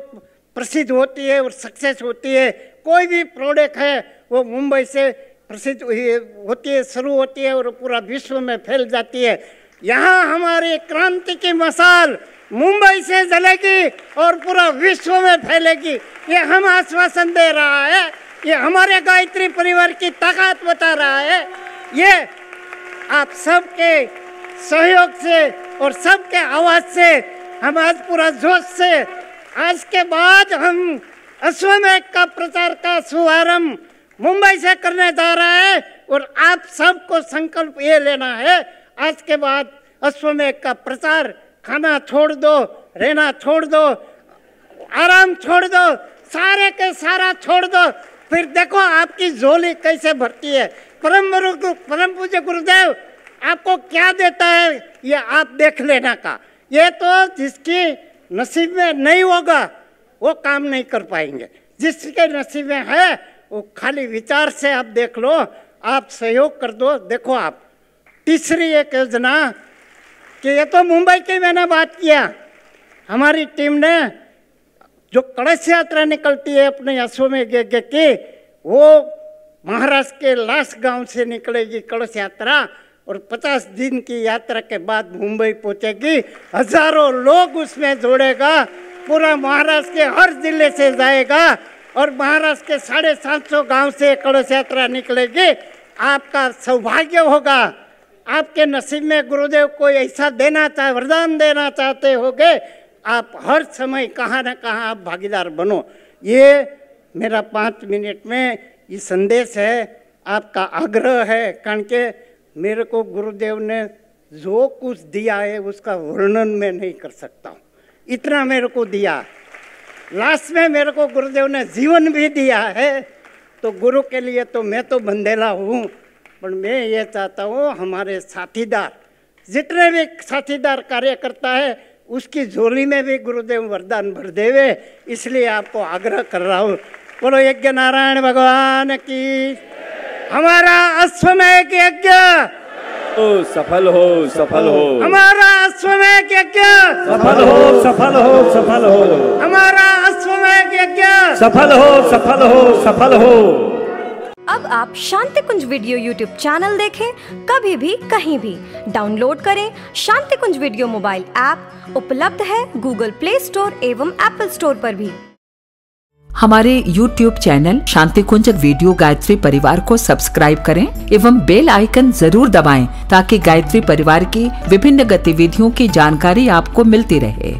प्रसिद्ध होती है और सक्सेस होती है। कोई भी प्रोडक्ट है वो मुंबई से प्रसिद्ध होती है, शुरू होती है और पूरा विश्व में फैल जाती है। यहाँ हमारी क्रांति की मशाल मुंबई से जलेगी और पूरा विश्व में फैलेगी, ये हम आश्वासन दे रहा है। ये हमारे गायत्री परिवार की ताकत बता रहा है। ये आप सबके सहयोग से और सबके आवाज से हम आज पूरा जोश से आज के बाद हम अश्वमेघ का प्रचार का शुभारंभ मुंबई से करने जा रहा है और आप सबको संकल्प ये लेना है, आज के बाद अश्वमेघ का प्रचार, खाना छोड़ दो, रहना छोड़ दो, आराम छोड़ दो, सारे के सारा छोड़ दो, फिर देखो आपकी झोली कैसे भरती है। परम पूज्य गुरुदेव आपको क्या देता है ये आप देख लेना का। ये तो जिसकी नसीब में नहीं होगा वो काम नहीं कर पाएंगे, जिसके नसीब में है वो खाली विचार से आप देख लो, आप सहयोग कर दो। देखो आप तीसरी एक योजना कि ये तो मुंबई की मैंने बात किया, हमारी टीम ने जो कलश यात्रा निकलती है अपने अश्वमेघ यज्ञ की, वो महाराष्ट्र के लास गांव से निकलेगी कलश यात्रा और 50 दिन की यात्रा के बाद मुंबई पहुंचेगी। हजारों लोग उसमें जोड़ेगा, पूरा महाराष्ट्र के हर जिले से जाएगा और महाराष्ट्र के 750 गांव से कलश यात्रा निकलेगी। आपका सौभाग्य होगा, आपके नसीब में गुरुदेव को ऐसा देना चाहे, वरदान देना चाहते होगे, आप हर समय कहाँ न कहाँ आप भागीदार बनो। ये मेरा 5 मिनट में ये संदेश है, आपका आग्रह है, कारण के मेरे को गुरुदेव ने जो कुछ दिया है उसका वर्णन मैं नहीं कर सकता हूँ, इतना मेरे को दिया। लास्ट में मेरे को गुरुदेव ने जीवन भी दिया है, तो गुरु के लिए तो मैं तो बंधेला हूँ, पर मैं ये चाहता हूँ हमारे साथीदार, जितने भी साथीदार कार्यकर्ता है, उसकी झोली में भी गुरुदेव वरदान भर देवे, इसलिए आपको आग्रह कर रहा हूँ। बोलो यज्ञ नारायण भगवान की। हमारा अश्वमेध यज्ञ सफल हो, सफल हो। हमारा अश्वमेध यज्ञ सफल हो, सफल हो, सफल हो। हमारा अश्वमेध यज्ञ सफल हो, सफल हो, सफल हो। अब आप शांति कुंज वीडियो यूट्यूब चैनल देखें, कभी भी कहीं भी। डाउनलोड करें शांति कुंज वीडियो मोबाइल ऐप, उपलब्ध है गूगल प्ले स्टोर एवं एप्पल स्टोर पर भी। हमारे YouTube चैनल शांति कुंज वीडियो गायत्री परिवार को सब्सक्राइब करें एवं बेल आइकन जरूर दबाएं ताकि गायत्री परिवार की विभिन्न गतिविधियों की जानकारी आपको मिलती रहे।